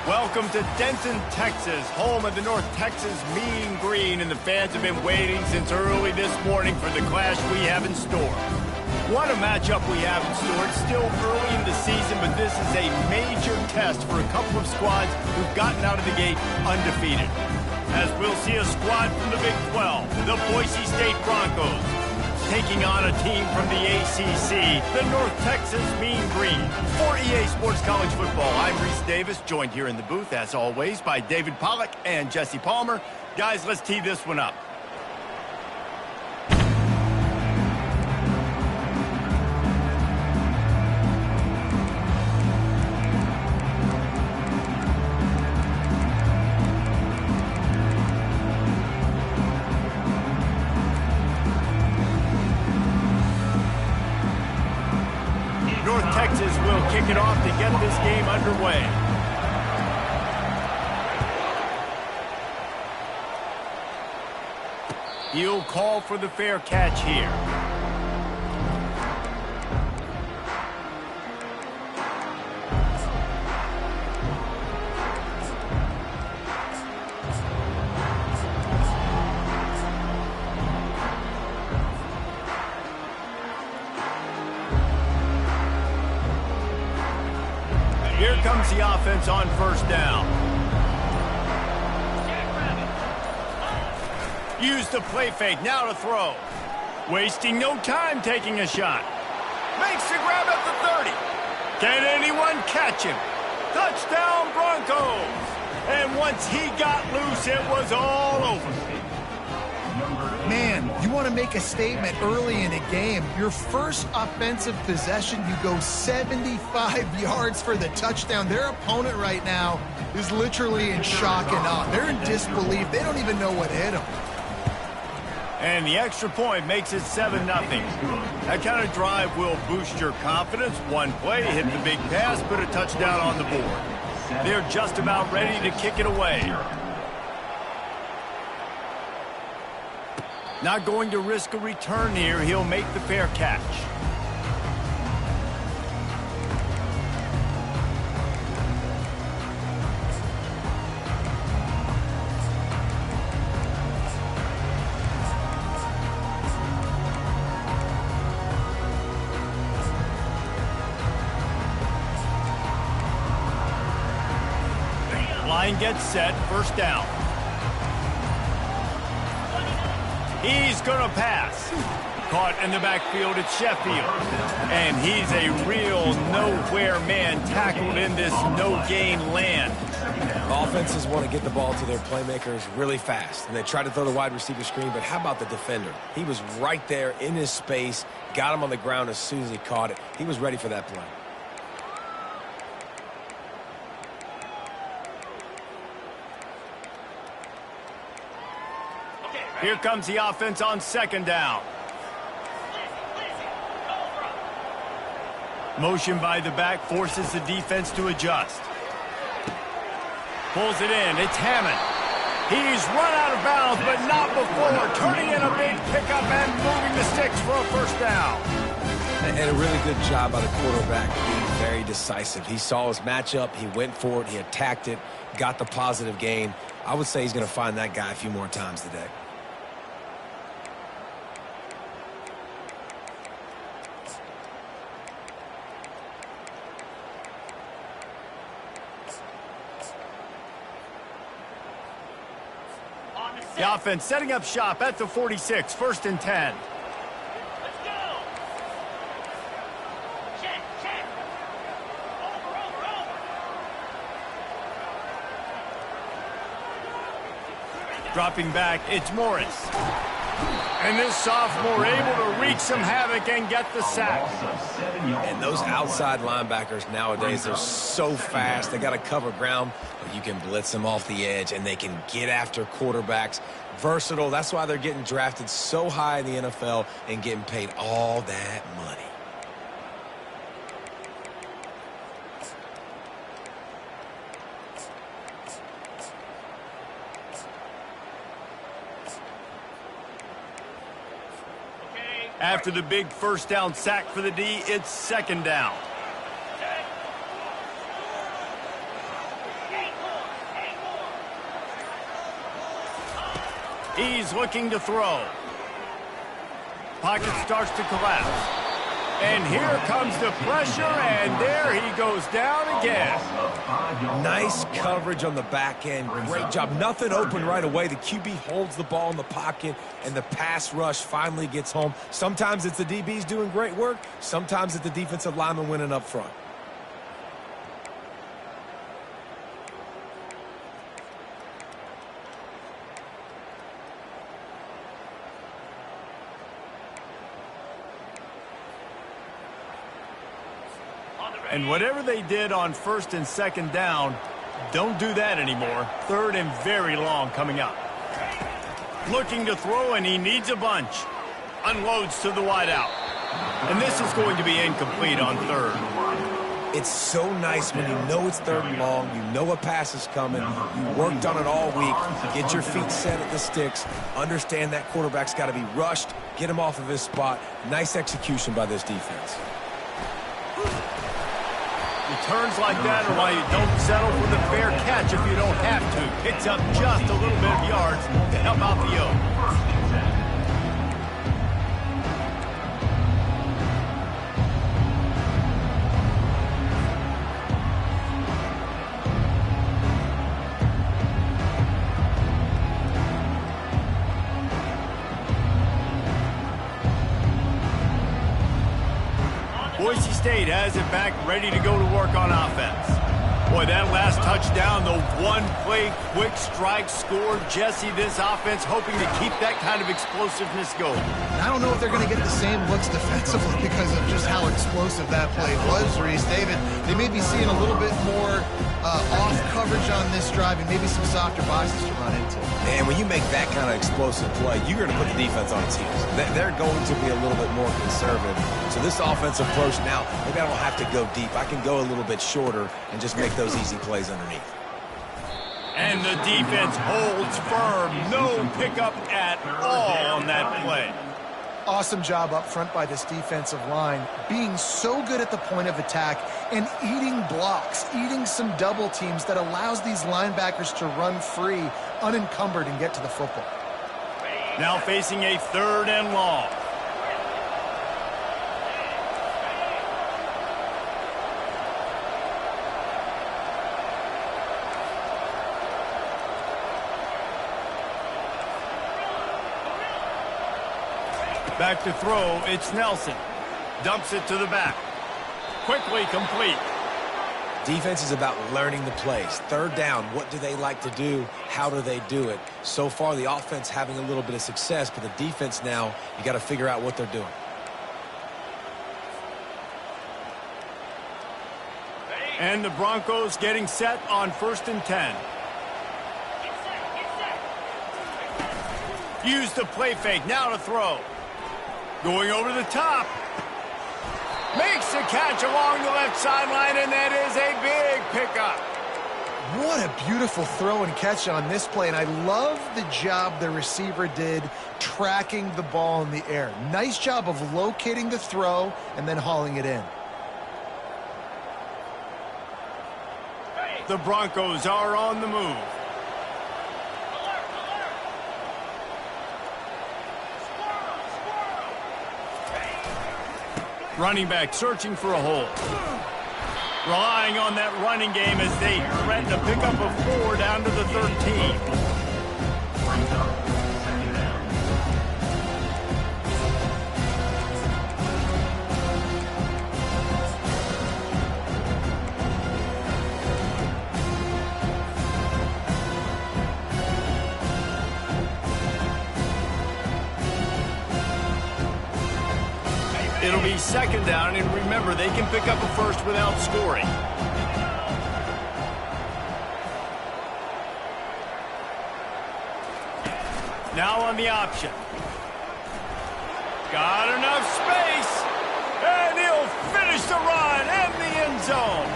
Welcome to Denton, Texas, home of the North Texas Mean Green, and the fans have been waiting since early this morning for the clash we have in store. What a matchup we have in store. It's still early in the season, but this is a major test for a couple of squads who've gotten out of the gate undefeated. As we'll see a squad from the Big 12, the Boise State Broncos, taking on a team from the ACC, the North Texas Mean Green. For EA Sports College Football, I'm Reese Davis, joined here in the booth, as always, by David Pollack and Jesse Palmer. Guys, let's tee this one up. Kick it off to get this game underway. He'll call for the fair catch here. Here comes the offense on first down. Use the play fake, now to throw. Wasting no time taking a shot. Makes the grab at the 30. Can anyone catch him? Touchdown Broncos! And once he got loose, it was all over. Man, you want to make a statement early in a game. Your first offensive possession, you go 75 yards for the touchdown. Their opponent right now is literally in shock and awe. They're in disbelief. They don't even know what hit them. And the extra point makes it 7-0. That kind of drive will boost your confidence. One play, hit the big pass, put a touchdown on the board. They're just about ready to kick it away. Not going to risk a return here. He'll make the fair catch. Line gets set, first down. He's going to pass. Caught in the backfield, it's Sheffield. And he's a real nowhere man tackled in this no-gain land. Offenses want to get the ball to their playmakers really fast, and they try to throw the wide receiver screen, but how about the defender? He was right there in his space, got him on the ground as soon as he caught it. He was ready for that play. Here comes the offense on second down. Motion by the back forces the defense to adjust. Pulls it in. It's Hammond. He's run out of bounds, but not before. Turning in a big pickup and moving the sticks for a first down. And a really good job by the quarterback being very decisive. He saw his matchup. He went for it. He attacked it. Got the positive gain. I would say he's going to find that guy a few more times today. The offense setting up shop at the 46, 1st and 10. Let's go. Check, check. Over. Dropping back, it's Morris. And this sophomore able to wreak some havoc and get the sack. And those outside linebackers nowadays, they're so fast. They got to cover ground, but you can blitz them off the edge, and they can get after quarterbacks. Versatile. That's why they're getting drafted so high in the NFL and getting paid all that money. After the big first down sack for the D, it's second down. He's looking to throw. Pocket starts to collapse. And here comes the pressure, and there he goes down again. Nice coverage on the back end. Great job. Nothing open right away. The QB holds the ball in the pocket, and the pass rush finally gets home. Sometimes it's the DBs doing great work. Sometimes it's the defensive lineman winning up front. And whatever they did on 1st and 2nd down, don't do that anymore. 3rd and very long coming up. Looking to throw, and he needs a bunch. Unloads to the wideout. And this is going to be incomplete on 3rd. It's so nice when you know it's 3rd and long, you know a pass is coming, you worked on it all week, get your feet set at the sticks, understand that quarterback's got to be rushed, get him off of his spot. Nice execution by this defense. Returns like that are why you don't settle for the fair catch if you don't have to. Picks up just a little bit of yards to help out the O. Boise State has it back, ready to go to work on offense. Boy, that last touchdown, the one-play quick strike scored. Jesse, this offense hoping to keep that kind of explosiveness going. I don't know if they're going to get the same looks defensively because of just how explosive that play was, Reese. David, they may be seeing a little bit more off coverage on this drive and maybe some softer boxes to run into. And when you make that kind of explosive play, you're going to put the defense on its heels. They're going to be a little bit more conservative. So this offensive approach now, maybe I don't have to go deep. I can go a little bit shorter and just make those easy plays underneath. And the defense holds firm. No pickup at all on that play. Awesome job up front by this defensive line, being so good at the point of attack and eating blocks, eating some double teams that allows these linebackers to run free, unencumbered, and get to the football. Now facing a 3rd and long. Back to throw, it's Nelson. Dumps it to the back. Quickly complete. Defense is about learning the plays. Third down, what do they like to do? How do they do it? So far, the offense having a little bit of success, but the defense now, you got to figure out what they're doing. And the Broncos getting set on 1st and 10. Use the play fake, now to throw. Going over the top. Makes the catch along the left sideline, and that is a big pickup. What a beautiful throw and catch on this play, and I love the job the receiver did tracking the ball in the air. Nice job of locating the throw and then hauling it in. The Broncos are on the move. Running back searching for a hole. Relying on that running game as they threaten to pick up a 4 down to the 13. It'll be 2nd down, and remember, they can pick up a first without scoring. Now on the option. Got enough space, and he'll finish the run in the end zone.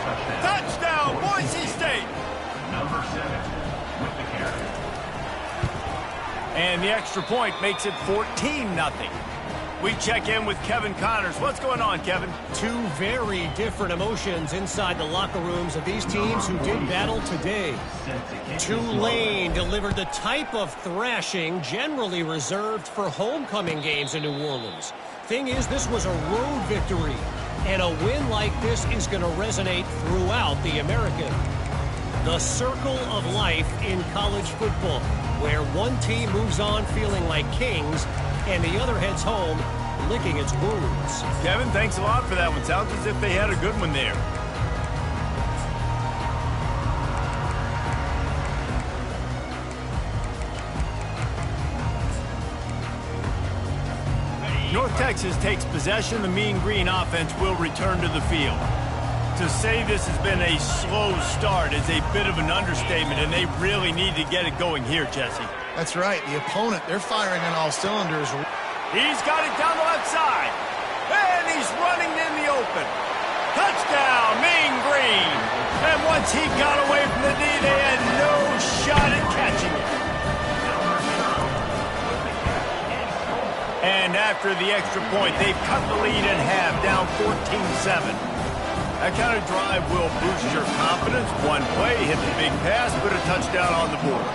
Touchdown, Boise State. Number 7 with the carry. And the extra point makes it 14-0. We check in with Kevin Connors. What's going on, Kevin? Two very different emotions inside the locker rooms of these teams who did battle today. Tulane delivered the type of thrashing generally reserved for homecoming games in New Orleans. Thing is, this was a road victory, and a win like this is going to resonate throughout the American. The circle of life in college football, where one team moves on feeling like kings and the other heads home licking its wounds. Kevin, thanks a lot for that one. Sounds as if they had a good one there. North Texas takes possession. The Mean Green offense will return to the field. To say this has been a slow start is a bit of an understatement, and they really need to get it going here, Jesse. That's right. The opponent, they're firing on all cylinders. He's got it down the left side, and he's running in the open. Touchdown, Mean Green. And once he got away from the D, they had no shot at catching it. And after the extra point, they've cut the lead in half, down 14-7. That kind of drive will boost your confidence. One play, hit the big pass, put a touchdown on the board.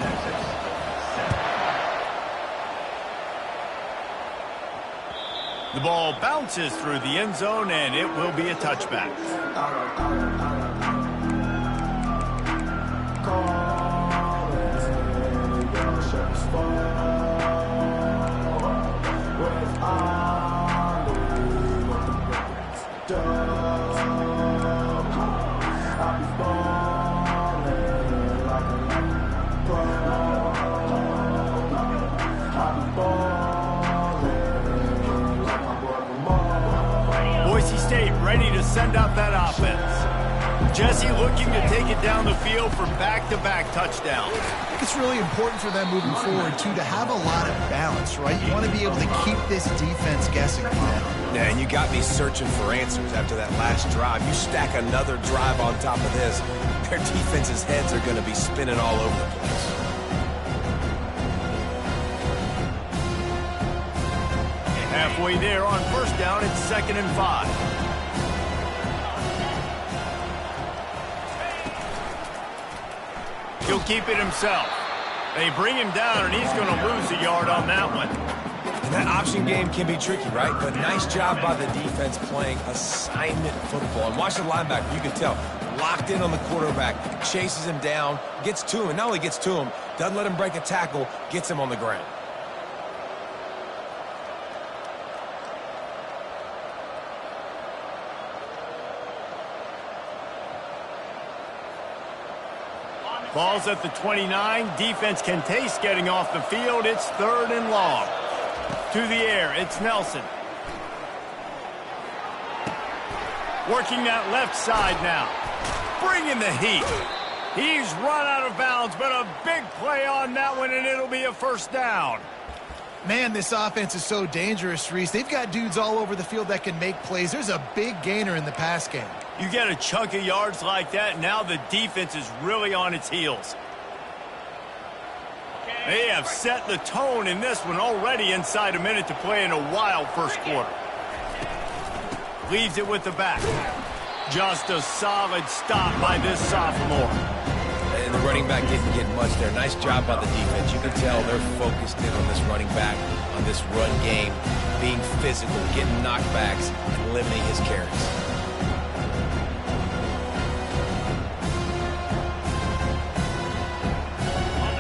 The ball bounces through the end zone, and it will be a touchback. Boise State ready to send out that offense. Jesse looking to take it down the field for back-to-back touchdowns. I think it's really important for them moving forward, too, to have a lot of balance, right? You want to be able to keep this defense guessing. Yeah, and you got me searching for answers after that last drive. You stack another drive on top of this, their defense's heads are going to be spinning all over the place. Halfway there on first down, it's 2nd and 5. He'll keep it himself. They bring him down, and he's going to lose a yard on that one. And that option game can be tricky, right? But nice job by the defense playing assignment football. And watch the linebacker, you can tell, locked in on the quarterback, chases him down, gets to him, and not only gets to him, doesn't let him break a tackle, gets him on the ground. Ball's at the 29. Defense can taste getting off the field. It's 3rd and long. To the air, it's Nelson. Working that left side now. Bringing the heat. He's run out of bounds, but a big play on that one, and it'll be a 1st down. Man, this offense is so dangerous, Reese. They've got dudes all over the field that can make plays. There's a big gainer in the pass game. You get a chunk of yards like that, now the defense is really on its heels. They have set the tone in this one already inside a minute to play in a wild 1st quarter. Leaves it with the back. Just a solid stop by this sophomore. And the running back didn't get much there. Nice job by the defense. You can tell they're focused in on this running back, on this run game, being physical, getting knockbacks, and limiting his carries.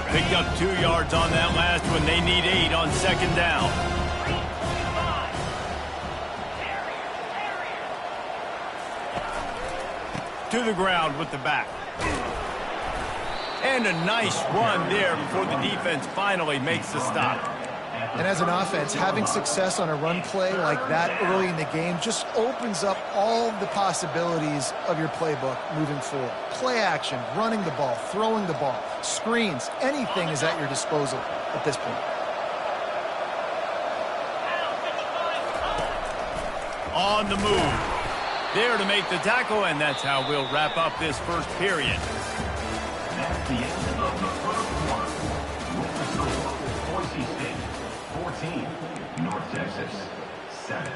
Picked up 2 yards on that last one. They need 8 on 2nd down. To the ground with the back. And a nice run there before the defense finally makes the stop. And as an offense, having success on a run play like that early in the game just opens up all the possibilities of your playbook moving forward. Play action, running the ball, throwing the ball, screens, anything is at your disposal at this point. On the move. There to make the tackle, and that's how we'll wrap up this 1st period. That's the end of the 1st quarter. With the score, Boise State 14, North Texas 7.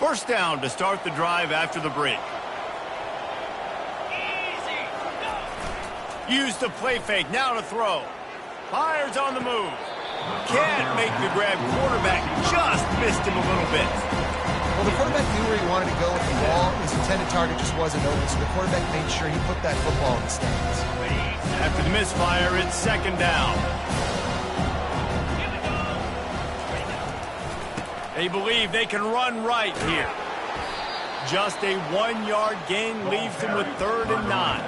First down to start the drive after the break. Use the play fake, now to throw. Fires on the move. Can't make the grab. Quarterback just missed him a little bit. Well, the quarterback knew where he wanted to go with the ball. His intended target just wasn't open, so the quarterback made sure he put that football in the stands. After the misfire, it's 2nd down. They believe they can run right here. Just a 1-yard gain leaves them with 3rd and 9.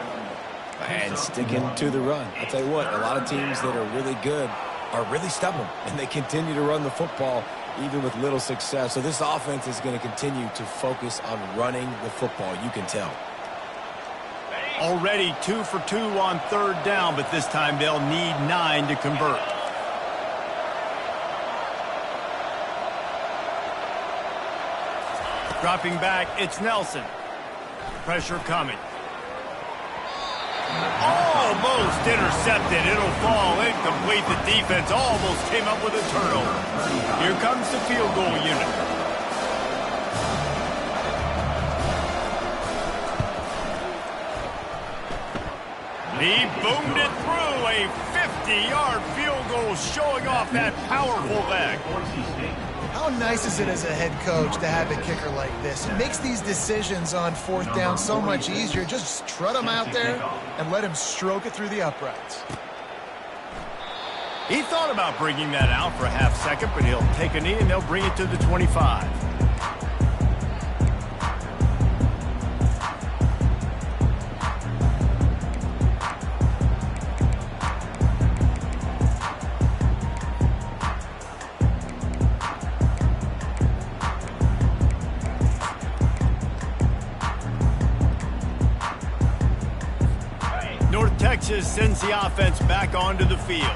And sticking to the run. I'll tell you what, a lot of teams that are really good are really stubborn, and they continue to run the football even with little success. So this offense is going to continue to focus on running the football. You can tell. Already 2 for 2 on 3rd down, but this time they'll need 9 to convert. Dropping back, it's Nelson. Pressure coming. Almost intercepted. It'll fall incomplete. The defense almost came up with a turnover. Here comes the field goal unit. He boomed it through. A 50-yard field goal showing off that powerful leg. How nice is it as a head coach to have a kicker like this? It makes these decisions on 4th down so much easier. Just trot him out there and let him stroke it through the uprights. He thought about bringing that out for a half second, but he'll take a knee and they'll bring it to the 25. Texas sends the offense back onto the field.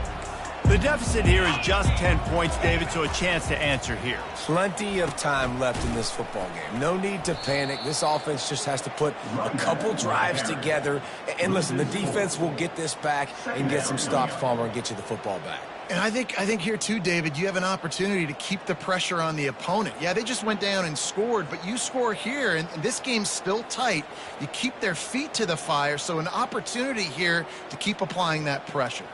The deficit here is just 10 points, David, so a chance to answer here. Plenty of time left in this football game. No need to panic. This offense just has to put a couple drives together. And listen, the defense will get this back and get some stops, Palmer, and get you the football back. And I think here too, David, you have an opportunity to keep the pressure on the opponent. Yeah, they just went down and scored, but you score here, and this game's still tight. You keep their feet to the fire, so an opportunity here to keep applying that pressure.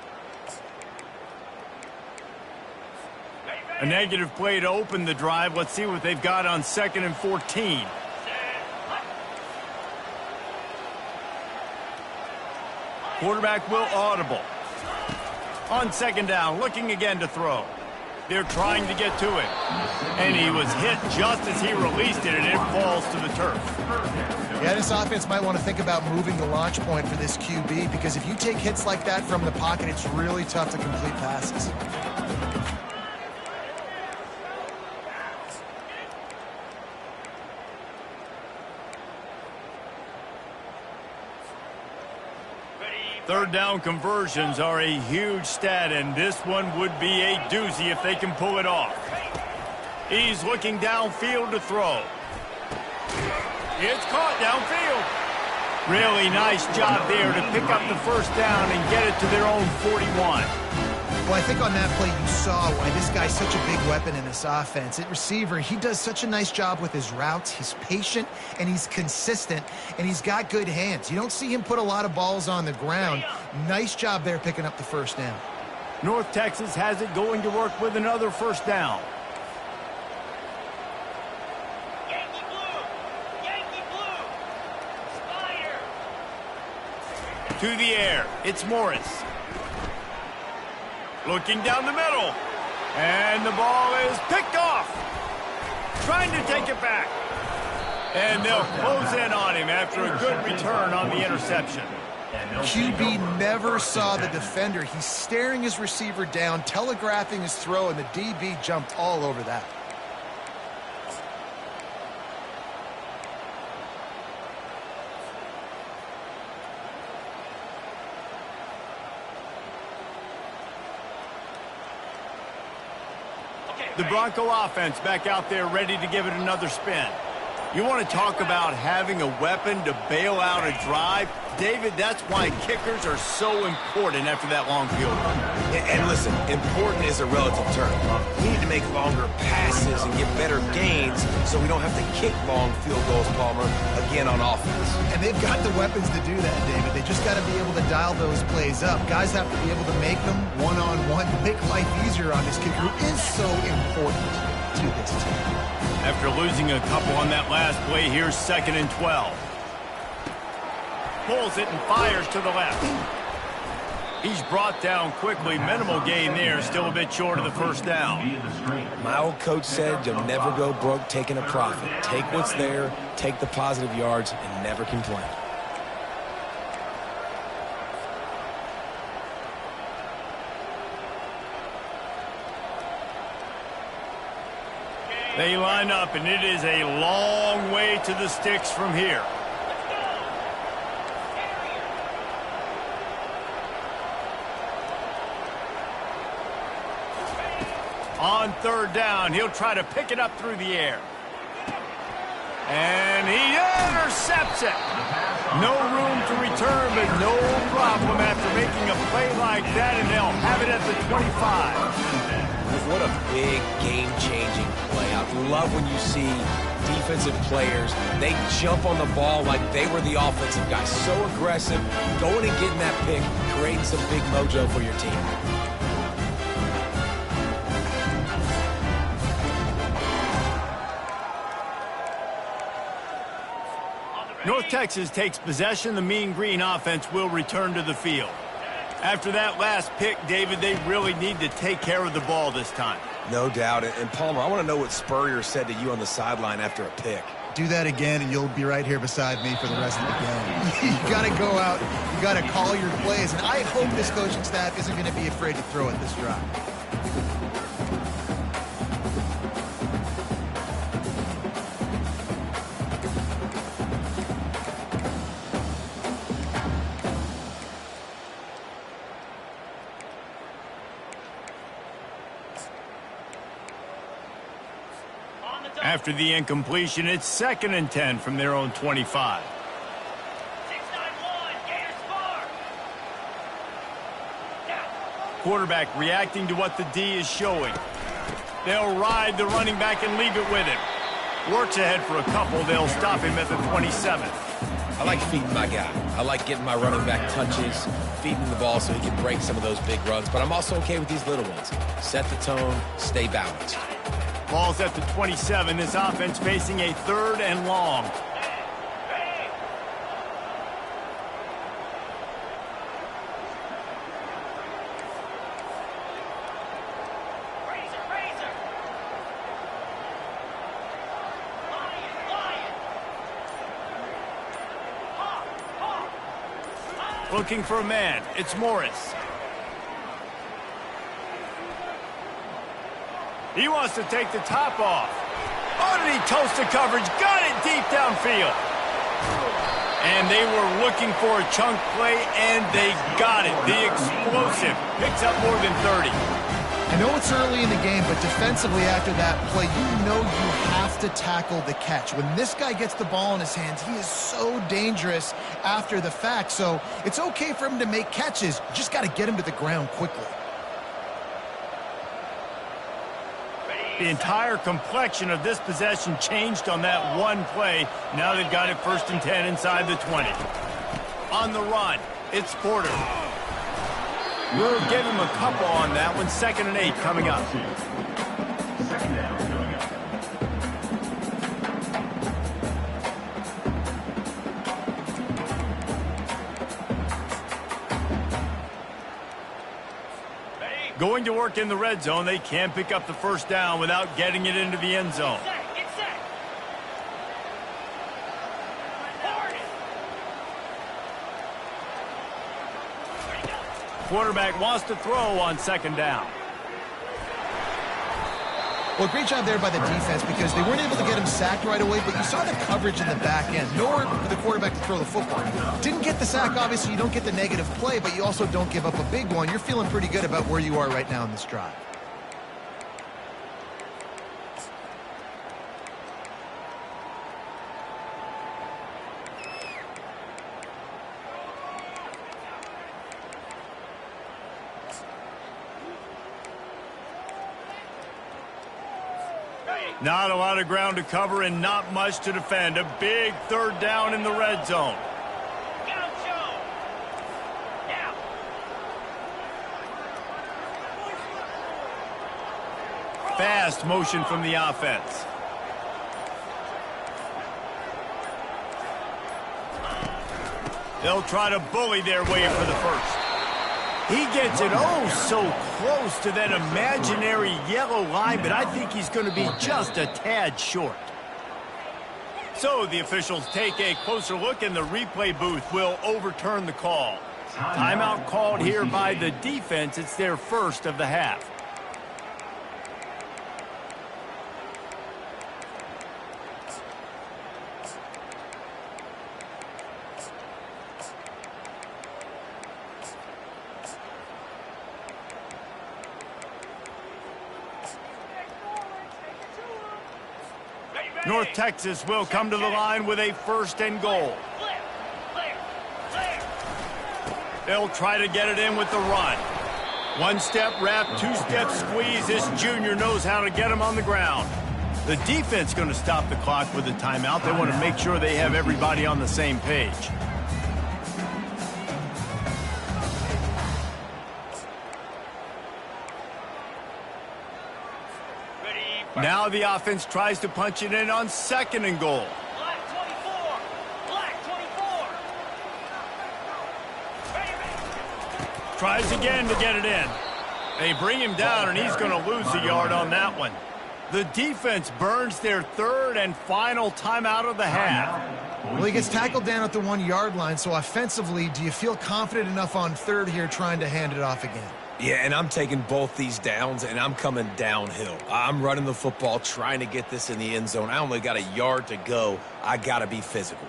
A negative play to open the drive. Let's see what they've got on 2nd and 14. Quarterback will audible. On second down, looking again to throw. They're trying to get to it. And he was hit just as he released it, and it falls to the turf. Yeah, this offense might want to think about moving the launch point for this QB, because if you take hits like that from the pocket, it's really tough to complete passes. Third down conversions are a huge stat, and this one would be a doozy if they can pull it off. He's looking downfield to throw. It's caught downfield. Really nice job there to pick up the first down and get it to their own 41. Well, I think on that play you saw why this guy's such a big weapon in this offense. At receiver, he does such a nice job with his routes. He's patient, and he's consistent, and he's got good hands. You don't see him put a lot of balls on the ground. Nice job there picking up the first down. North Texas has it going to work with another first down. Yankee blue! Yankee blue! Fire! To the air, it's Morris. Looking down the middle. And the ball is picked off. Trying to take it back. And they'll close in on him after a good return on the interception. QB never saw the defender. He's staring his receiver down, telegraphing his throw, and the DB jumped all over that. The Bronco offense back out there ready to give it another spin. You want to talk about having a weapon to bail out a drive? David, that's why kickers are so important after that long field goal. And listen, important is a relative term. We need to make longer passes and get better gains so we don't have to kick long field goals, Palmer, again on offense. And they've got the weapons to do that, David. They just got to be able to dial those plays up. Guys have to be able to make them one-on-one, make life easier on this kicker, who is so important to this team. After losing a couple on that last play, here's 2nd and 12. Pulls it and fires to the left. He's brought down quickly. Minimal gain there. Still a bit short of the first down. My old coach said you'll never go broke taking a profit. Take what's there, take the positive yards, and never complain. They line up, and it is a long way to the sticks from here. On third down, he'll try to pick it up through the air. And he intercepts it. No room to return, but no problem after making a play like that, and they'll have it at the 25. What a big game-changing play. I love when you see defensive players, they jump on the ball like they were the offensive guy. So aggressive, going and getting that pick, creating some big mojo for your team. North Texas takes possession. The Mean Green offense will return to the field. After that last pick, David, they really need to take care of the ball this time. No doubt. And Palmer, I want to know what Spurrier said to you on the sideline after a pick. Do that again, and you'll be right here beside me for the rest of the game. You got to go out. You got to call your plays. And I hope this coaching staff isn't going to be afraid to throw at this drive. After the incompletion, it's 2nd and 10 from their own 25. 6-9-1, Gators far. Quarterback reacting to what the D is showing. They'll ride the running back and leave it with him. Works ahead for a couple. They'll stop him at the 27. I like feeding my guy. I like getting my running back touches, feeding the ball so he can break some of those big runs. But I'm also okay with these little ones. Set the tone, stay balanced. Ball's at the 27. This offense facing a 3rd and long. looking for a man. It's Morris. He wants to take the top off. Oh, did he toast the coverage? Got it deep downfield. And they were looking for a chunk play, and they got it. The explosive picks up more than 30. I know it's early in the game, but defensively after that play, you know you have to tackle the catch. When this guy gets the ball in his hands, he is so dangerous after the fact. So it's okay for him to make catches. You just got to get him to the ground quickly. The entire complexion of this possession changed on that one play. Now they've got it 1st and 10 inside the 20. On the run, it's Porter. We'll give him a couple on that one. 2nd and 8 coming up. Second down coming up. Going to work in the red zone. They can't pick up the 1st down without getting it into the end zone. Get set. Forward. Quarterback wants to throw on 2nd down. Well, great job there by the defense because they weren't able to get him sacked right away, but you saw the coverage in the back end. Nowhere for the quarterback to throw the football. Didn't get the sack, obviously. You don't get the negative play, but you also don't give up a big one. You're feeling pretty good about where you are right now in this drive. Not a lot of ground to cover and not much to defend. A big 3rd down in the red zone. Gaucho. Now. Fast motion from the offense. They'll try to bully their way for the 1st. He gets it so close to that imaginary yellow line, but I think he's going to be just a tad short. So the officials take a closer look, and the replay booth will overturn the call. Timeout called here by the defense. It's their 1st of the half. North Texas will come to the line with a 1st and goal. They'll try to get it in with the run. 1-step wrap, 2-step squeeze. This junior knows how to get him on the ground. The defense going to stop the clock with a timeout. They want to make sure they have everybody on the same page. Now the offense tries to punch it in on 2nd and goal. Black 24. Black 24. Tries again to get it in. They bring him down, and he's going to lose a yard on that one. The defense burns their 3rd and final timeout of the half. Well, he gets tackled down at the 1-yard line, so offensively, do you feel confident enough on 3rd here trying to hand it off again? Yeah, and I'm taking both these downs, and I'm coming downhill. I'm running the football, trying to get this in the end zone. I only got a yard to go. I got to be physical.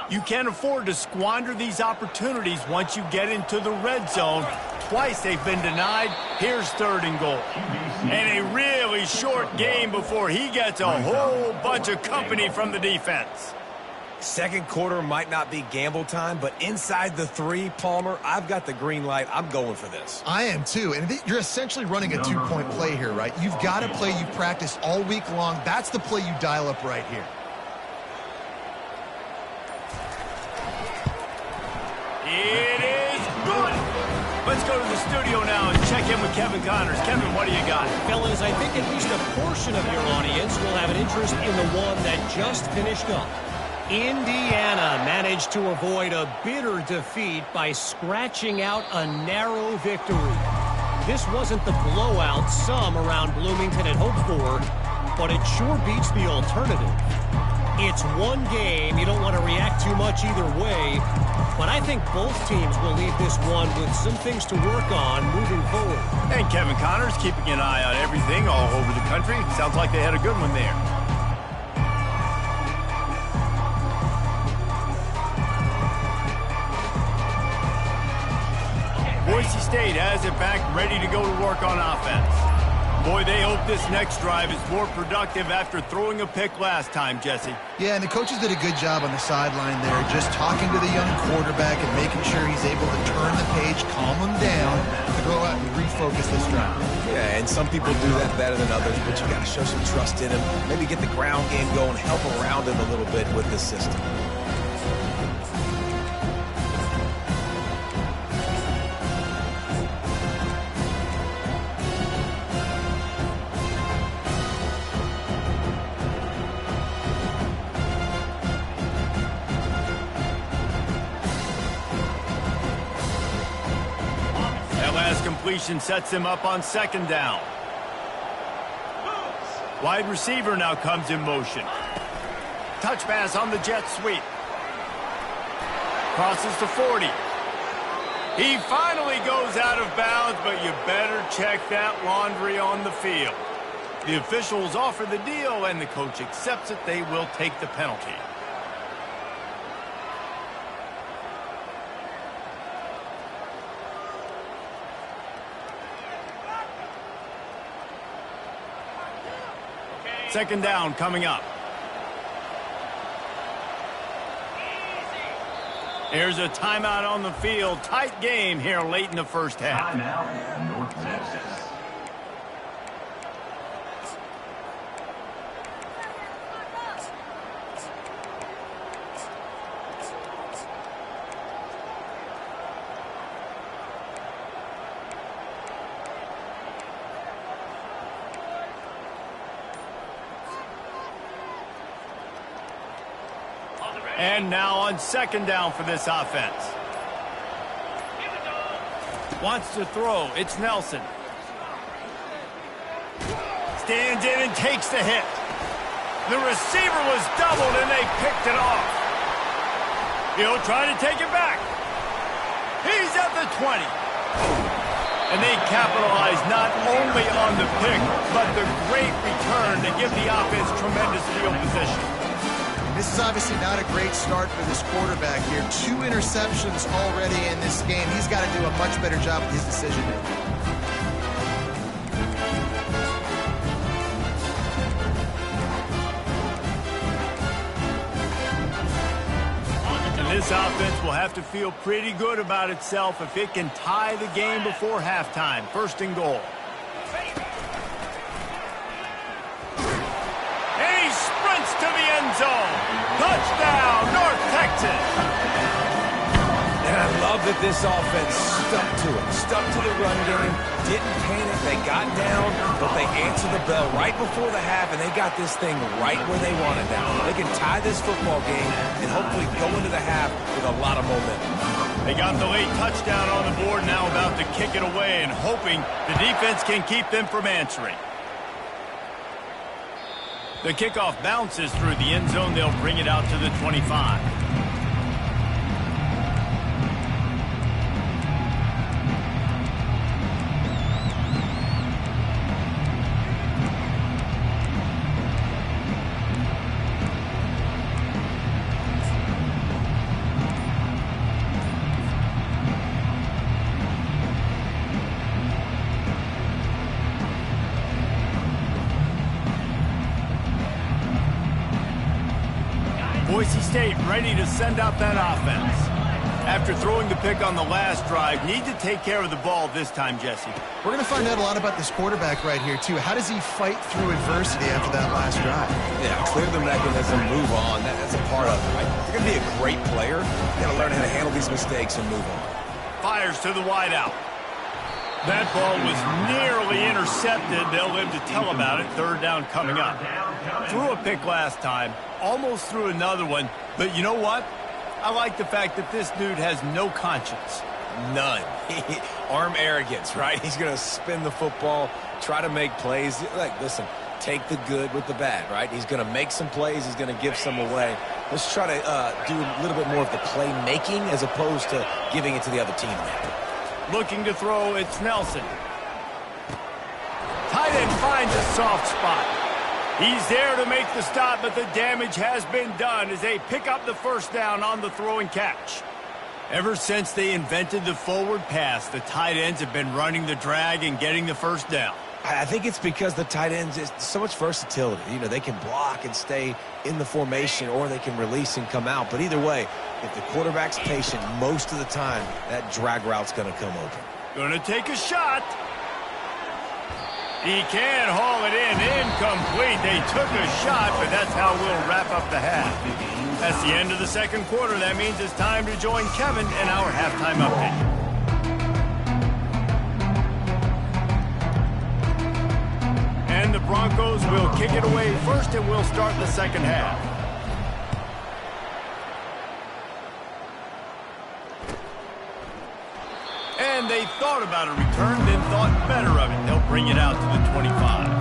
You can't afford to squander these opportunities once you get into the red zone. Twice they've been denied. Here's 3rd and goal. And a really short game before he gets a whole bunch of company from the defense. 2nd quarter might not be gamble time, but inside the 3, Palmer, I've got the green light. I'm going for this. I am too, and you're essentially running a 2-point play here, right? You've got a play you've practiced all week long. That's the play you dial up right here. It is good. Let's go to the studio now and check in with Kevin Connors. Kevin, what do you got? Fellas, I think at least a portion of your audience will have an interest in the one that just finished up. Indiana managed to avoid a bitter defeat by scratching out a narrow victory. This wasn't the blowout some around Bloomington had hoped for, but it sure beats the alternative. It's one game. You don't want to react too much either way, but I think both teams will leave this one with some things to work on moving forward. And Kevin Connors keeping an eye on everything all over the country. Sounds like they had a good one there. Boise State has it back, ready to go to work on offense. Boy, they hope this next drive is more productive after throwing a pick last time, Jesse. Yeah, and the coaches did a good job on the sideline there, just talking to the young quarterback and making sure he's able to turn the page, calm him down, to go out and refocus this drive. Yeah, and some people do that better than others, but you got to show some trust in him. Maybe get the ground game going, help around him a little bit with the system. Completion sets him up on second down. Wide receiver now comes in motion. Touch pass on the jet sweep. Crosses to 40. He finally goes out of bounds, but you better check that laundry on the field. The officials offer the deal, and the coach accepts it. They will take the penalty. Second down coming up. There's a timeout on the field. Tight game here late in the first half. Timeout, North Texas. And now on second down for this offense. Wants to throw. It's Nelson. Stands in and takes the hit. The receiver was doubled and they picked it off. He'll try to take it back. He's at the 20. And they capitalize not only on the pick, but the great return to give the offense tremendous field position. This is obviously not a great start for this quarterback here. 2 interceptions already in this game. He's got to do a much better job with his decision-making. And this offense will have to feel pretty good about itself if it can tie the game before halftime. First and goal. To the end zone. Touchdown, North Texas. And I love that this offense stuck to it. Stuck to the run game. Didn't panic. They got down, but they answered the bell right before the half, and they got this thing right where they want it now. They can tie this football game and hopefully go into the half with a lot of momentum. They got the late touchdown on the board, now about to kick it away and hoping the defense can keep them from answering. The kickoff bounces through the end zone. They'll bring it out to the 25. Boise State ready to send out that offense. After throwing the pick on the last drive, need to take care of the ball this time, Jesse. We're going to find out a lot about this quarterback right here, too. How does he fight through adversity after that last drive? Yeah, clear the mechanism, move on. That's a part of it, right? If you're going to be a great player, you got to learn how to handle these mistakes and move on. Fires to the wideout. That ball was nearly intercepted. They'll live to tell about it. Third down coming up. Threw a pick last time. Almost threw another one. But you know what? I like the fact that this dude has no conscience. None. Arm arrogance, right? He's going to spin the football, try to make plays. Like, listen, take the good with the bad, right? He's going to make some plays. He's going to give some away. Let's try to do a little bit more of the playmaking as opposed to giving it to the other team now. Looking to throw, it's Nelson. Tight end finds a soft spot. He's there to make the stop, but the damage has been done as they pick up the first down on the throw and catch. Ever since they invented the forward pass, the tight ends have been running the drag and getting the first down. I think it's because the tight ends is so much versatility. You know, they can block and stay in the formation, or they can release and come out. But either way, if the quarterback's patient most of the time, that drag route's going to come open. Going to take a shot. He can haul it in. Incomplete. They took a shot, but that's how we'll wrap up the half. That's the end of the second quarter. That means it's time to join Kevin in our halftime update. And the Broncos will kick it away first, and we'll start the second half. And they thought about a return, then thought better of it. They'll bring it out to the 25.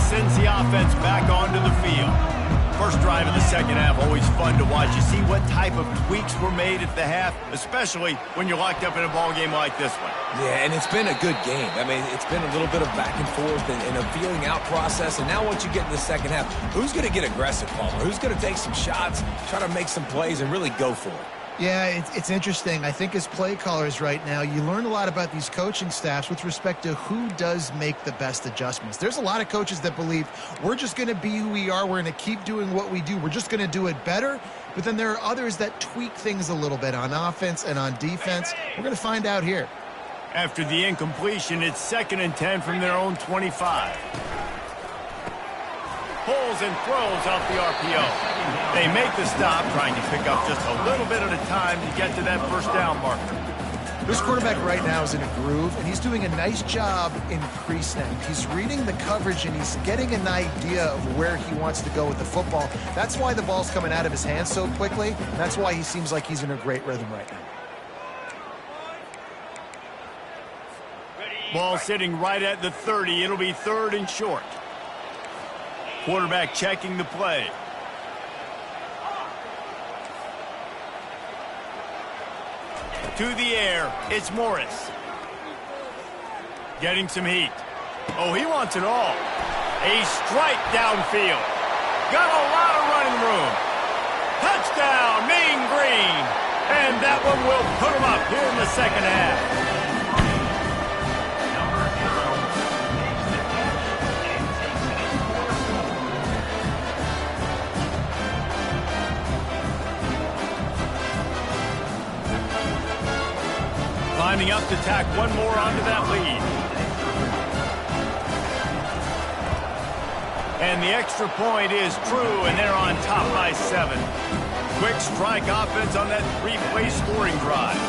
Sends the offense back onto the field. First drive of the second half, always fun to watch. You see what type of tweaks were made at the half, especially when you're locked up in a ball game like this one. Yeah, and it's been a good game. I mean, it's been a little bit of back and forth and a feeling out process. And now once you get in the second half, who's going to get aggressive, Palmer? Who's going to take some shots, try to make some plays, and really go for it? Yeah, it's interesting. I think as play callers right now, you learn a lot about these coaching staffs with respect to who does make the best adjustments. There's a lot of coaches that believe we're just going to be who we are. We're going to keep doing what we do. We're just going to do it better. But then there are others that tweak things a little bit on offense and on defense. We're going to find out here. After the incompletion, it's 2nd and 10 from their own 25. Pulls and throws off the RPO. They make the stop, trying to pick up just a little bit at a time to get to that first down marker. This quarterback right now is in a groove, and he's doing a nice job in pre-snap. He's reading the coverage, and he's getting an idea of where he wants to go with the football. That's why the ball's coming out of his hands so quickly. That's why he seems like he's in a great rhythm right now. Ball sitting right at the 30. It'll be 3rd and short. Quarterback checking the play. To the air, it's Morris. Getting some heat. Oh, he wants it all. A strike downfield. Got a lot of running room. Touchdown, Mean Green. And that one will put him up here in the second half. Lining up to tack one more onto that lead. And the extra point is true, and they're on top by 7. Quick strike offense on that 3-play scoring drive.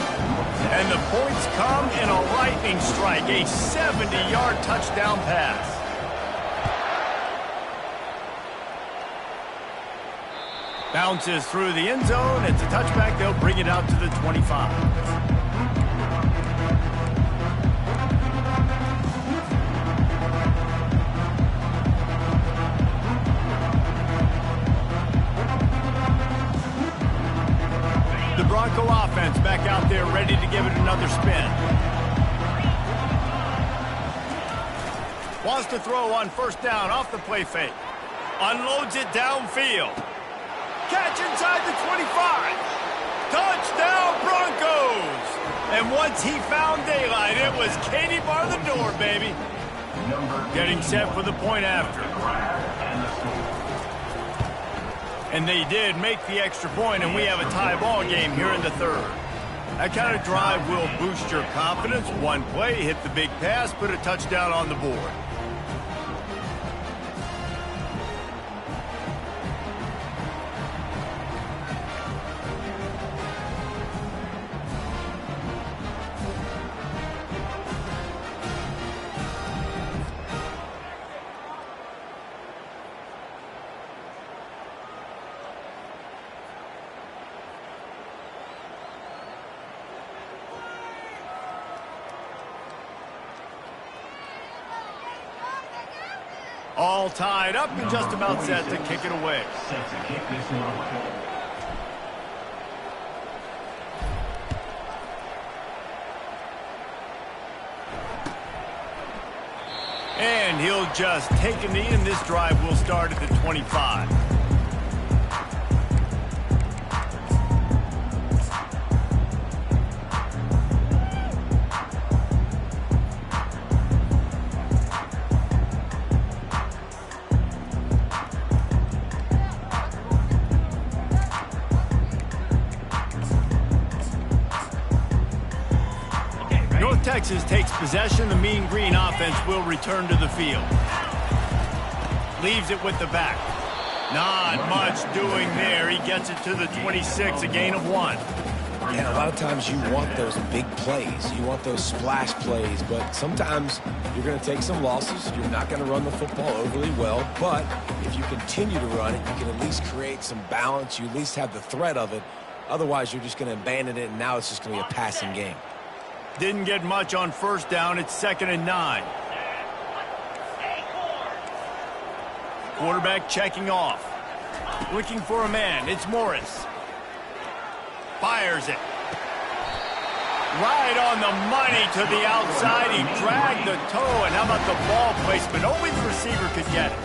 And the points come in a lightning strike, a 70-yard touchdown pass. Bounces through the end zone. It's a touchback. They'll bring it out to the 25. Bronco offense back out there ready to give it another spin. Wants to throw on first down off the play fake. Unloads it downfield. Catch inside the 25. Touchdown Broncos! And once he found daylight, it was Katie bar the door, baby. Getting set for the point after. And they did make the extra point, and we have a tie ball game here in the 3rd. That kind of drive will boost your confidence. One play, hit the big pass, put a touchdown on the board. All tied up and just about set to kick it away. Set to kick this one away. And he'll just take a knee, and this drive will start at the 25. Texas takes possession. The Mean Green offense will return to the field. Leaves it with the back. Not much doing there. He gets it to the 26, a gain of 1. Yeah, a lot of times you want those big plays. You want those splash plays, but sometimes you're going to take some losses. You're not going to run the football overly well, but if you continue to run it, you can at least create some balance. You at least have the threat of it. Otherwise, you're just going to abandon it, and now it's just going to be a passing game. Didn't get much on first down. It's 2nd and 9. Quarterback checking off. Looking for a man. It's Morris. Fires it. Right on the money to the outside. He dragged the toe. And how about the ball placement? Only the receiver could get it.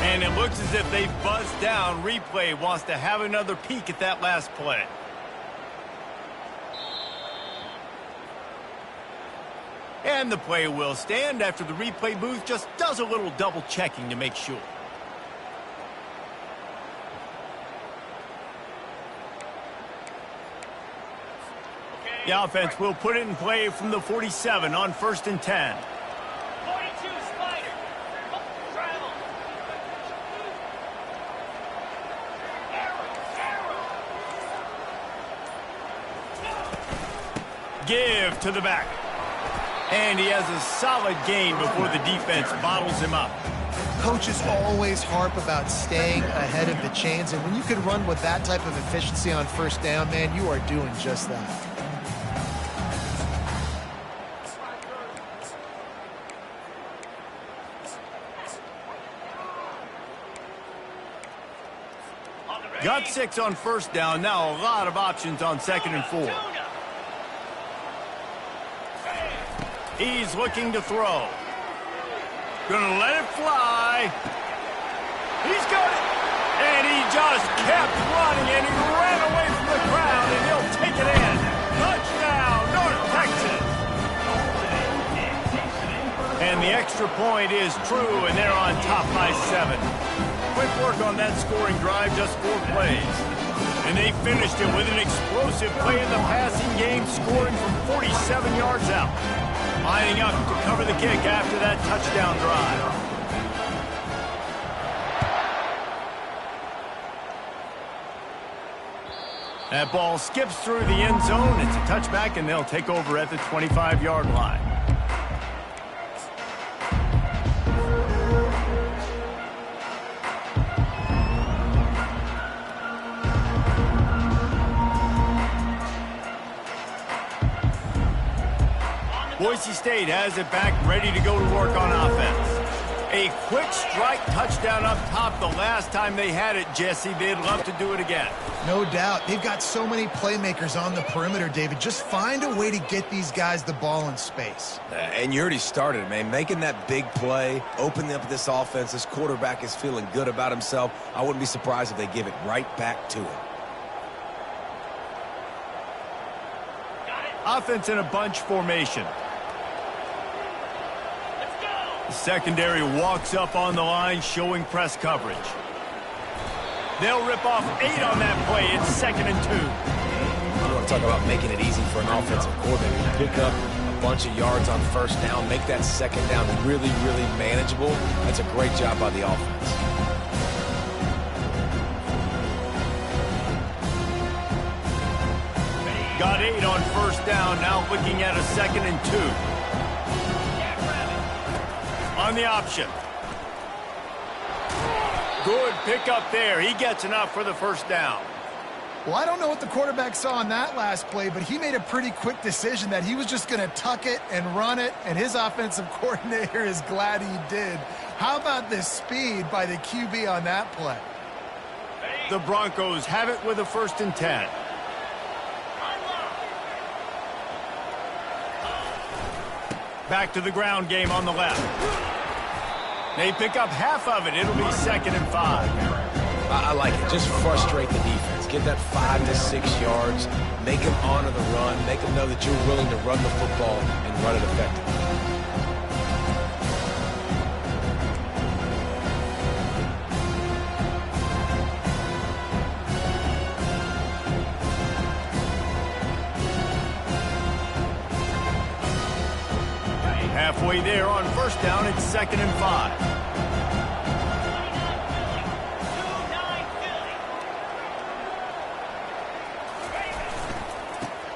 And it looks as if they buzzed down. Replay wants to have another peek at that last play. And the play will stand after the replay booth just does a little double checking to make sure. The offense will put it in play from the 47 on 1st and 10. 42 Spider. Travel. Arrow. Give to the back. And he has a solid gain before the defense bottles him up. Coaches always harp about staying ahead of the chains, and when you can run with that type of efficiency on first down, man, you are doing just that. Got 6 on first down. Now a lot of options on 2nd and 4. He's looking to throw. Gonna let it fly. He's got it. And he just kept running, and he ran away from the crowd, and he'll take it in. Touchdown, North Texas. And the extra point is true, and they're on top by 7. Quick work on that scoring drive, just 4 plays. And they finished it with an explosive play in the passing game, scoring from 47 yards out. Lining up to cover the kick after that touchdown drive. That ball skips through the end zone. It's a touchback, and they'll take over at the 25-yard line. Boise State has it back, ready to go to work on offense. A quick strike touchdown up top. The last time they had it, Jesse, they'd love to do it again. No doubt. They've got so many playmakers on the perimeter, David. Just find a way to get these guys the ball in space. And you already started, man. Making that big play, opening up this offense. This quarterback is feeling good about himself. I wouldn't be surprised if they give it right back to him. Offense in a bunch formation. The secondary walks up on the line, showing press coverage. They'll rip off 8 on that play. It's 2nd and 2. You want to talk about making it easy for an offensive coordinator. Pick up a bunch of yards on first down, make that second down really, really manageable. That's a great job by the offense. Got 8 on first down, now looking at a 2nd and 2. On the option. Good pick up there. He gets enough for the first down. Well, I don't know what the quarterback saw on that last play, but he made a pretty quick decision that he was just going to tuck it and run it, and his offensive coordinator is glad he did. How about this speed by the QB on that play? The Broncos have it with a 1st and 10. Back to the ground game on the left. They pick up half of it. It'll be 2nd and 5. I like it. Just frustrate the defense. Get that 5 to 6 yards. Make them honor the run. Make them know that you're willing to run the football and run it effectively. Halfway there on 1st down, it's 2nd and 5.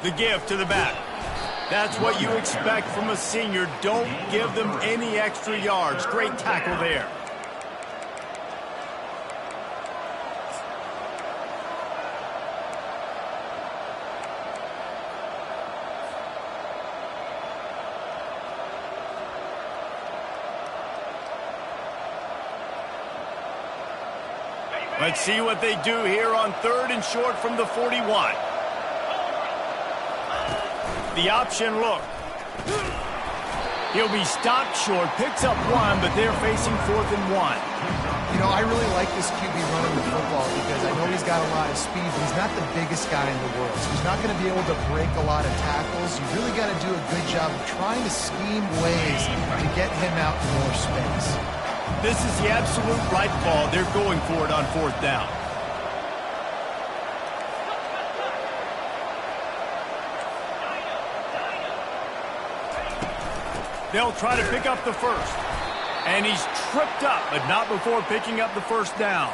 The give to the back. That's what you expect from a senior. Don't give them any extra yards. Great tackle there. Let's see what they do here on 3rd and short from the 41. The option look. He'll be stopped short, picks up 1, but they're facing 4th and 1. You know, I really like this QB running the football because I know he's got a lot of speed, but he's not the biggest guy in the world. So he's not going to be able to break a lot of tackles. You really got to do a good job of trying to scheme ways to get him out in more space. This is the absolute right call. They're going for it on 4th down. They'll try to pick up the 1st. And he's tripped up, but not before picking up the 1st down.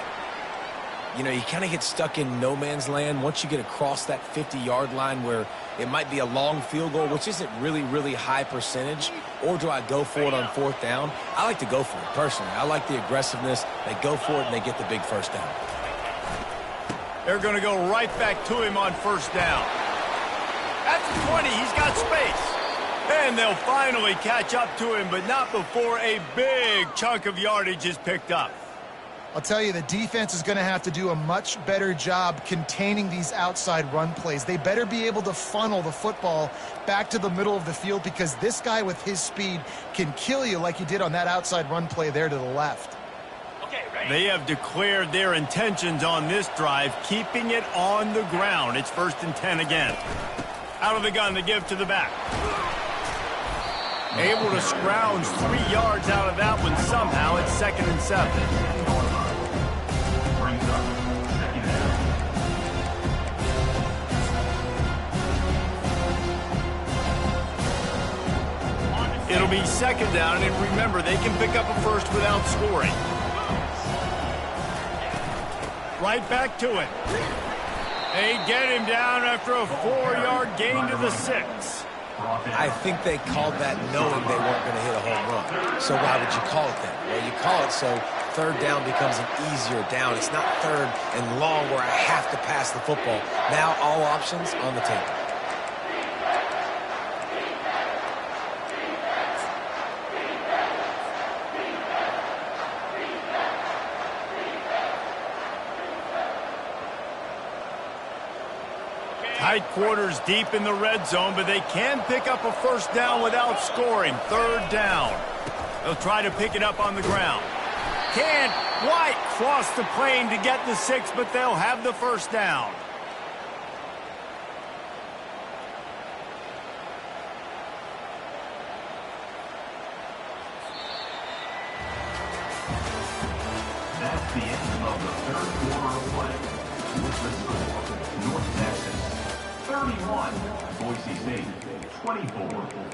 You know, you kind of get stuck in no man's land once you get across that 50-yard line where it might be a long field goal, which isn't really high percentage, or do I go for it on 4th down? I like to go for it, personally. I like the aggressiveness. They go for it, and they get the big 1st down. They're going to go right back to him on 1st down. At the 20, he's got space. And they'll finally catch up to him, but not before a big chunk of yardage is picked up. I'll tell you, the defense is going to have to do a much better job containing these outside run plays. They better be able to funnel the football back to the middle of the field because this guy with his speed can kill you like he did on that outside run play there to the left. They have declared their intentions on this drive, keeping it on the ground. It's 1st and 10 again. Out of the gun, the give to the back. Able to scrounge 3 yards out of that one somehow. It's 2nd and 7. It'll be 2nd down, and remember, they can pick up a 1st without scoring. Right back to it. They get him down after a 4-yard gain to the 6. I think they called that knowing they weren't going to hit a home run. So why would you call it that? Well, you call it so 3rd down becomes an easier down. It's not 3rd and long where I have to pass the football. Now all options on the table. Tight quarters deep in the red zone, but they can pick up a 1st down without scoring. 3rd down. They'll try to pick it up on the ground. Can't quite cross the plane to get the 6, but they'll have the 1st down. That's the end of the 3rd quarter of play. With the score, North Texas 31, Boise State 24.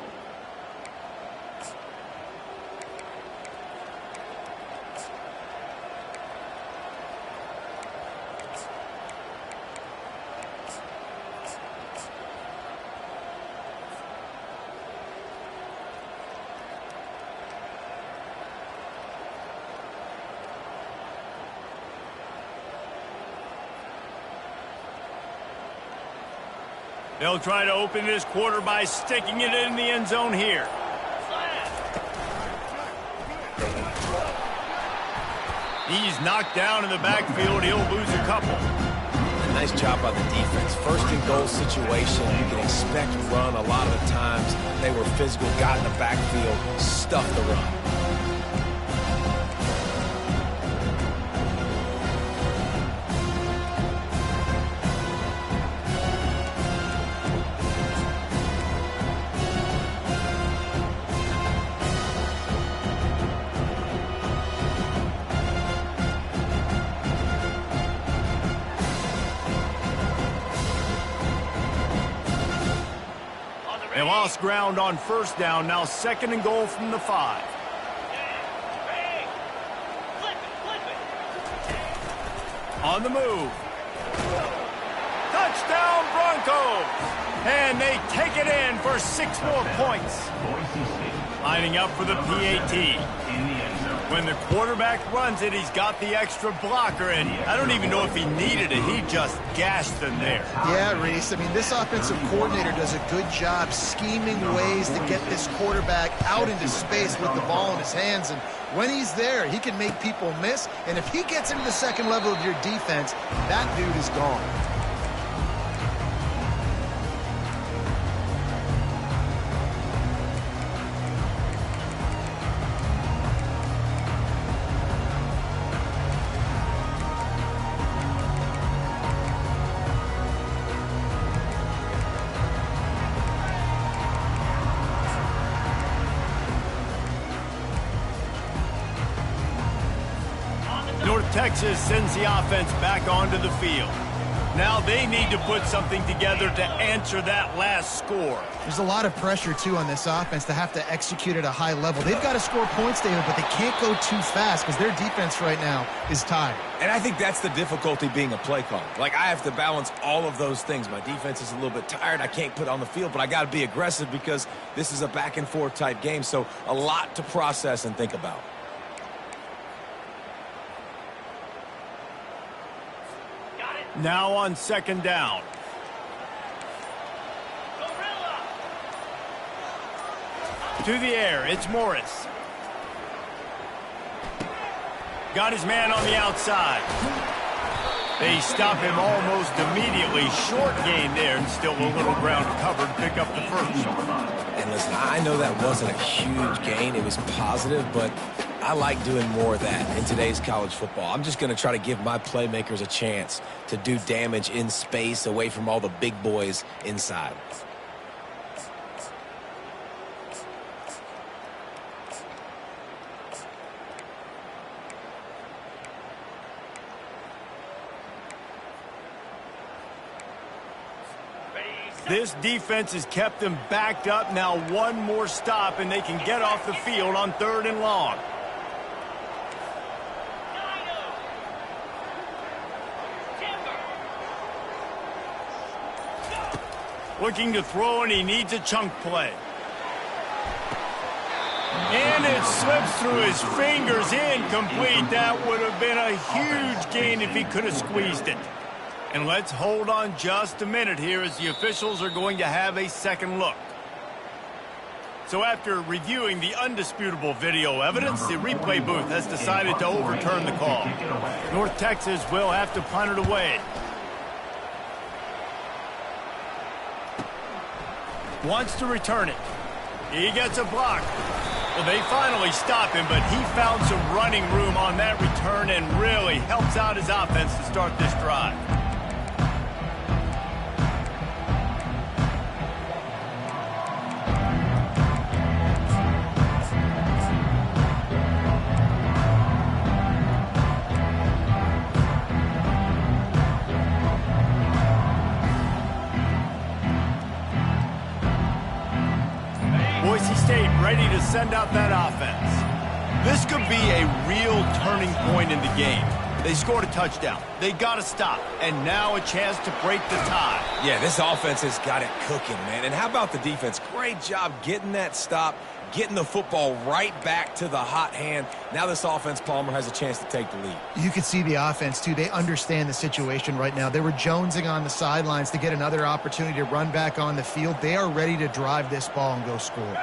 They'll try to open this quarter by sticking it in the end zone here. He's knocked down in the backfield. He'll lose a couple. A nice job by the defense. First and goal situation. You can expect run a lot of the times. They were physical, got in the backfield, stuffed the run. They lost ground on first down. Now second and goal from the 5. On the move. Touchdown Broncos! And they take it in for 6 more points. Lining up for the PAT. When the quarterback runs it, he's got the extra blocker, and I don't even know if he needed it. He just gashed them there. Yeah, Reese. I mean, this offensive coordinator does a good job scheming ways to get this quarterback out into space with the ball in his hands. And when he's there, he can make people miss. And if he gets into the second level of your defense, that dude is gone. Texas sends the offense back onto the field. Now they need to put something together to answer that last score. There's a lot of pressure, too, on this offense to have to execute at a high level. They've got to score points, David, but they can't go too fast because their defense right now is tired. And I think that's the difficulty being a play caller. Like, I have to balance all of those things. My defense is a little bit tired. I can't put on the field, but I got to be aggressive because this is a back-and-forth type game. So a lot to process and think about. Now on second down. To the air, it's Morris. Got his man on the outside. They stop him almost immediately. Short gain there, and still a little ground covered. Pick up the first. And listen, I know that wasn't a huge gain. It was positive, but I like doing more of that in today's college football. I'm just going to try to give my playmakers a chance to do damage in space away from all the big boys inside. This defense has kept them backed up. Now one more stop, and they can get off the field on 3rd and long. Looking to throw, and he needs a chunk play. And it slips through his fingers, incomplete. That would have been a huge gain if he could have squeezed it. And let's hold on just a minute here as the officials are going to have a second look. So after reviewing the undisputable video evidence, the replay booth has decided to overturn the call. North Texas will have to punt it away. Wants to return it. He gets a block. Well, they finally stop him, but he found some running room on that return and really helps out his offense to start this drive. Boise State ready to send out that offense. This could be a real turning point in the game. They scored a touchdown. They got to stop. And now a chance to break the tie. Yeah, this offense has got it cooking, man. And how about the defense? Great job getting that stop, getting the football right back to the hot hand. Now this offense, Palmer, has a chance to take the lead. You can see the offense, too. They understand the situation right now. They were jonesing on the sidelines to get another opportunity to run back on the field. They are ready to drive this ball and go score.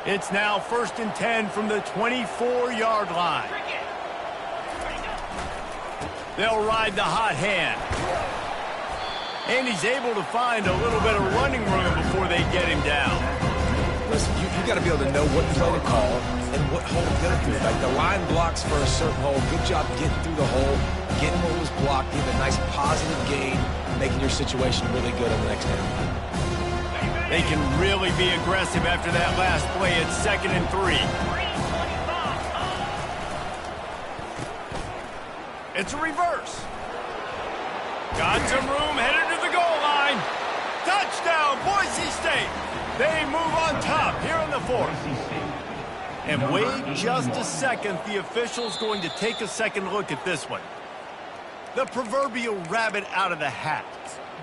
It's now 1st and 10 from the 24-yard line. They'll ride the hot hand. And he's able to find a little bit of running room before they get him down. Listen, you got to be able to know what play to call and what hole to go through. Like the line blocks for a certain hole. Good job getting through the hole, getting what was blocked, getting a nice positive gain, making your situation really good on the next down. They can really be aggressive after that last play at 2nd and 3. It's a reverse. Got some room, headed to the goal line. Touchdown, Boise State. They move on top here in the 4th. And wait just a second. The official's going to take a second look at this one. The proverbial rabbit out of the hat.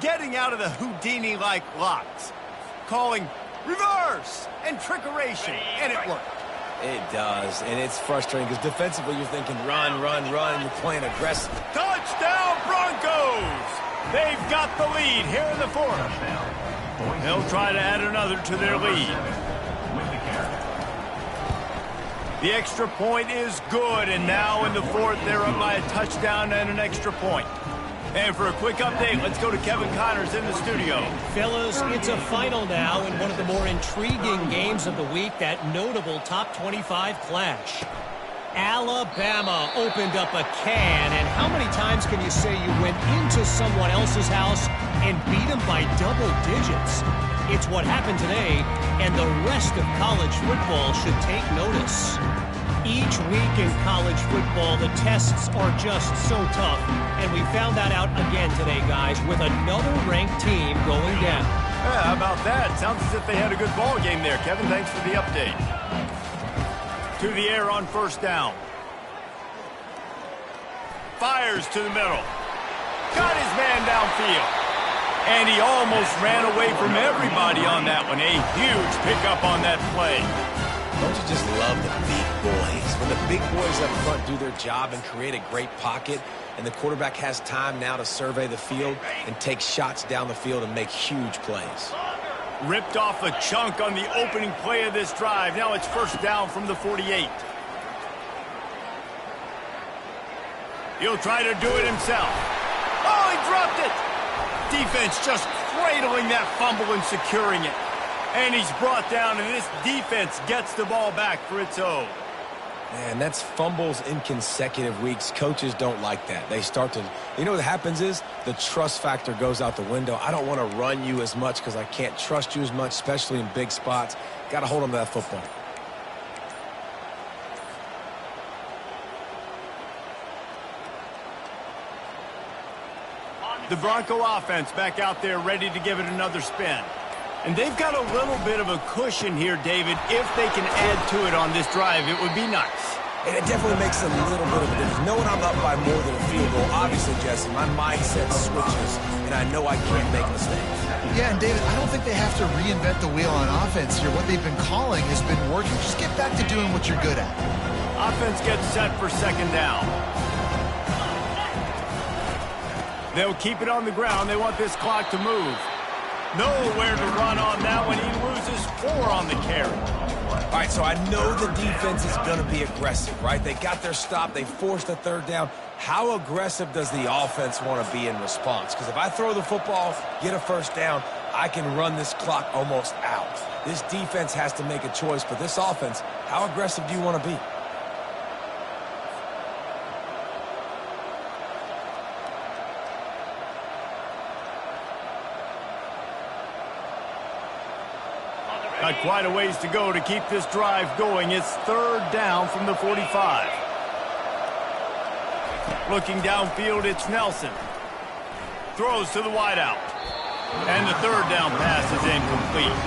Getting out of the Houdini-like locks. Calling reverse and trickeration. And it worked. It does, and it's frustrating because defensively you're thinking run, run, run, and you're playing aggressive. Touchdown, Broncos! They've got the lead here in the 4th. They'll try to add another to their lead. The extra point is good, and now in the 4th, they're up by a touchdown and an extra point. And for a quick update, let's go to Kevin Connors in the studio. Fellas, it's a final now in one of the more intriguing games of the week, that notable top 25 clash. Alabama opened up a can, and how many times can you say you went into someone else's house and beat them by double digits? It's what happened today, and the rest of college football should take notice. Each week in college football, the tests are just so tough, and we found that out again today, guys, with another ranked team going down. Yeah, how about that? Sounds as if they had a good ball game there. Kevin, thanks for the update. To the air on 1st down. Fires to the middle. Got his man downfield. And he almost ran away from everybody on that one. A huge pickup on that play. Don't you just love the big boys? When the big boys up front do their job and create a great pocket, and the quarterback has time now to survey the field and take shots down the field and make huge plays. Ripped off a chunk on the opening play of this drive. Now it's 1st down from the 48. He'll try to do it himself. Oh, he dropped it! Defense just cradling that fumble and securing it. And he's brought down, and this defense gets the ball back for its own. Man, that's fumbles in consecutive weeks. Coaches don't like that. They start to, you know what happens is the trust factor goes out the window. I don't want to run you as much because I can't trust you as much, especially in big spots. Got to hold on to that football. The Bronco offense back out there ready to give it another spin. And they've got a little bit of a cushion here, David. If they can add to it on this drive, it would be nice. And it definitely makes a little bit of a difference. Knowing I'm up by more than a field goal, obviously, Jesse, my mindset switches, and I know I can't make mistakes. Yeah, and David, I don't think they have to reinvent the wheel on offense here. What they've been calling has been working. Just get back to doing what you're good at. Offense gets set for 2nd down. They'll keep it on the ground. They want this clock to move. Nowhere to run on that one. He loses 4 on the carry. All right, so I know the defense is going to be aggressive, right? They got their stop. They forced a 3rd down. How aggressive does the offense want to be in response? Because if I throw the football, get a 1st down, I can run this clock almost out. This defense has to make a choice. But this offense, how aggressive do you want to be? Got quite a ways to go to keep this drive going. It's 3rd down from the 45. Looking downfield, it's Nelson. Throws to the wideout. And the 3rd down pass is incomplete.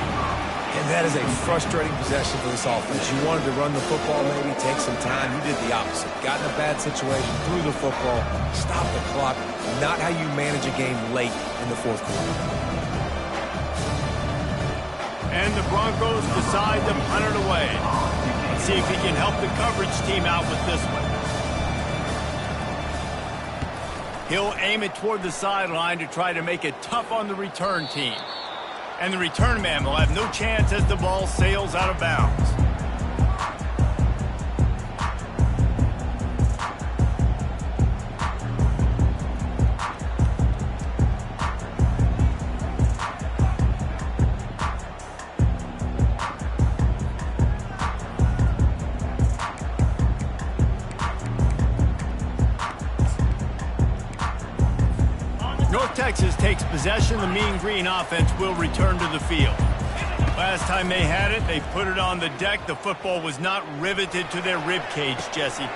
And that is a frustrating possession for this offense. You wanted to run the football, maybe take some time. You did the opposite. Got in a bad situation, threw the football, stopped the clock. Not how you manage a game late in the fourth quarter. And the Broncos decide to punt it away. Let's see if he can help the coverage team out with this one. He'll aim it toward the sideline to try to make it tough on the return team. And the return man will have no chance as the ball sails out of bounds. Texas takes possession. The Mean Green offense will return to the field. Last time they had it, they put it on the deck. The football was not riveted to their rib cage, Jesse.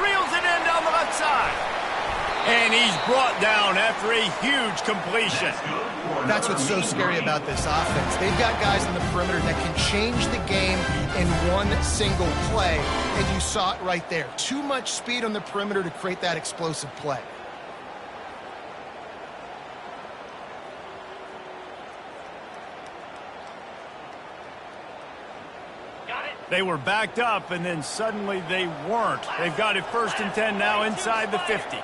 Reels it in down the left side. And he's brought down after a huge completion. That's what's so scary about this offense. They've got guys in the perimeter that can change the game in one single play. And you saw it right there. Too much speed on the perimeter to create that explosive play. They were backed up, and then suddenly they weren't. They've got it 1st and 10 now inside the 50.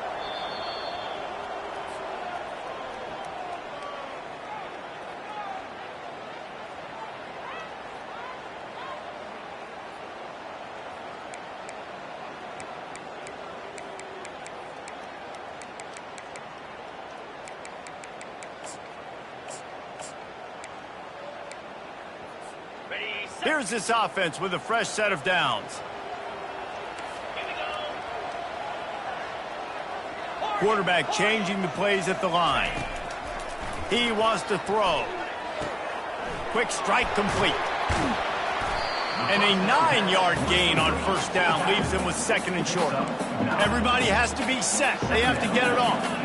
Here's this offense with a fresh set of downs. Quarterback changing the plays at the line. He wants to throw. Quick strike complete. And a 9-yard gain on 1st down leaves them with 2nd and short. Everybody has to be set. They have to get it off.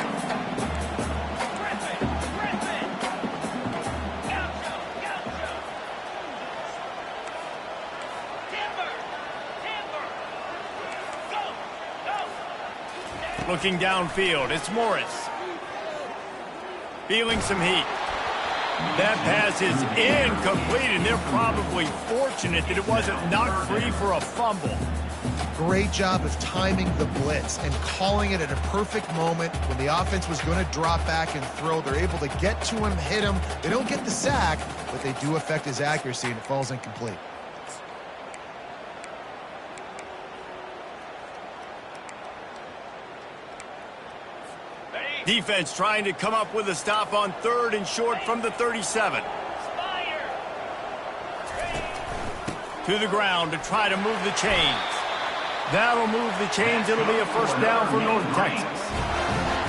Looking downfield, it's Morris. Feeling some heat. That pass is incomplete, and they're probably fortunate that it wasn't knocked free for a fumble. Great job of timing the blitz and calling it at a perfect moment when the offense was going to drop back and throw. They're able to get to him, hit him. They don't get the sack, but they do affect his accuracy, and it falls incomplete. Defense trying to come up with a stop on 3rd and short from the 37. To the ground to try to move the chains. That'll move the chains. It'll be a 1st down for North Texas.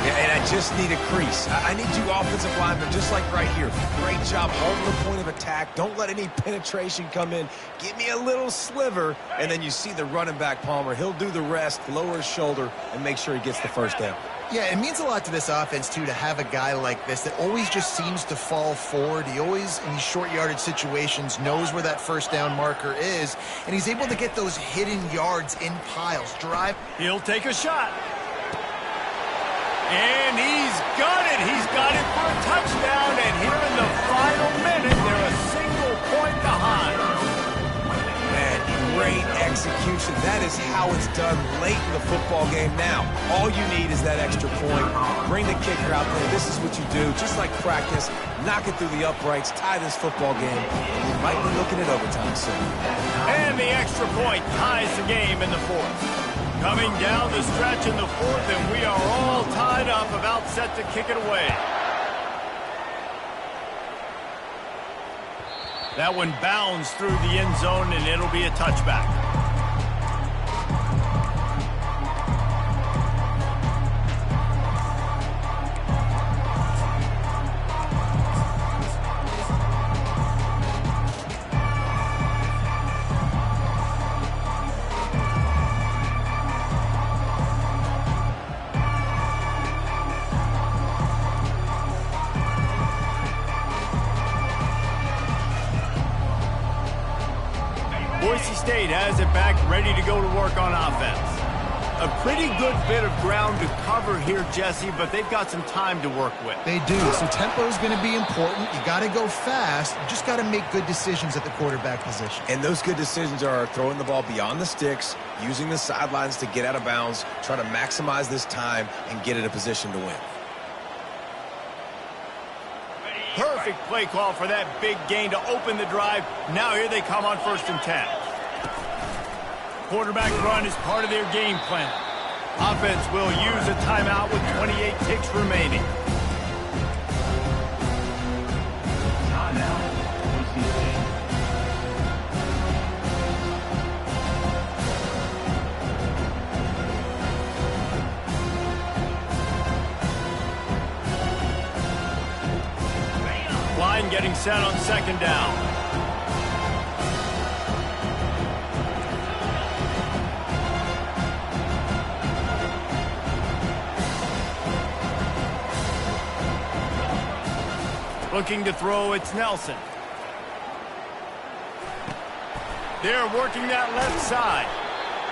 Yeah, and I just need a crease. I need you offensive linemen, just like right here. Great job holding the point of attack. Don't let any penetration come in. Give me a little sliver, and then you see the running back, Palmer. He'll do the rest, lower his shoulder, and make sure he gets the 1st down. Yeah, it means a lot to this offense, too, to have a guy like this that always just seems to fall forward. He always, in these short yardage situations, knows where that 1st down marker is, and he's able to get those hidden yards in piles. Drive. He'll take a shot. And he's got it. He's got it for a touchdown, and here in the final minute, they're a single point behind. Man, great execution. That is how it's done late in the football game now. All you need is that extra point. Bring the kicker out there. This is what you do. Just like practice, knock it through the uprights, tie this football game, and we might be looking at overtime soon. And the extra point ties the game in the 4th. Coming down the stretch in the 4th, and we are all tied up, about set to kick it away. That one bounds through the end zone, and it'll be a touchback. Boise State has it back, ready to go to work on offense. A pretty good bit of ground to cover here, Jesse, but they've got some time to work with. They do, so tempo is going to be important. You got to go fast. You just got to make good decisions at the quarterback position. And those good decisions are throwing the ball beyond the sticks, using the sidelines to get out of bounds, trying to maximize this time and get in a position to win. Perfect play call for that big gain to open the drive. Now here they come on 1st and 10. Quarterback run is part of their game plan. Offense will use a timeout with 28 ticks remaining. Timeout, Boise State. Line getting set on 2nd down. Looking to throw, it's Nelson. They're working that left side.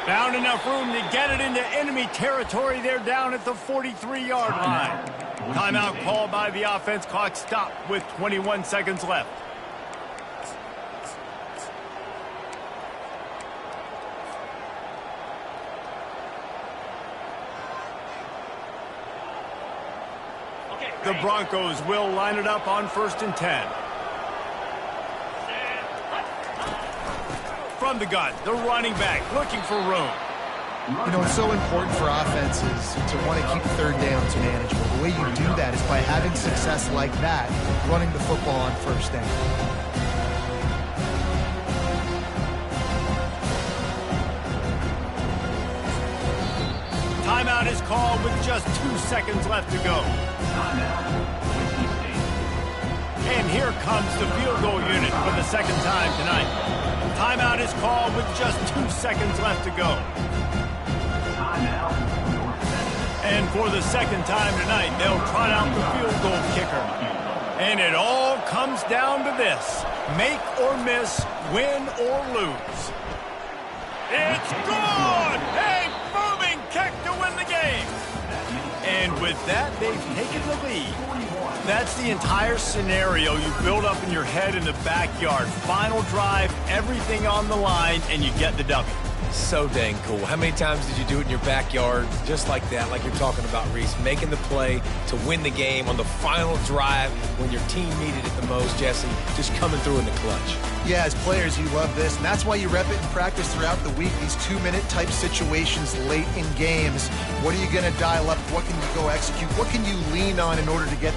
Found enough room to get it into enemy territory. They're down at the 43-yard line. Timeout called by the offense. Clock stopped with 21 seconds left. The Broncos will line it up on 1st and 10. From the gun, the running back looking for room. You know, it's so important for offenses to want to keep 3rd downs manageable. The way you do that is by having success like that, running the football on 1st down. Timeout is called with just 2 seconds left to go. And here comes the field goal unit for the 2nd time tonight. Timeout is called with just 2 seconds left to go. And for the 2nd time tonight, they'll trot out the field goal kicker. And it all comes down to this: make or miss, win or lose. It's good! A booming kick to win the game. And with that, they've taken the lead. That's the entire scenario you build up in your head in the backyard. Final drive, everything on the line, and you get the W. So dang cool. How many times did you do it in your backyard just like that, like you're talking about, Reese, making the play to win the game on the final drive when your team needed it the most, Jesse, just coming through in the clutch. Yeah, as players, you love this, and that's why you rep it in practice throughout the week, these 2-minute type situations late in games. What are you going to dial up? What can you go execute? What can you lean on in order to get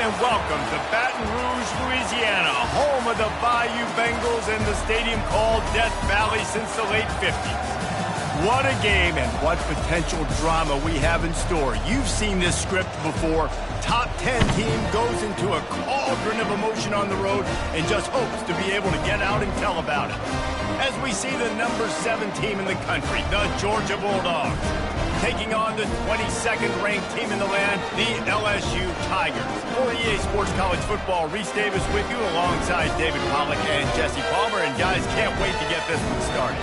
and welcome to Baton Rouge, Louisiana, home of the Bayou Bengals and the stadium called Death Valley since the late 50s. What a game and what potential drama we have in store. You've seen this script before. Top 10 team goes into a cauldron of emotion on the road and just hopes to be able to get out and tell about it. As we see the number 7 team in the country, the Georgia Bulldogs, taking on the 22nd ranked team in the land, the LSU Tigers. For EA Sports College Football, Reese Davis with you alongside David Pollack and Jesse Palmer. And guys, can't wait to get this one started.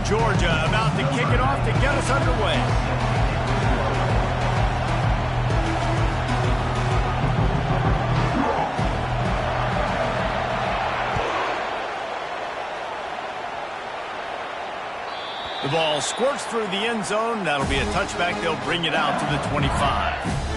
Georgia about to kick it off to get us underway. The ball squirts through the end zone. That'll be a touchback. They'll bring it out to the 25.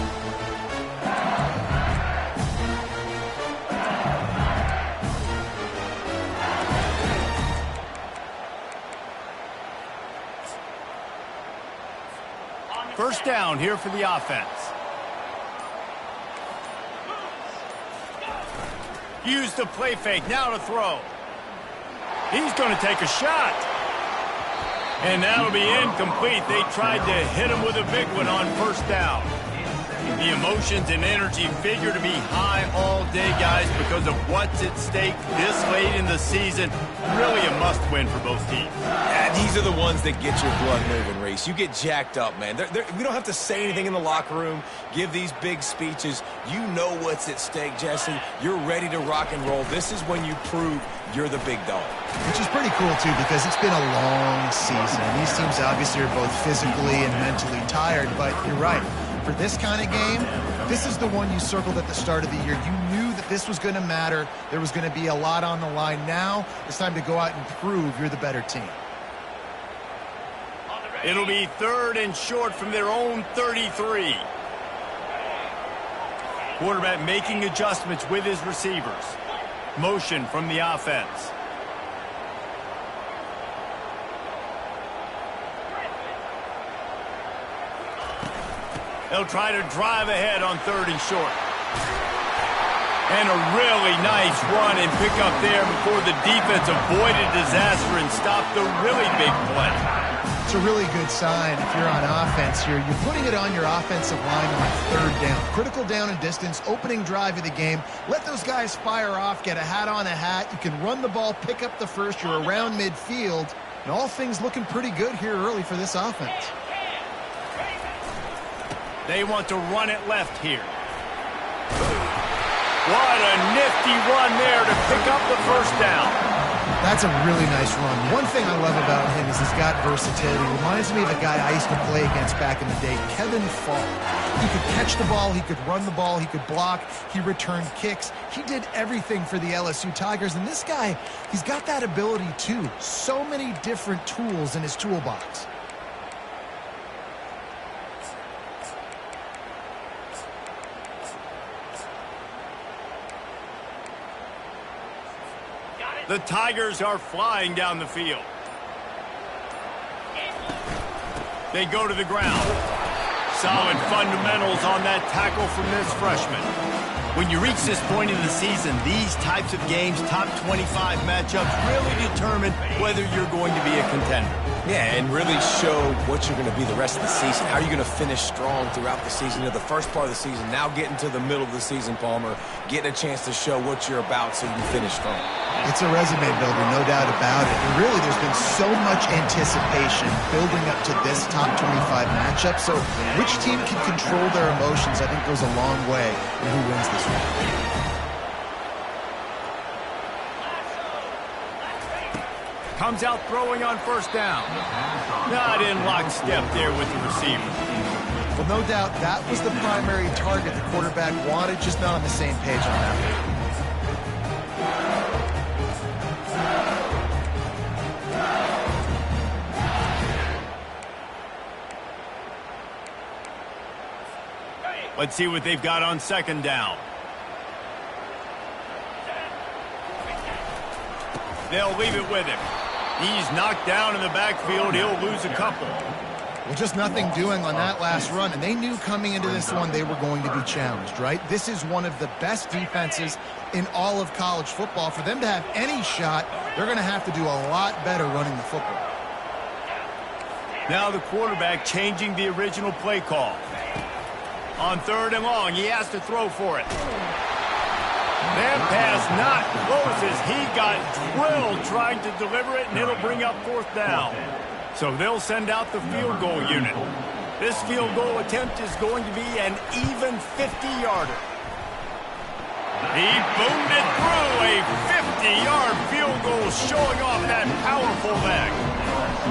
First down here for the offense. Use the play fake. Now to throw. He's going to take a shot. And that'll be incomplete. They tried to hit him with a big one on first down. The emotions and energy figure to be high all day, guys, because of what's at stake this late in the season. Really a must-win for both teams. Yeah, these are the ones that get your blood moving, Reese. You get jacked up, man. We don't have to say anything in the locker room, give these big speeches. You know what's at stake, Jesse. You're ready to rock and roll. This is when you prove you're the big dog. Which is pretty cool, too, because it's been a long season. These teams obviously are both physically and mentally tired, but you're right. For this kind of game, this is the one you circled at the start of the year. You knew that this was going to matter. There was going to be a lot on the line. Now it's time to go out and prove you're the better team. It'll be 3rd and short from their own 33. Quarterback making adjustments with his receivers. Motion from the offense. They'll try to drive ahead on 3rd and short. And a really nice run and pick up there before the defense avoided disaster and stopped the really big play. It's a really good sign if you're on offense here. You're putting it on your offensive line on 3rd down. Critical down and distance, opening drive of the game. Let those guys fire off, get a hat on a hat. You can run the ball, pick up the first. You're around midfield. And all things looking pretty good here early for this offense. They want to run it left here. What a nifty run there to pick up the first down. That's a really nice run. One thing I love about him is he's got versatility. Reminds me of a guy I used to play against back in the day, Kevin Falk. He could catch the ball, he could run the ball, he could block, he returned kicks. He did everything for the LSU Tigers, and this guy, he's got that ability too. So many different tools in his toolbox. The Tigers are flying down the field. They go to the ground. Solid fundamentals on that tackle from this freshman. When you reach this point in the season, these types of games, top 25 matchups, really determine whether you're going to be a contender. Yeah, and really show what you're going to be the rest of the season. How are you going to finish strong throughout the season? You know, the first part of the season, now getting to the middle of the season, Palmer, getting a chance to show what you're about so you can finish strong. It's a resume builder, no doubt about it. And really, there's been so much anticipation building up to this top 25 matchup. So which team can control their emotions, I think, goes a long way in who wins this one. Comes out throwing on first down. Not in lockstep there with the receiver. Well, no doubt that was the primary target the quarterback wanted, just not on the same page on that one. Let's see what they've got on second down. They'll leave it with him. He's knocked down in the backfield. He'll lose a couple. Well, just nothing doing on that last run, and they knew coming into this one they were going to be challenged, right? This is one of the best defenses in all of college football. For them to have any shot, they're going to have to do a lot better running the football. Now the quarterback changing the original play call. On third and long, he has to throw for it. That pass not close as he got drilled trying to deliver it, and it'll bring up fourth down. So they'll send out the field goal unit. This field goal attempt is going to be an even 50-yarder. He boomed it through a 50-yard field goal, showing off that powerful leg.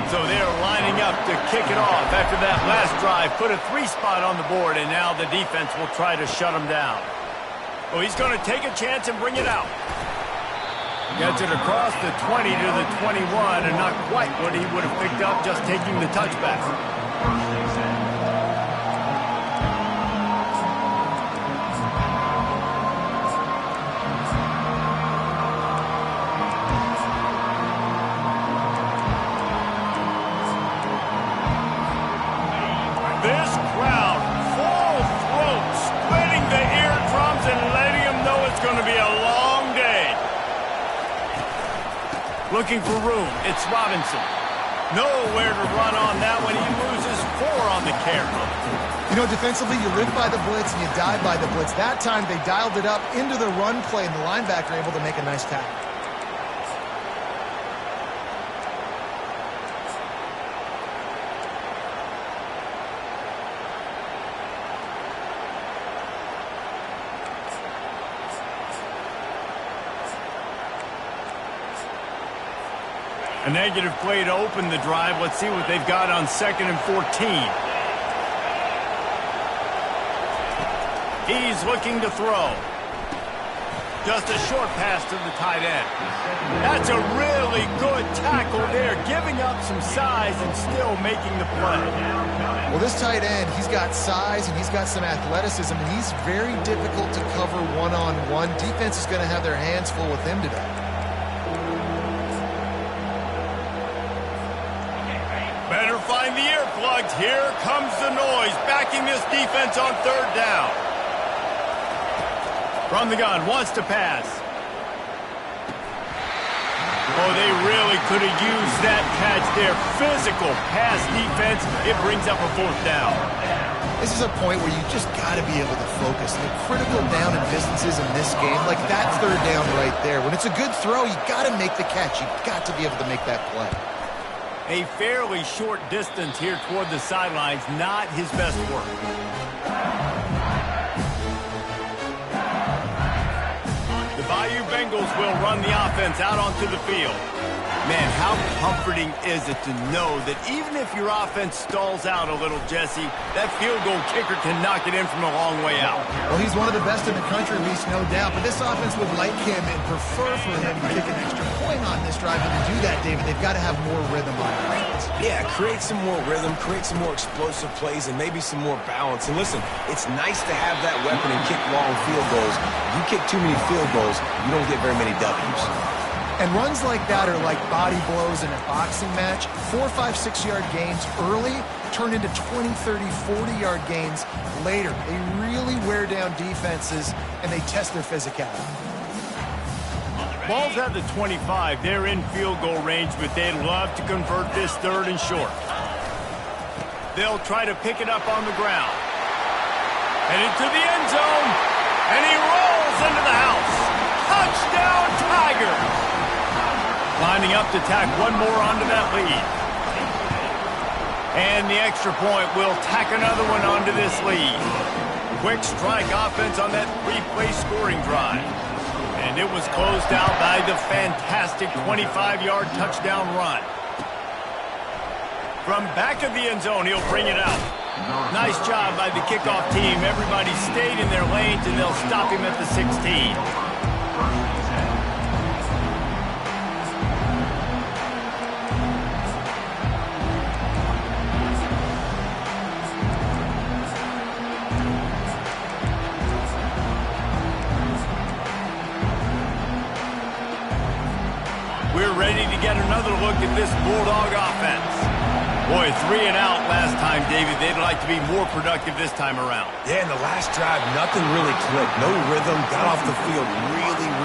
So they're lining up to kick it off after that last drive. Put a 3-spot on the board, and now the defense will try to shut him down. Well, he's going to take a chance and bring it out. Gets it across the 20 to the 21, and not quite what he would have picked up just taking the touchback. This crowd, full throat, splitting the eardrums and letting them know it's going to be a long day. Looking for room, it's Robinson. Nowhere to run on that one. He loses 4 on the carry. You know, defensively, you live by the blitz and you die by the blitz. That time, they dialed it up into the run play, and the linebacker able to make a nice tackle. A negative play to open the drive. Let's see what they've got on 2nd and 14. He's looking to throw. Just a short pass to the tight end. That's a really good tackle there, giving up some size and still making the play. Well, this tight end, he's got size and he's got some athleticism, and he's very difficult to cover one-on-one. Defense is going to have their hands full with him today. Better find the earplugs. Here comes the noise, backing this defense on 3rd down. From the gun, wants to pass. Oh, they really could have used that catch there. Physical pass defense. It brings up a 4th down. This is a point where you just got to be able to focus. The critical down and distances in this game, like that 3rd down right there. When it's a good throw, you got to make the catch. You got to be able to make that play. A fairly short distance here toward the sidelines, not his best work. The Bayou Bengals will run the offense out onto the field. Man, how comforting is it to know that even if your offense stalls out a little, Jesse, that field goal kicker can knock it in from a long way out. Well, he's one of the best in the country, at least, no doubt. But this offense would like him and prefer for him to kick an extra point on this drive. And to do that, David, they've got to have more rhythm on offense. Yeah, create some more rhythm, create some more explosive plays, and maybe some more balance. And listen, it's nice to have that weapon and kick long field goals. You kick too many field goals, you don't get very many W's. And runs like that are like body blows in a boxing match. 4, 5, 6-yard gains early turn into 20, 30, 40-yard gains later. They really wear down defenses, and they test their physicality. Ball's at the 25. They're in field goal range, but they'd love to convert this 3rd and short. They'll try to pick it up on the ground. Headed to the end zone, and he rolls into the house. Touchdown, Tigers! Lining up to tack one more onto that lead. And the extra point will tack another one onto this lead. Quick strike offense on that 3-play scoring drive. And it was closed out by the fantastic 25-yard touchdown run. From back of the end zone, he'll bring it out. Nice job by the kickoff team. Everybody stayed in their lanes, and they'll stop him at the 16. We're ready to get another look at this Bulldog offense. Boy, 3 and out last time, David. They'd like to be more productive this time around. Yeah, in the last drive, nothing really clicked. No rhythm, got off the field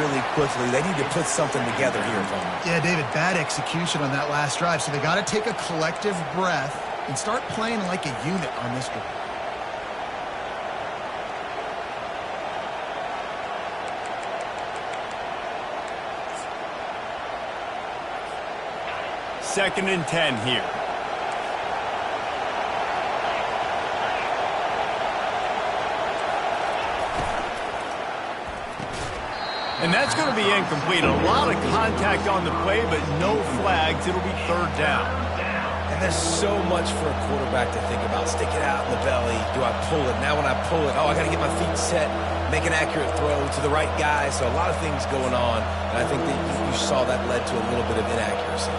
really quickly. They need to put something together here, Tom. Yeah, David, bad execution on that last drive. So they got to take a collective breath and start playing like a unit on this drive. Second and 10 here. And that's going to be incomplete. A lot of contact on the play, but no flags. It'll be third down. And there's so much for a quarterback to think about. Stick it out in the belly. Do I pull it? Now when I pull it, I got to get my feet set, make an accurate throw to the right guy. So a lot of things going on. And I think that you saw that led to a little bit of inaccuracy.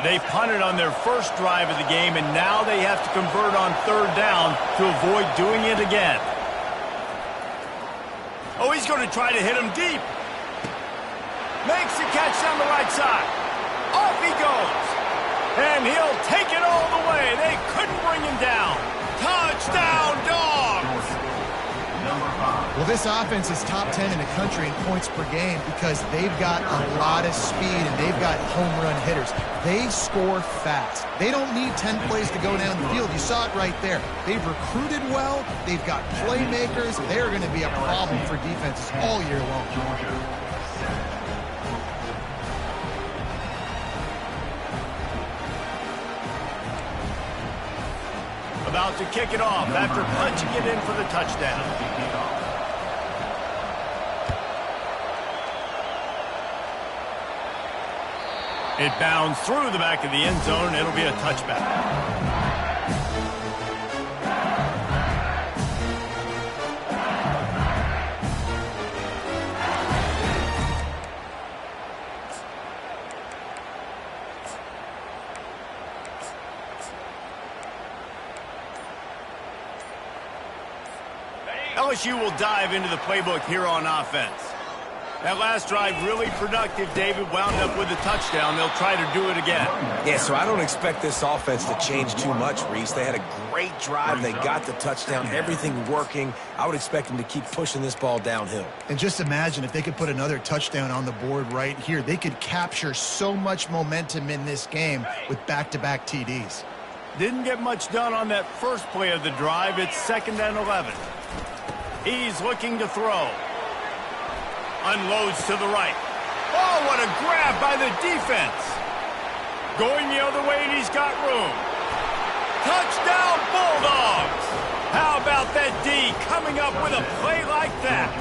They punted on their first drive of the game, and now they have to convert on third down to avoid doing it again. Oh, he's going to try to hit him deep. Makes the catch down the right side. Off he goes. And he'll take it all the way. They couldn't bring him down. Touchdown, Dogs! Well, this offense is top 10 in the country in points per game because they've got a lot of speed and they've got home run hitters. They score fast. They don't need 10 plays to go down the field. You saw it right there. They've recruited well. They've got playmakers. They're going to be a problem for defenses all year long. About to kick it off after punching it in for the touchdown. It bounds through the back of the end zone. It'll be a touchback. LSU will dive into the playbook here on offense. That last drive really productive. David wound up with a touchdown. They'll try to do it again. Yeah, so I don't expect this offense to change too much, Reese. They had a great drive. They got the touchdown. Everything working. I would expect them to keep pushing this ball downhill. And just imagine if they could put another touchdown on the board right here. They could capture so much momentum in this game with back-to-back TDs. Didn't get much done on that first play of the drive. It's 2nd and 11. He's looking to throw. Unloads to the right. Oh, what a grab by the defense. Going the other way, and he's got room. Touchdown, Bulldogs. How about that D coming up with a play like that?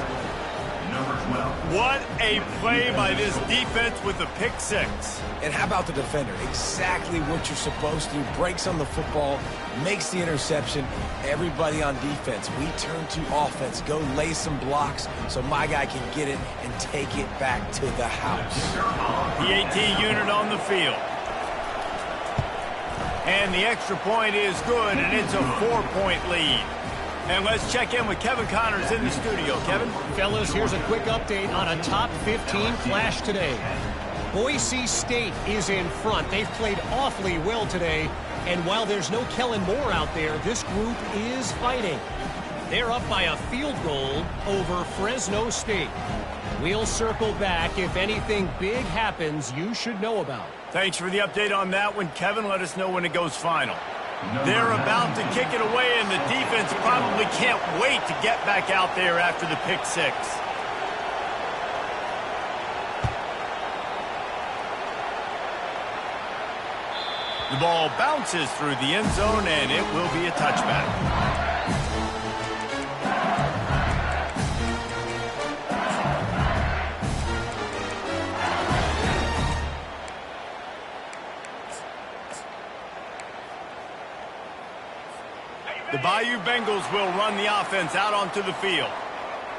What a play by this defense with the pick six. And how about the defender? Exactly what you're supposed to do. Breaks on the football, makes the interception. Everybody on defense, we turn to offense. Go lay some blocks so my guy can get it and take it back to the house. PAT unit on the field. And the extra point is good, and it's a 4-point lead. And let's check in with Kevin Connors in the studio. Kevin? Fellas, here's a quick update on a top 15 clash today. Boise State is in front. They've played awfully well today. And while there's no Kellen Moore out there, this group is fighting. They're up by a field goal over Fresno State. We'll circle back if anything big happens you should know about. Thanks for the update on that one, Kevin. Let us know when it goes final. They're about to kick it away, and the defense probably can't wait to get back out there after the pick six. The ball bounces through the end zone, and it will be a touchback. The Bayou Bengals will run the offense out onto the field.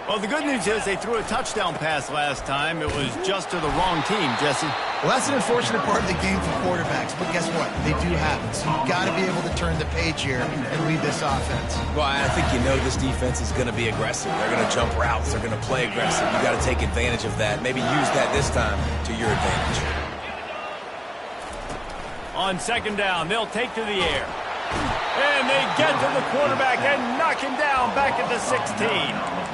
Well, the good news is they threw a touchdown pass last time. It was just to the wrong team, Jesse. Well, that's an unfortunate part of the game for quarterbacks, but guess what? They do have it. So you've got to be able to turn the page here and lead this offense. Well, I think you know this defense is going to be aggressive. They're going to jump routes. They're going to play aggressive. You got to take advantage of that. Maybe use that this time to your advantage. On second down, they'll take to the air. And they get to the quarterback and knock him down back at the 16.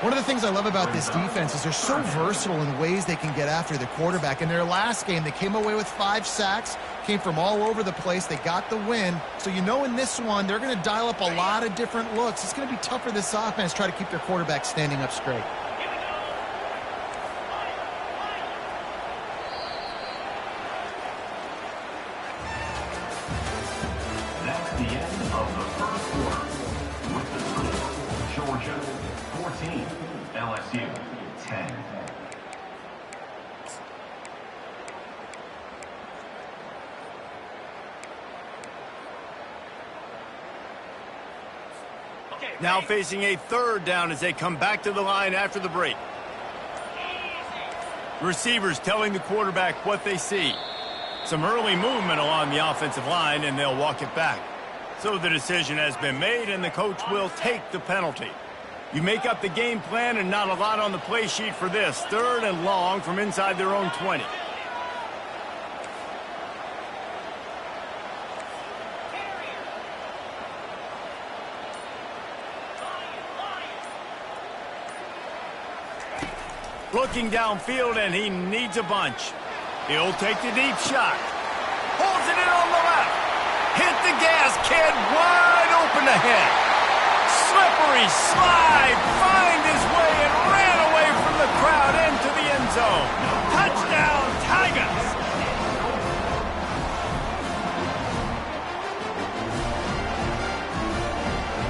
One of the things I love about this defense is they're so versatile in ways they can get after the quarterback. In their last game, they came away with 5 sacks, came from all over the place. They got the win. So you know in this one, they're going to dial up a lot of different looks. It's going to be tough for this offense to try to keep their quarterback standing up straight. That's the end of the first quarter. With the score, Georgia 14, LSU 10. Now facing a third down as they come back to the line after the break. Receivers telling the quarterback what they see. Some early movement along the offensive line, and they'll walk it back. So the decision has been made, and the coach will take the penalty. You make up the game plan, and not a lot on the play sheet for this. 3rd and long from inside their own 20. Looking downfield, and he needs a bunch. He'll take the deep shot. Holds it in on the left. Hit the gas, kid. Wide open ahead. Slippery slide. Find his way and ran away from the crowd into the end zone. Touchdown, Tigers.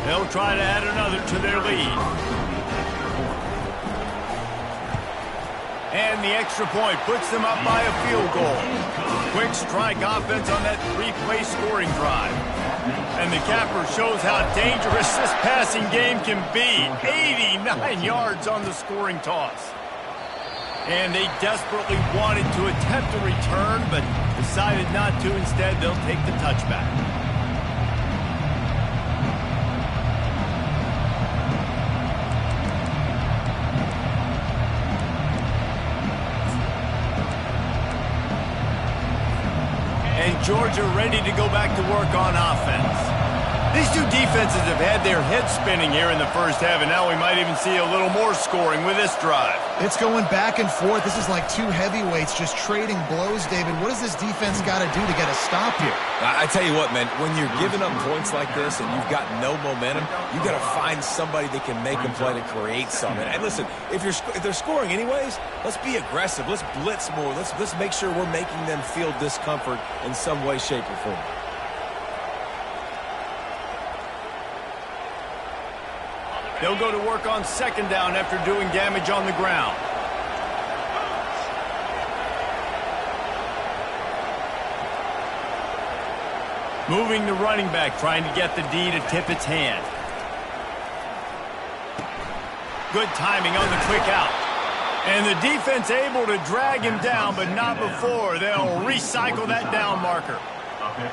They'll try to add another to their lead. And the extra point puts them up by a field goal. Quick strike offense on that 3-play scoring drive. And the capper shows how dangerous this passing game can be. 89 yards on the scoring toss. And they desperately wanted to attempt a return, but decided not to. Instead, they'll take the touchback. Georgia ready to go back to work on offense. These two defenses have had their heads spinning here in the first half, and now we might even see a little more scoring with this drive. It's going back and forth. This is like two heavyweights just trading blows, David. What does this defense got to do to get a stop here? I tell you what, man, when you're giving up points like this and you've got no momentum, you got to find somebody that can make a play to create something. And listen, if they're scoring anyways, let's be aggressive. Let's blitz more. Let's make sure we're making them feel discomfort in some way, shape, or form. They'll go to work on second down after doing damage on the ground. Moving the running back, trying to get the D to tip its hand. Good timing on the quick out. And the defense able to drag him down, but not before. They'll recycle that down marker.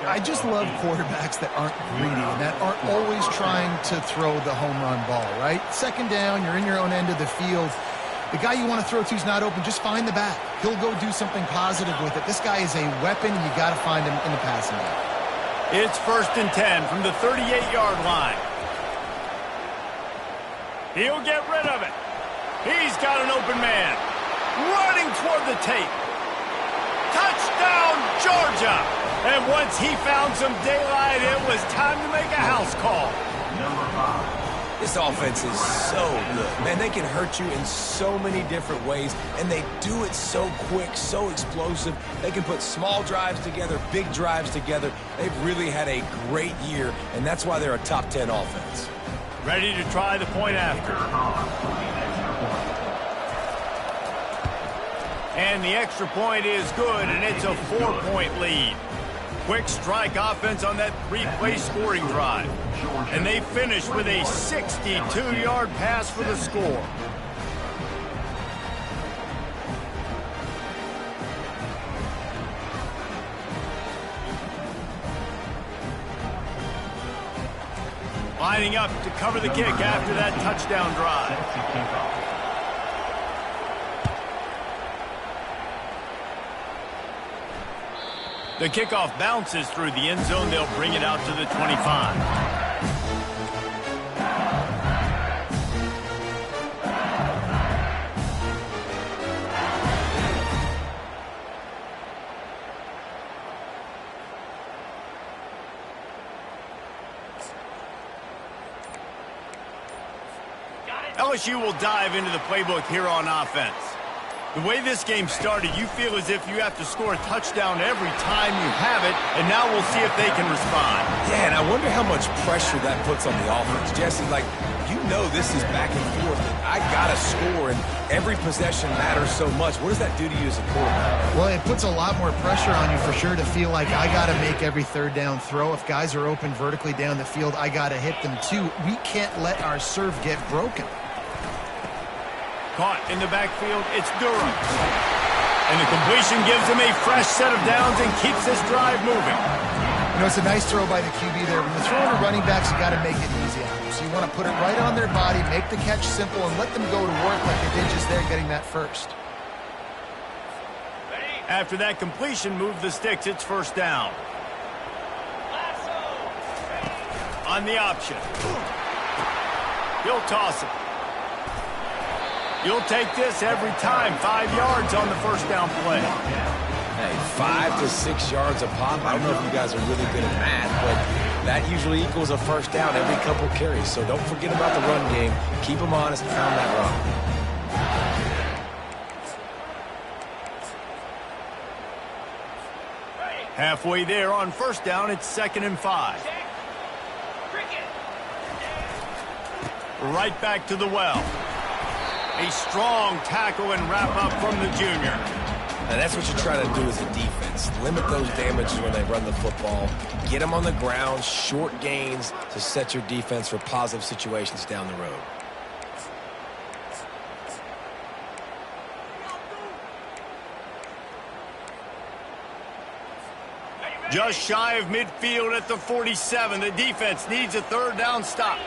I just love quarterbacks that aren't greedy and that aren't always trying to throw the home run ball, right? Second down, you're in your own end of the field. The guy you want to throw to is not open. Just find the back. He'll go do something positive with it. This guy is a weapon, and you got to find him in the passing game. It's 1st and 10 from the 38-yard line. He'll get rid of it. He's got an open man. Running toward the tape. Touchdown, Georgia! And once he found some daylight, it was time to make a house call. Number 5. This offense is so good. Man, they can hurt you in so many different ways, and they do it so quick, so explosive. They can put small drives together, big drives together. They've really had a great year, and that's why they're a top 10 offense. Ready to try the point after. And the extra point is good, and it's a 4-point lead. Quick strike offense on that 3-play scoring drive. And they finish with a 62-yard pass for the score. Lining up to cover the kick after that touchdown drive. The kickoff bounces through the end zone. They'll bring it out to the 25. LSU will dive into the playbook here on offense. The way this game started, you feel as if you have to score a touchdown every time you have it, and now we'll see if they can respond. Yeah, and I wonder how much pressure that puts on the offense. Jesse, like, you know this is back and forth, and I got to score, and every possession matters so much. What does that do to you as a quarterback? Well, it puts a lot more pressure on you for sure to feel like I got to make every third down throw. If guys are open vertically down the field, I got to hit them too. We can't let our serve get broken. Caught in the backfield, it's Durham. And the completion gives him a fresh set of downs and keeps this drive moving. You know, it's a nice throw by the QB there. When you're throwing to running backs, you got to make it easy on them. So you want to put it right on their body, make the catch simple, and let them go to work like they did just there getting that first. After that completion, move the sticks, it's first down. On the option. He'll toss it. You'll take this every time. 5 yards on the first down play. Hey, 5 to 6 yards a pop. I don't know if you guys are really good at math, but that usually equals a first down every couple carries. So don't forget about the run game. Keep them honest, pound that rock. Halfway there on first down, it's 2nd and 5. Right back to the well. A strong tackle and wrap up from the junior. And that's what you try to do as a defense. Limit those damages when they run the football. Get them on the ground, short gains to set your defense for positive situations down the road. Just shy of midfield at the 47. The defense needs a third down stop.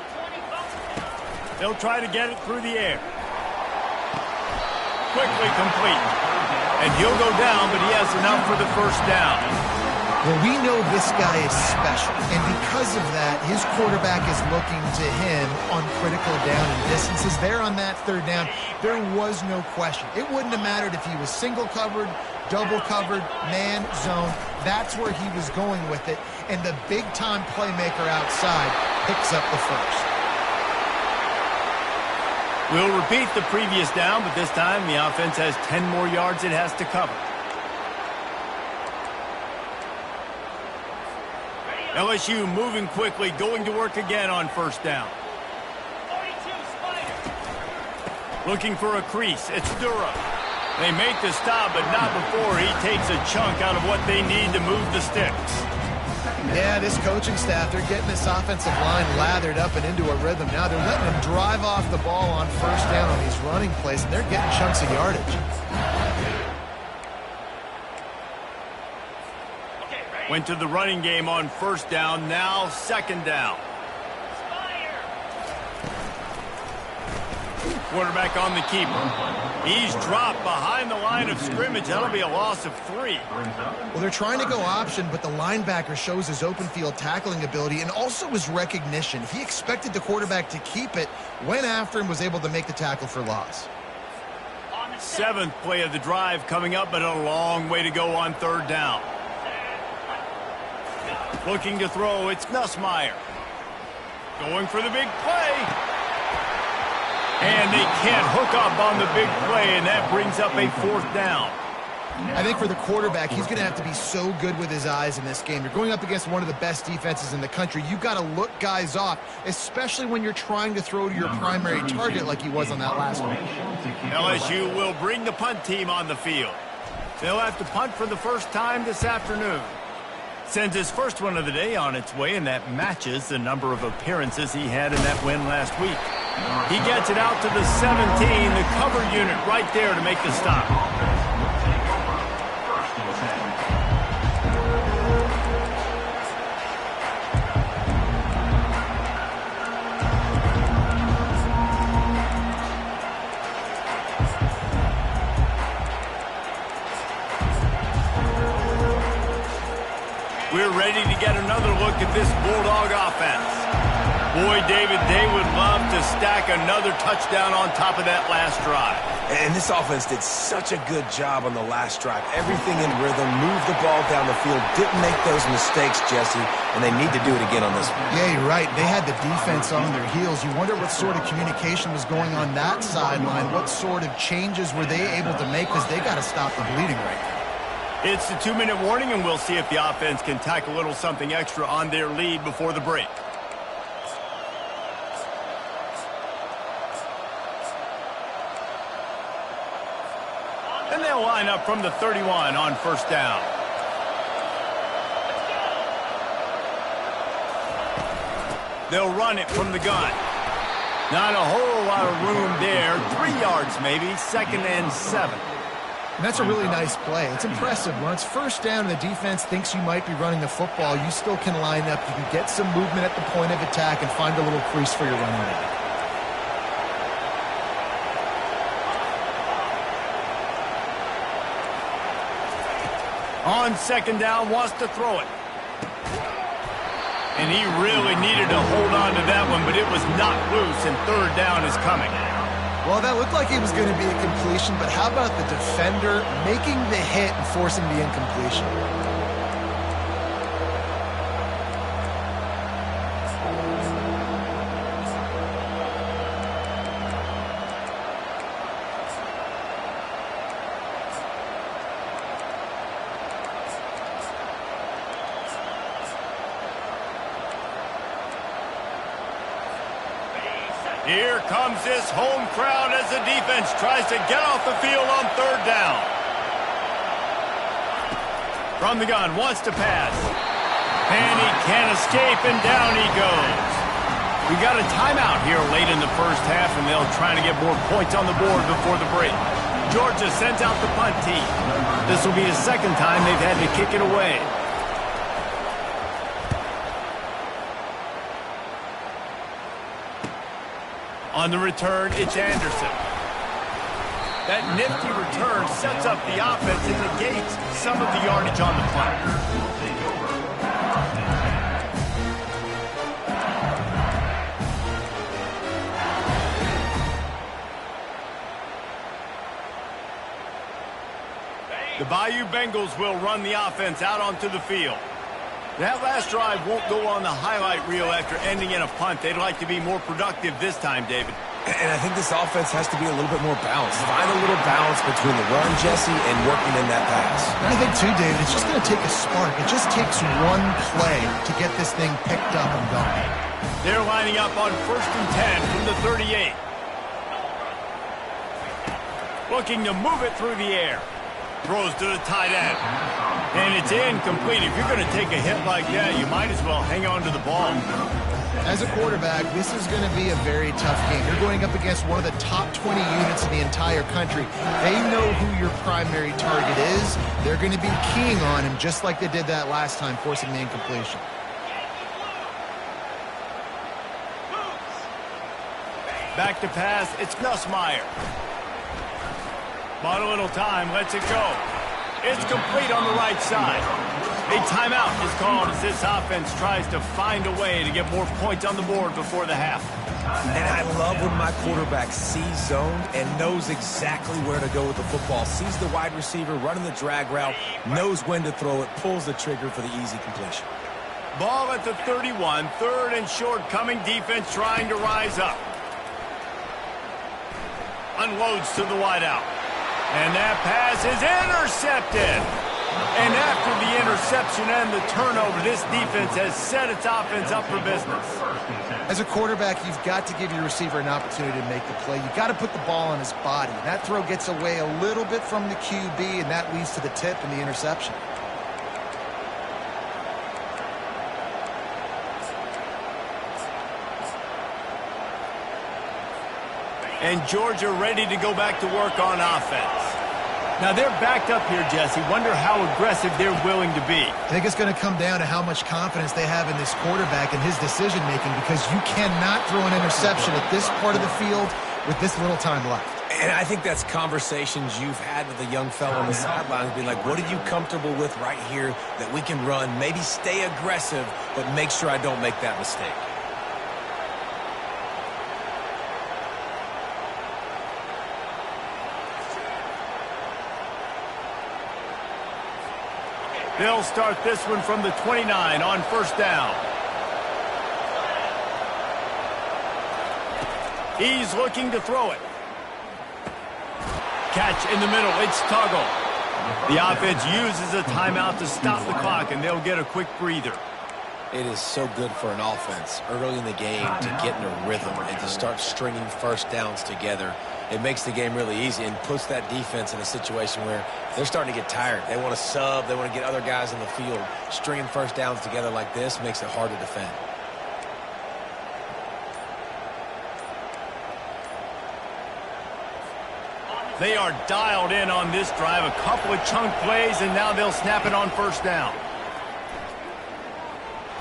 They'll try to get it through the air. Quickly complete. And he'll go down, but he has enough for the first down. Well, we know this guy is special, and because of that, his quarterback is looking to him on critical down and distances. There on that third down, there was no question. It wouldn't have mattered if he was single covered, double covered, man, zone. That's where he was going with it, and the big-time playmaker outside picks up the first. We'll repeat the previous down, but this time the offense has 10 more yards it has to cover. LSU moving quickly, going to work again on first down. Looking for a crease. It's Durham. They make the stop, but not before he takes a chunk out of what they need to move the sticks. Yeah, this coaching staff, they're getting this offensive line lathered up and into a rhythm. Now they're letting them drive off the ball on first down on these running plays, and they're getting chunks of yardage. Went to the running game on first down, now second down. Quarterback on the keeper. He's dropped behind the line of scrimmage. That'll be a loss of 3. Well, they're trying to go option, but the linebacker shows his open field tackling ability and also his recognition. He expected the quarterback to keep it, went after him, was able to make the tackle for loss. 7th play of the drive coming up, but a long way to go on third down. Looking to throw, it's Nussmeier. Going for the big play. And they can't hook up on the big play, and that brings up a 4th down. I think for the quarterback, he's going to have to be so good with his eyes in this game. You're going up against one of the best defenses in the country. You've got to look guys off, especially when you're trying to throw to your primary target like he was on that last one. LSU will bring the punt team on the field. They'll have to punt for the first time this afternoon. Sends his first one of the day on its way, and that matches the number of appearances he had in that win last week. He gets it out to the 17, the cover unit right there to make the stop. to get another look at this Bulldog offense. Boy, David, they would love to stack another touchdown on top of that last drive. And this offense did such a good job on the last drive. Everything in rhythm, moved the ball down the field, didn't make those mistakes, Jesse, and they need to do it again on this one. Yeah, you're right. They had the defense on their heels. You wonder what sort of communication was going on that sideline. What sort of changes were they able to make, because they got to stop the bleeding right now. It's the 2-minute warning, and we'll see if the offense can tack a little something extra on their lead before the break. And they'll line up from the 31 on first down. They'll run it from the gun. Not a whole lot of room there. 3 yards maybe, 2nd and 7. And that's a really nice play. It's impressive. When it's first down and the defense thinks you might be running the football, you still can line up. You can get some movement at the point of attack and find a little crease for your running back. On 2nd down, wants to throw it. And he really needed to hold on to that one, but it was knocked loose, and 3rd down is coming. Well, that looked like it was going to be a completion, but how about the defender making the hit and forcing the incompletion? Here comes this home crowd as the defense tries to get off the field on 3rd down. From the gun, wants to pass. And he can't escape, and down he goes. We got a timeout here late in the first half, and they'll try to get more points on the board before the break. Georgia sends out the punt team. This will be the 2nd time they've had to kick it away. On the return, it's Anderson. That nifty return sets up the offense and negates some of the yardage on the play. The Bayou Bengals will run the offense out onto the field. That last drive won't go on the highlight reel after ending in a punt. They'd like to be more productive this time, David. And I think this offense has to be a little bit more balanced. Find a little balance between the run, Jesse, and working in that pass. And I think, too, David, it's just going to take a spark. It just takes one play to get this thing picked up and going. They're lining up on 1st and 10 from the 38. Looking to move it through the air. Throws to the tight end. And it's incomplete. If you're going to take a hit like that, you might as well hang on to the ball. As a quarterback, this is going to be a very tough game. You're going up against one of the top 20 units in the entire country. They know who your primary target is. They're going to be keying on him just like they did that last time, forcing the incompletion. Back to pass, it's Nussmeier. Bought a little time, lets it go. It's complete on the right side. A timeout is called as this offense tries to find a way to get more points on the board before the half. And I love when my quarterback sees zoned and knows exactly where to go with the football. Sees the wide receiver running the drag route, knows when to throw it, pulls the trigger for the easy completion. Ball at the 31, 3rd and short coming, defense trying to rise up. Unloads to the wideout. And that pass is intercepted. And after the interception and the turnover, this defense has set its offense up for business. As a quarterback, you've got to give your receiver an opportunity to make the play. You've got to put the ball on his body. That throw gets away a little bit from the QB, and that leads to the tip and the interception. And Georgia ready to go back to work on offense. Now they're backed up here, Jesse. Wonder how aggressive they're willing to be. I think it's going to come down to how much confidence they have in this quarterback and his decision-making, because you cannot throw an interception at this part of the field with this little time left. And I think that's conversations you've had with a young fellow on the sidelines, being like, what are you comfortable with right here that we can run? Maybe stay aggressive, but make sure I don't make that mistake. They'll start this one from the 29 on first down. He's looking to throw it. Catch in the middle. It's Tuggle. The offense uses a timeout to stop the clock, and they'll get a quick breather. It is so good for an offense early in the game to get in a rhythm and to start stringing first downs together. It makes the game really easy and puts that defense in a situation where they're starting to get tired. They want to sub. They want to get other guys in the field. Stringing first downs together like this makes it hard to defend. They are dialed in on this drive. A couple of chunk plays, and now they'll snap it on first down.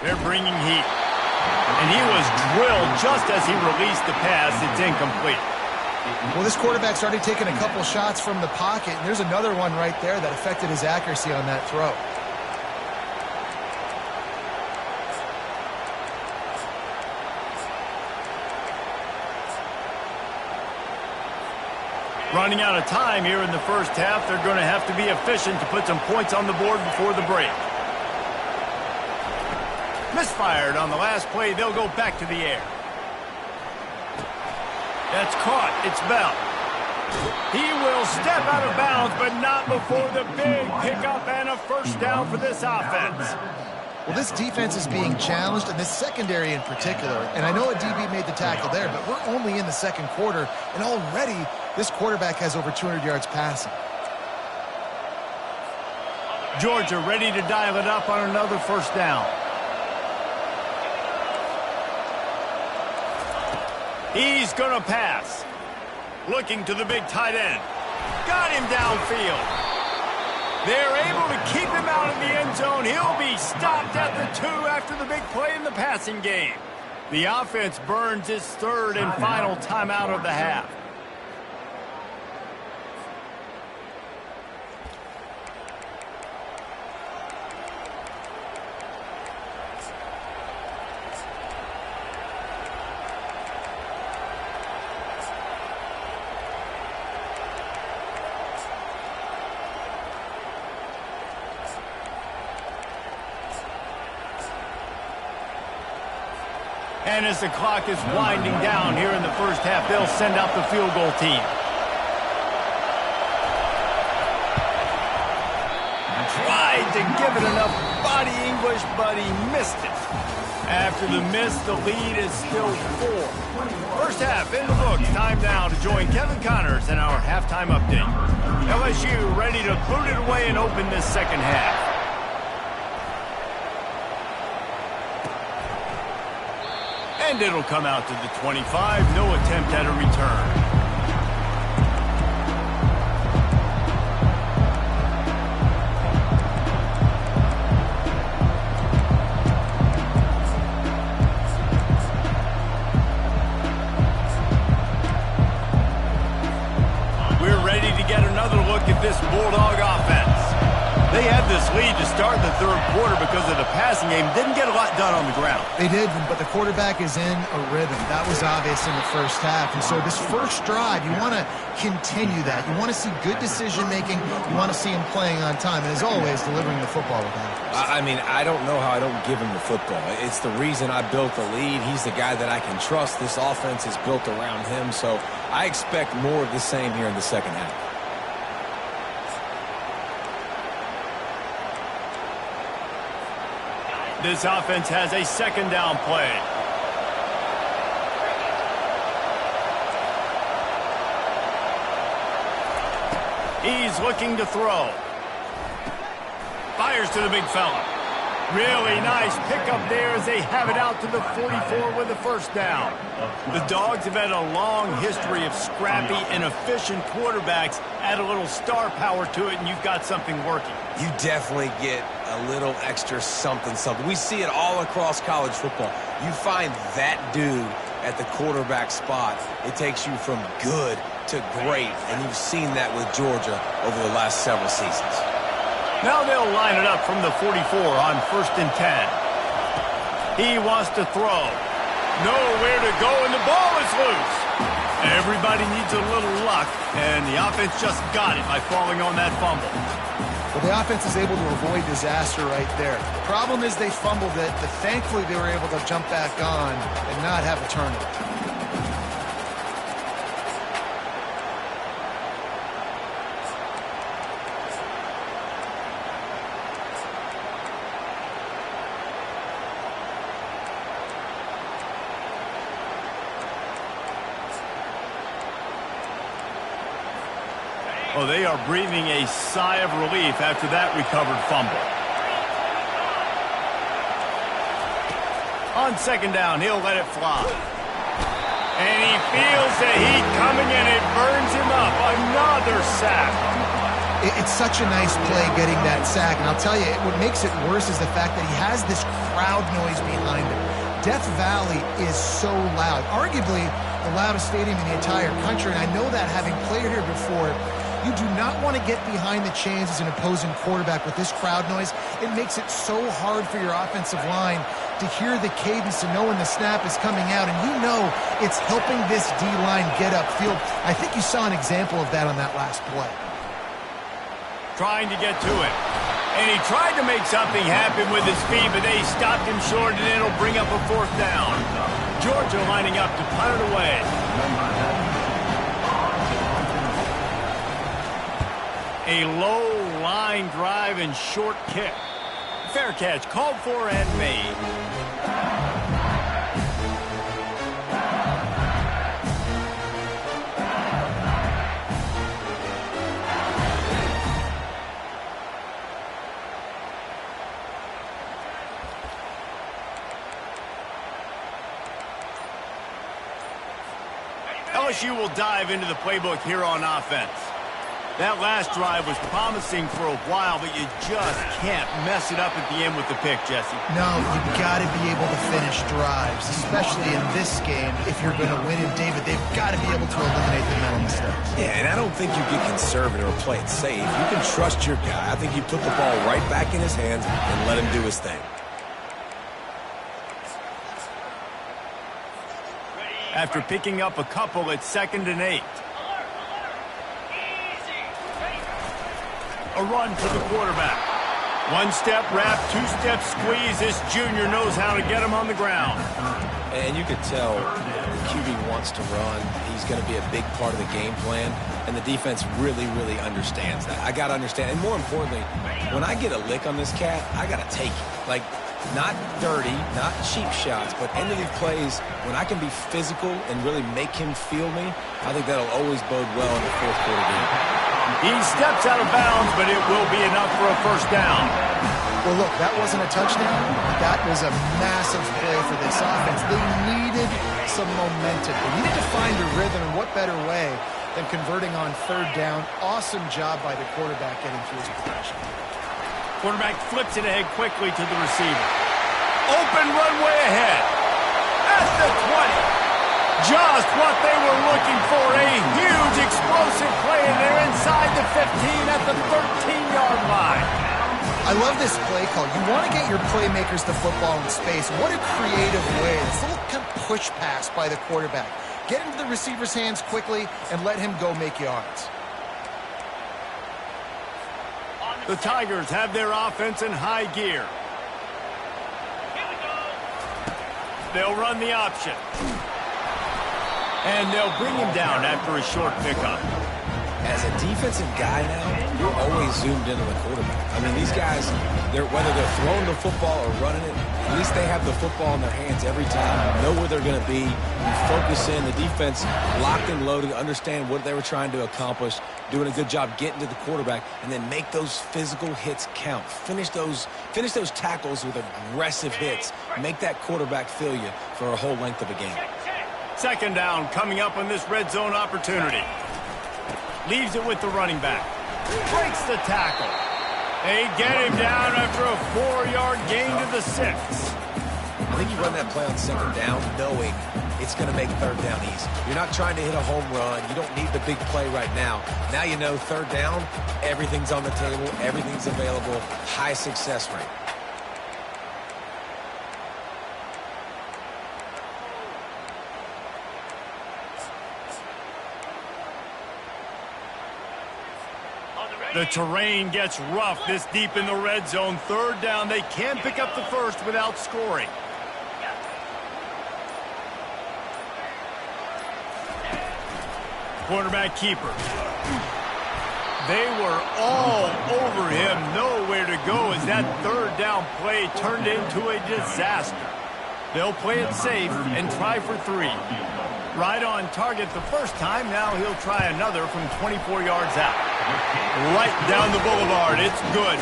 They're bringing heat. And he was drilled just as he released the pass. It's incomplete. Well, this quarterback's already taken a couple shots from the pocket, and there's another one right there that affected his accuracy on that throw. Running out of time here in the first half. They're going to have to be efficient to put some points on the board before the break. Misfired on the last play. They'll go back to the air. That's caught. It's Bell. He will step out of bounds, but not before the big pickup and a first down for this offense. Well, this defense is being challenged, and this secondary in particular. And I know a DB made the tackle there, but we're only in the second quarter, and already this quarterback has over 200 yards passing. Georgia ready to dial it up on another first down. He's going to pass. Looking to the big tight end. Got him downfield. They're able to keep him out of the end zone. He'll be stopped at the 2 after the big play in the passing game. The offense burns its third and final timeout of the half. And as the clock is winding down here in the first half, they'll send out the field goal team. Tried to give it enough body English, but he missed it. After the miss, the lead is still 4. First half in the books. Time now to join Kevin Connors in our halftime update. LSU ready to boot it away and open this second half. And it'll come out to the 25. No attempt at a return. We're ready to get another look at this Bulldog offense. They had this lead to start the third quarter because of the passing game. Didn't get a lot done on the ground. They did, but the quarterback is in a rhythm. That was obvious in the first half. And so this first drive, you want to continue that. You want to see good decision-making. You want to see him playing on time. And as always, delivering the football with accuracy. I mean, I don't know how I don't give him the football. It's the reason I built the lead. He's the guy that I can trust. This offense is built around him. So I expect more of the same here in the second half. This offense has a second down play. He's looking to throw. Fires to the big fella. Really nice pickup there as they have it out to the 44 with the first down. The Dogs have had a long history of scrappy and efficient quarterbacks. Add a little star power to it, and you've got something working. You definitely get a little extra something. We see it all across college football. You find that dude at the quarterback spot, it takes you from good to great, and you've seen that with Georgia over the last several seasons. Now they'll line it up from the 44 on 1st and 10. He wants to throw. Nowhere to go, and the ball is loose. Everybody needs a little luck, and the offense just got it by falling on that fumble. Well, the offense is able to avoid disaster right there. The problem is they fumbled it, but thankfully they were able to jump back on and not have a turnover. Oh, they are breathing a sigh of relief after that recovered fumble. On 2nd down, he'll let it fly. And he feels the heat coming, and it burns him up. Another sack. It's such a nice play getting that sack. And I'll tell you, what makes it worse is the fact that he has this crowd noise behind him. Death Valley is so loud. Arguably the loudest stadium in the entire country. And I know that having played here before. You do not want to get behind the chains as an opposing quarterback with this crowd noise. It makes it so hard for your offensive line to hear the cadence and know when the snap is coming out. And you know it's helping this D-line get upfield. I think you saw an example of that on that last play. Trying to get to it. And he tried to make something happen with his feet, but they stopped him short, and it'll bring up a 4th down. Georgia lining up to punt it away. A low line drive and short kick. Fair catch called for and made. LSU will dive into the playbook here on offense. That last drive was promising for a while, but you just can't mess it up at the end with the pick, Jesse. No, you've got to be able to finish drives, especially in this game. If you're going to win it, David, they've got to be able to eliminate the mental mistakes. Yeah, and I don't think you get conservative or play it safe. You can trust your guy. I think you put the ball right back in his hands and let him do his thing. After picking up a couple at 2nd and 8. A run to the quarterback. 1-step wrap, 2-step squeeze. This junior knows how to get him on the ground. And you could tell the QB wants to run. He's going to be a big part of the game plan. And the defense really, really understands that. I got to understand. And more importantly, when I get a lick on this cat, I got to take it. Like, not dirty, not cheap shots, but end of the plays, when I can be physical and really make him feel me, I think that'll always bode well in the 4th quarter game. He steps out of bounds, but it will be enough for a 1st down. Well, look, that wasn't a touchdown. That was a massive play for this offense. They needed some momentum. They needed to find a rhythm, and what better way than converting on 3rd down. Awesome job by the quarterback getting through his progression. Quarterback flips it ahead quickly to the receiver. Open runway ahead. At the 20. Just what they were looking for. A huge explosive play, and they're inside the 15 at the 13-yard line. I love this play call. You want to get your playmakers the football in space. What a creative way. This little kind of push pass by the quarterback. Get into the receiver's hands quickly and let him go make yards. The Tigers have their offense in high gear. They'll run the option. And they'll bring him down after a short pickup. As a defensive guy now, you're always zoomed into the quarterback. I mean, these guys, whether they're throwing the football or running it, at least they have the football in their hands every time, know where they're going to be, you focus in, the defense locked and loaded, understand what they were trying to accomplish, doing a good job getting to the quarterback, and then make those physical hits count. Finish those tackles with aggressive hits. Make that quarterback feel you for a whole length of a game. 2nd down coming up on this red zone opportunity. Leaves it with the running back. Breaks the tackle. They get him down after a 4-yard gain to the 6. I think you run that play on second down knowing it's going to make third down easy. You're not trying to hit a home run. You don't need the big play right now. Now you know third down, everything's on the table, everything's available, high success rate. The terrain gets rough this deep in the red zone. Third down, they can pick up the first without scoring. Quarterback keeper. They were all over him. Nowhere to go as that third down play turned into a disaster. They'll play it safe and try for 3. Right on target the first time. Now he'll try another from 24 yards out. Right down the boulevard. It's good.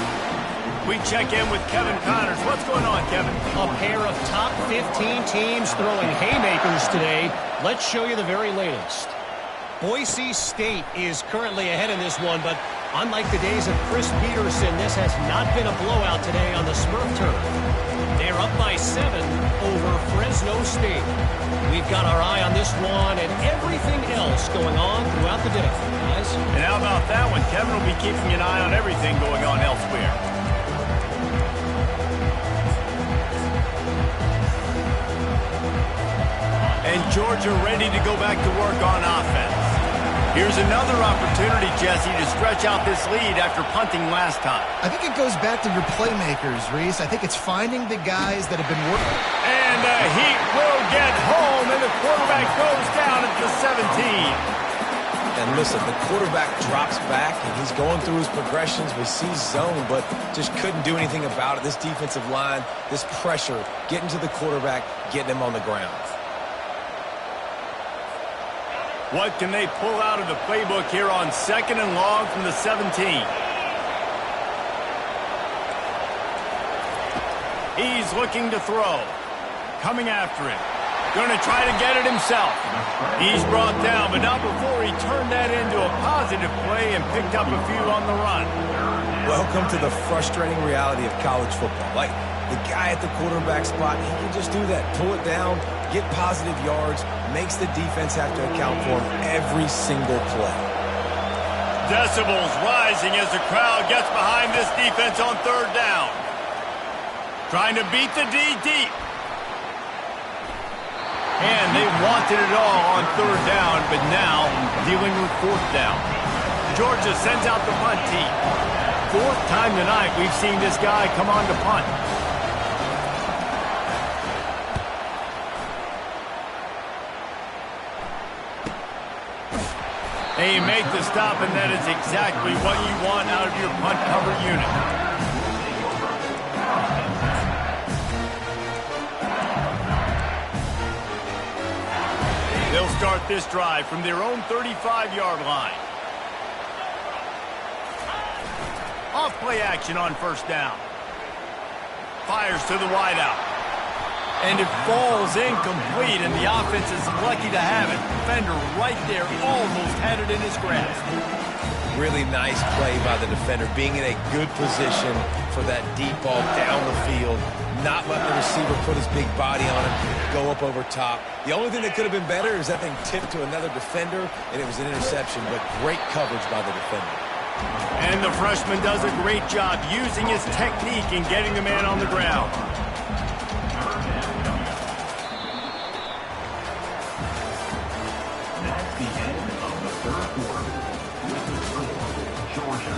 We check in with Kevin Connors. What's going on, Kevin? A pair of top 15 teams throwing haymakers today. Let's show you the very latest. Boise State is currently ahead in this one, but unlike the days of Chris Peterson, this has not been a blowout today on the Smurf turf. They're up by 7 over Fresno State. We've got our eye on this one and everything else going on throughout the day, guys. And how about that one? Kevin will be keeping an eye on everything going on elsewhere. And Georgia ready to go back to work on offense. Here's another opportunity, Jesse, to stretch out this lead after punting last time. I think it goes back to your playmakers, Reese. I think it's finding the guys that have been working. And the Heat will get home, and the quarterback goes down at the 17. And listen, the quarterback drops back, and he's going through his progressions. We see zone, but just couldn't do anything about it. This defensive line, this pressure, getting to the quarterback, getting him on the ground. What can they pull out of the playbook here on 2nd and long from the 17? He's looking to throw. Coming after him. Going to try to get it himself. He's brought down, but not before he turned that into a positive play and picked up a few on the run. Welcome to the frustrating reality of college football. Like, the guy at the quarterback spot, he can just do that. Pull it down, get positive yards, makes the defense have to account for him every single play. Decibels rising as the crowd gets behind this defense on 3rd down. Trying to beat the D deep. And they wanted it all on 3rd down, but now dealing with 4th down. Georgia sends out the punt team. 4th time tonight we've seen this guy come on to punt. They make the stop, and that is exactly what you want out of your punt cover unit. They'll start this drive from their own 35-yard line. Off play action on 1st down. Fires to the wideout. And it falls incomplete, and the offense is lucky to have it. Defender right there almost had it in his grasp. Really nice play by the defender, being in a good position for that deep ball down the field, not letting the receiver put his big body on him, go up over top. The only thing that could have been better is that thing tipped to another defender, and it was an interception, but great coverage by the defender. And the freshman does a great job using his technique and getting the man on the ground. That's the end of the 3rd quarter. With the score, Georgia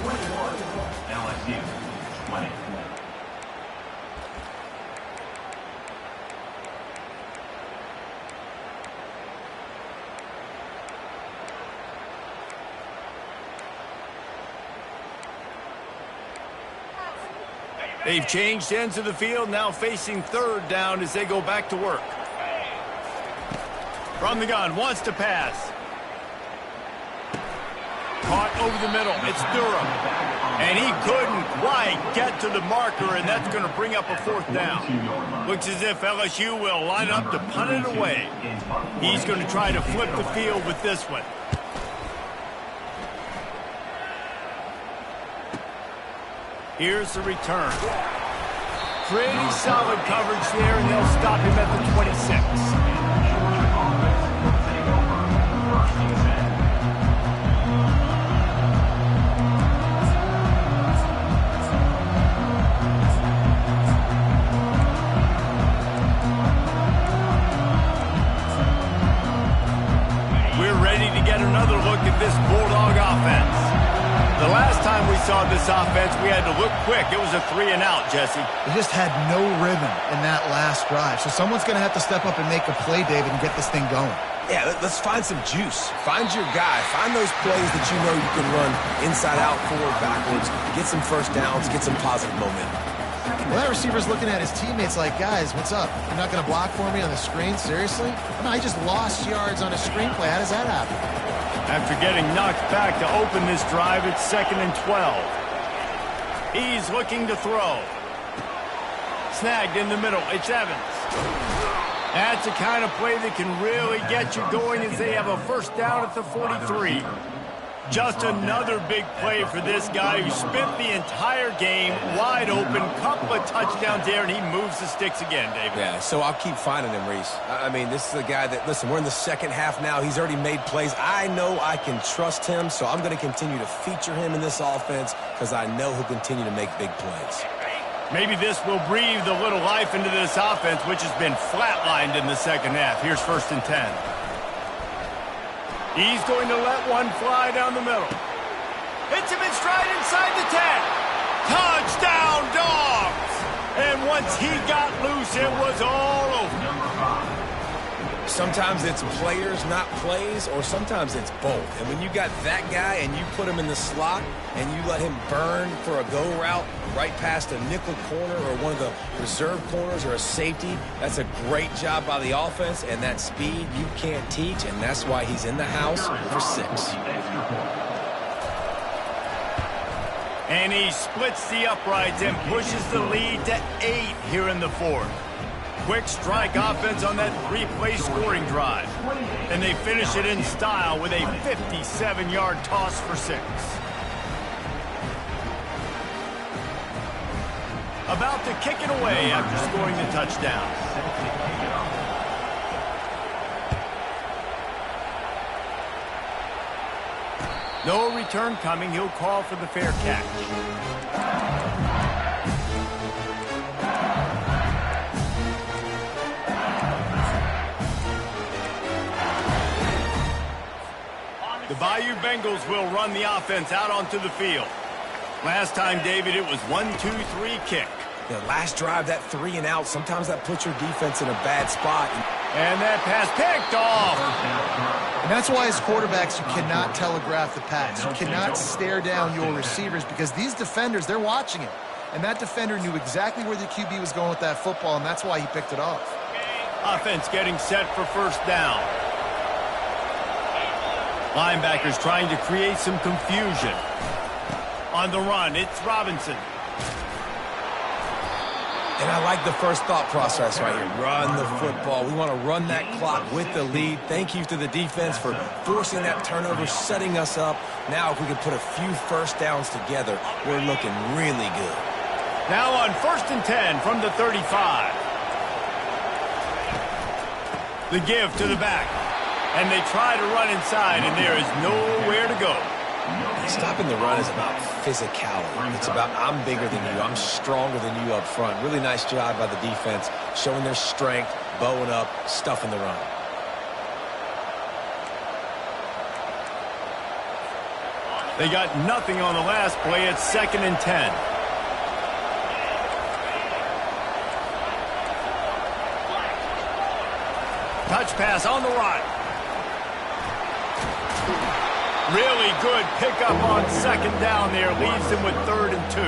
21, LSU 20. They've changed ends of the field, now facing 3rd down as they go back to work. From the gun, wants to pass. Caught over the middle. It's Durham. And he couldn't quite get to the marker, and that's going to bring up a 4th down. Looks as if LSU will line up to punt it away. He's going to try to flip the field with this one. Here's the return. Pretty solid coverage there, and they'll stop him at the 26. Another look at this Bulldog offense. The last time we saw this offense, we had to look quick. It was a 3-and-out, Jesse. They just had no rhythm in that last drive. So someone's going to have to step up and make a play, David, and get this thing going. Yeah, let's find some juice. Find your guy. Find those plays that you know you can run inside out, forward, backwards. Get some first downs. Get some positive momentum. Well, that receiver's looking at his teammates like, guys, what's up? You're not going to block for me on the screen? Seriously? No, I just lost yards on a screenplay. How does that happen? After getting knocked back to open this drive, it's 2nd and 12. He's looking to throw. Snagged in the middle. It's Evans. That's the kind of play that can really get you going as they have a first down at the 43. Just another big play for this guy who spent the entire game wide open. Couple of touchdowns there, and he moves the sticks again, David. Yeah, so I'll keep finding him, Reese. I mean, this is a guy that, listen, we're in the second half now. He's already made plays. I know I can trust him, so I'm going to continue to feature him in this offense because I know he'll continue to make big plays. Maybe this will breathe a little life into this offense, which has been flatlined in the second half. Here's 1st and 10. He's going to let one fly down the middle. Hits him in stride inside the 10. Touchdown, Dogs! And once he got loose, it was all over. Sometimes it's players, not plays, or sometimes it's both. And when you got that guy and you put him in the slot and you let him burn for a go route right past a nickel corner or one of the reserve corners or a safety, that's a great job by the offense, and that speed you can't teach, and that's why he's in the house for 6. And he splits the uprights and pushes the lead to 8 here in the 4th. Quick strike offense on that 3-play scoring drive. And they finish it in style with a 57-yard toss for 6. About to kick it away after scoring the touchdown. No return coming. He'll call for the fair catch. The Bayou Bengals will run the offense out onto the field. Last time, David, it was 1-2-3 kick. The last drive, that 3-and-out, sometimes that puts your defense in a bad spot. And that pass picked off. And that's why as quarterbacks, you cannot telegraph the pass. You cannot stare down your receivers because these defenders, they're watching it. And that defender knew exactly where the QB was going with that football, and that's why he picked it off. Offense getting set for first down. Linebackers trying to create some confusion. On the run, it's Robinson. And I like the first thought process right here. Run the football. We want to run that clock with the lead. Thank you to the defense for forcing that turnover, setting us up. Now if we can put a few first downs together, we're looking really good. Now on 1st and 10 from the 35. The give to the back. And they try to run inside, and there is nowhere to go. Stopping the run is about physicality. It's about I'm bigger than you. I'm stronger than you up front. Really nice job by the defense, showing their strength, bowing up, stuffing the run. They got nothing on the last play. It's 2nd and 10. Touch pass on the right. Really good pickup on 2nd down there. Leaves them with 3rd and 2.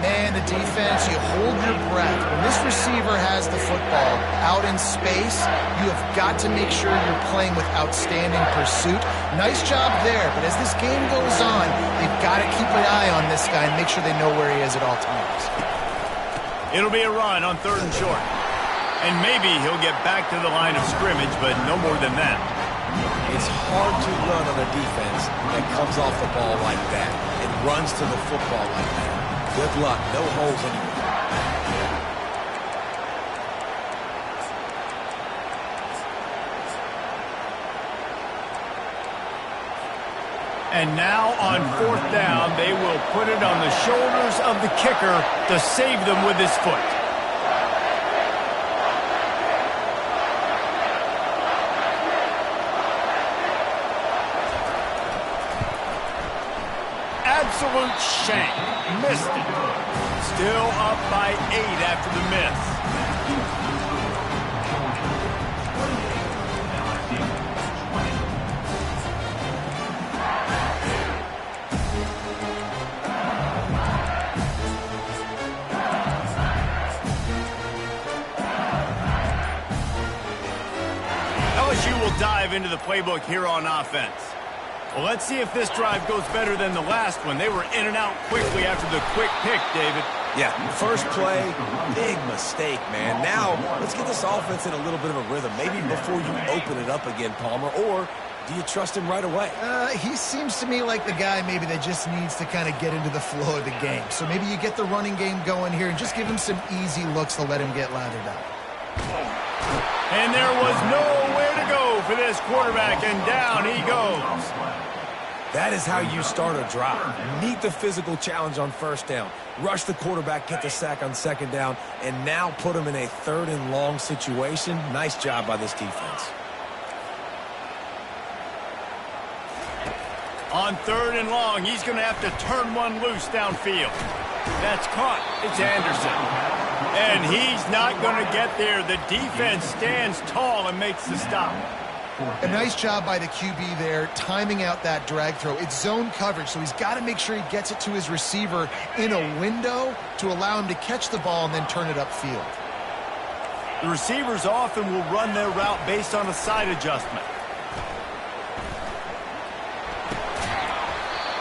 Man, the defense, you hold your breath. When this receiver has the football out in space, you have got to make sure you're playing with outstanding pursuit. Nice job there, but as this game goes on, they've got to keep an eye on this guy and make sure they know where he is at all times. It'll be a run on 3rd and short. And maybe he'll get back to the line of scrimmage, but no more than that. It's hard to run on a defense that comes off the ball like that and runs to the football like that. Good luck. No holes anywhere. And now on 4th down, they will put it on the shoulders of the kicker to save them with his foot. Absolute shank. Missed it. Still up by 8 after the miss. LSU will dive into the playbook here on offense. Well, let's see if this drive goes better than the last one. They were in and out quickly after the quick pick, David. Yeah, first play, big mistake, man. Now, let's get this offense in a little bit of a rhythm. Maybe before you open it up again, Palmer, or do you trust him right away? He seems to me like the guy maybe that just needs to kind of get into the flow of the game. So maybe you get the running game going here and just give him some easy looks to let him get lathered up. And there was nowhere to go for this quarterback, and down he goes. That is how you start a drive. Meet the physical challenge on 1st down. Rush the quarterback, get the sack on 2nd down, and now put him in a 3rd and long situation. Nice job by this defense. On 3rd and long, he's going to have to turn one loose downfield. That's caught. It's Anderson. And he's not going to get there. The defense stands tall and makes the stop. A nice job by the QB there, timing out that drag throw. It's zone coverage, so he's got to make sure he gets it to his receiver in a window to allow him to catch the ball and then turn it upfield. The receivers often will run their route based on a side adjustment.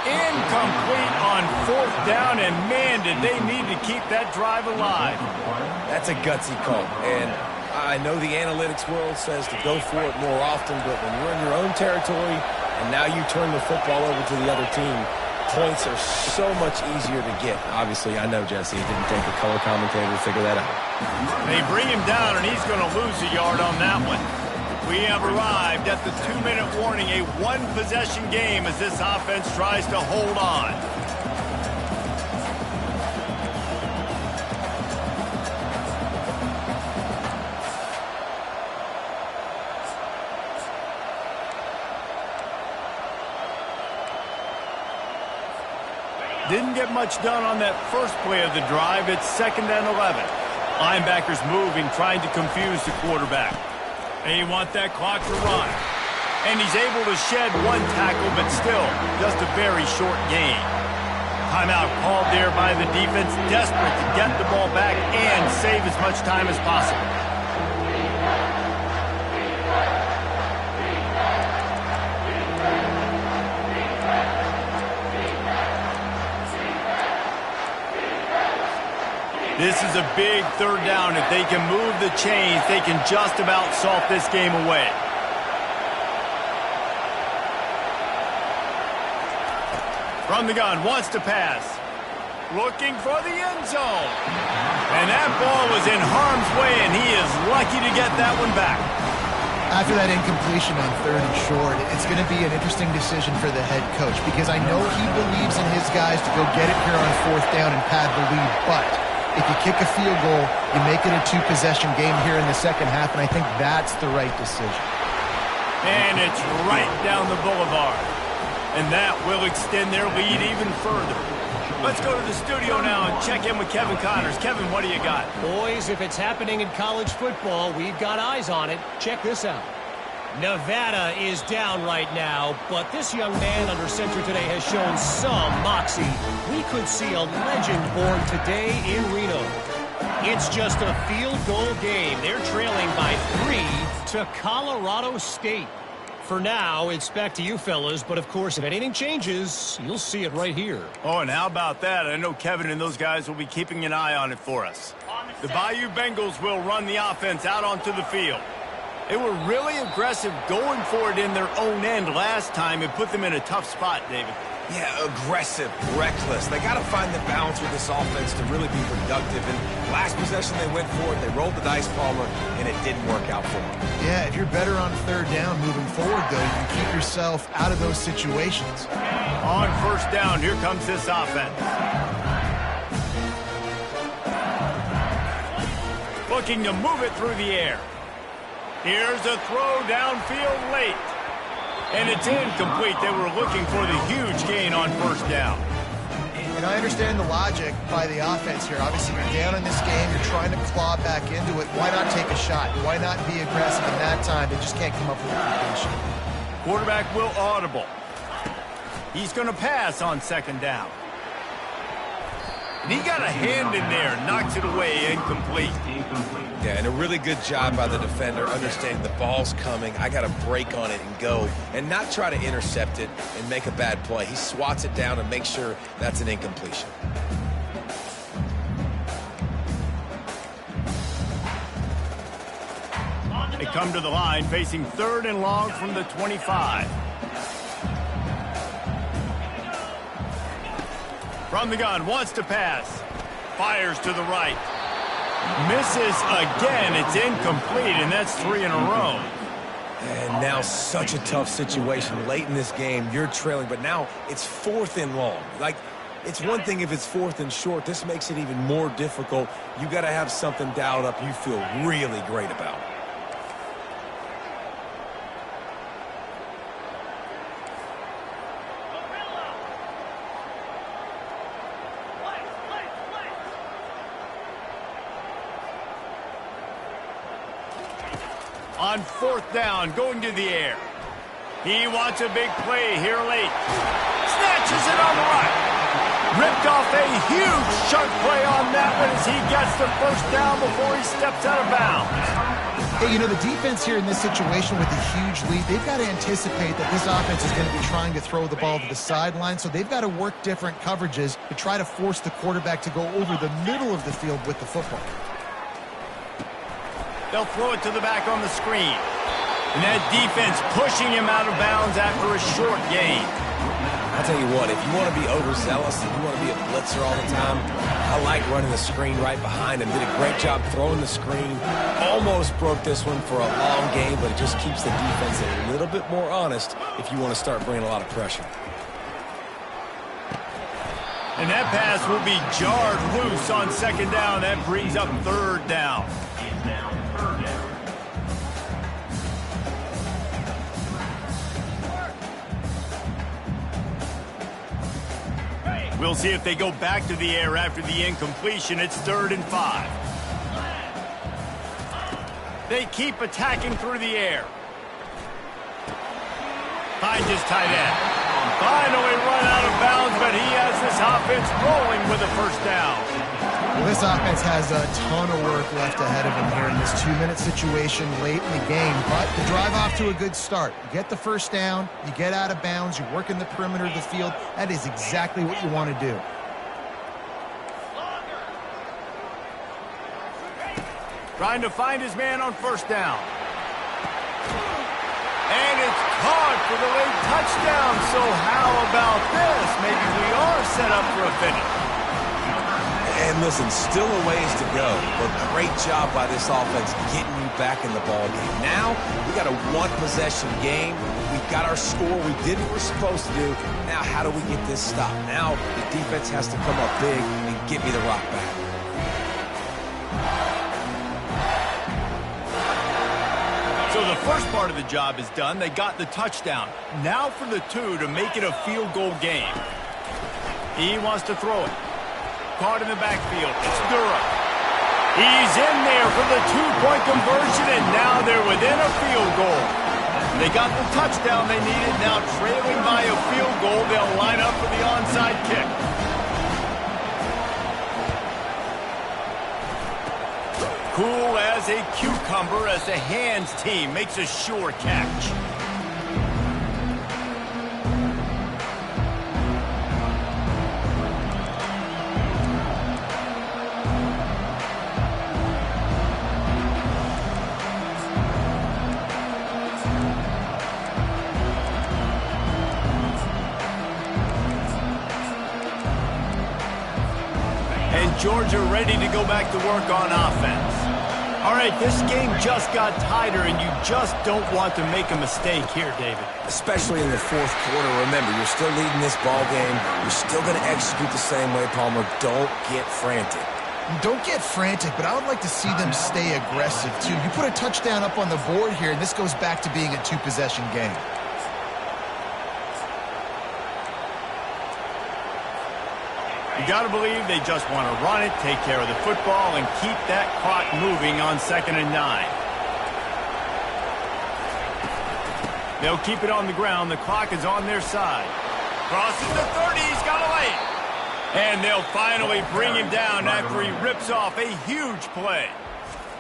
Incomplete on 4th down, and man, did they need to keep that drive alive. That's a gutsy call, and I know the analytics world says to go for it more often, but when you're in your own territory and now you turn the football over to the other team, points are so much easier to get. Obviously, I know, Jesse, it didn't take a color commentator to figure that out. They bring him down, and he's going to lose a yard on that one. We have arrived at the 2-minute warning, a one-possession game as this offense tries to hold on. Didn't get much done on that first play of the drive. It's 2nd and 11. Linebackers moving, trying to confuse the quarterback. They want that clock to run. And he's able to shed one tackle, but still just a very short gain. Timeout called there by the defense, desperate to get the ball back and save as much time as possible. This is a big 3rd down. If they can move the chains, they can just about salt this game away. From the gun, wants to pass. Looking for the end zone. And that ball was in harm's way, and he is lucky to get that one back. After that incompletion on 3rd and short, it's going to be an interesting decision for the head coach because I know he believes in his guys to go get it here on 4th down and pad the lead, but if you kick a field goal, you make it a 2-possession game here in the 2nd half, and I think that's the right decision. And it's right down the boulevard. And that will extend their lead even further. Let's go to the studio now and check in with Kevin Connors. Kevin, what do you got? Boys, if it's happening in college football, we've got eyes on it. Check this out. Nevada is down right now, but this young man under center today has shown some moxie. We could see a legend born today in Reno. It's just a field goal game. They're trailing by 3 to Colorado State. For now, it's back to you fellas, but of course, if anything changes, you'll see it right here. Oh, and how about that? I know Kevin and those guys will be keeping an eye on it for us. The Bayou Bengals will run the offense out onto the field. They were really aggressive going for it in their own end last time. It put them in a tough spot, David. Yeah, aggressive, reckless. They got to find the balance with this offense to really be productive. And last possession, they went for it. They rolled the dice, Palmer, and it didn't work out for them. Yeah, if you're better on 3rd down moving forward, though, you can keep yourself out of those situations. On first down, here comes this offense. Looking to move it through the air. Here's a throw downfield late. And it's incomplete. They were looking for the huge gain on first down. And I understand the logic by the offense here. Obviously, you're down in this game. You're trying to claw back into it. Why not take a shot? Why not be aggressive in that time? They just can't come up with a completion. Quarterback will audible. He's going to pass on second down. And he got a hand in there, knocks it away, incomplete. Yeah, and a really good job by the defender understanding the ball's coming. I got to break on it and go and not try to intercept it and make a bad play. He swats it down and makes sure that's an incompletion. They come to the line facing 3rd and long from the 25. From the gun, wants to pass. Fires to the right. Misses again. It's incomplete, and that's 3 in a row. And now such a tough situation. Late in this game, you're trailing, but now it's 4th and long. Like, it's one thing if it's 4th and short. This makes it even more difficult. You got to have something dialed up you feel really great about. On 4th down, going to the air. He wants a big play here late. Snatches it on the right. Ripped off a huge chunk play on that one as he gets the first down before he steps out of bounds. Hey, you know, the defense here in this situation with the huge lead, they've got to anticipate that this offense is going to be trying to throw the ball to the sideline, so they've got to work different coverages to try to force the quarterback to go over the middle of the field with the football. They'll throw it to the back on the screen. And that defense pushing him out of bounds after a short gain. I'll tell you what, if you want to be overzealous, if you want to be a blitzer all the time, I like running the screen right behind him. Did a great job throwing the screen. Almost broke this one for a long game, but it just keeps the defense a little bit more honest if you want to start bringing a lot of pressure. And that pass will be jarred loose on second down. That brings up 3rd down. We'll see if they go back to the air after the incompletion. It's 3rd and 5. They keep attacking through the air. Finds his tight end. Finally run out of bounds, but he has this offense rolling with a first down. Well, this offense has a ton of work left ahead of them here in this 2-minute situation late in the game. But the drive off to a good start. You get the first down, you get out of bounds, you work in the perimeter of the field. That is exactly what you want to do. Trying to find his man on first down. And it's caught for the late touchdown. So how about this? Maybe we are set up for a finish. And listen, still a ways to go, but great job by this offense getting you back in the ball game. Now, we got a 1-possession game. We've got our score. We did what we're supposed to do. Now, how do we get this stopped? Now, the defense has to come up big and get me the rock back. So the first part of the job is done. They got the touchdown. Now for the 2 to make it a field goal game. He wants to throw it. Caught in the backfield. It's Durham. He's in there for the 2-point conversion, and now they're within a field goal. They got the touchdown they needed. Now trailing by a field goal, they'll line up for the onside kick. Cool as a cucumber as the hands team makes a sure catch. And Georgia ready to go back to work on offense. All right, this game just got tighter, and you just don't want to make a mistake here, David. Especially in the fourth quarter. Remember, you're still leading this ball game. You're still going to execute the same way, Palmer. Don't get frantic. Don't get frantic, but I would like to see them stay aggressive, too. You put a touchdown up on the board here, and this goes back to being a two-possession game. You got to believe they just want to run it, take care of the football, and keep that clock moving on 2nd and 9. They'll keep it on the ground. The clock is on their side. Crosses the 30. He's got away. And they'll finally bring him down after he rips off a huge play.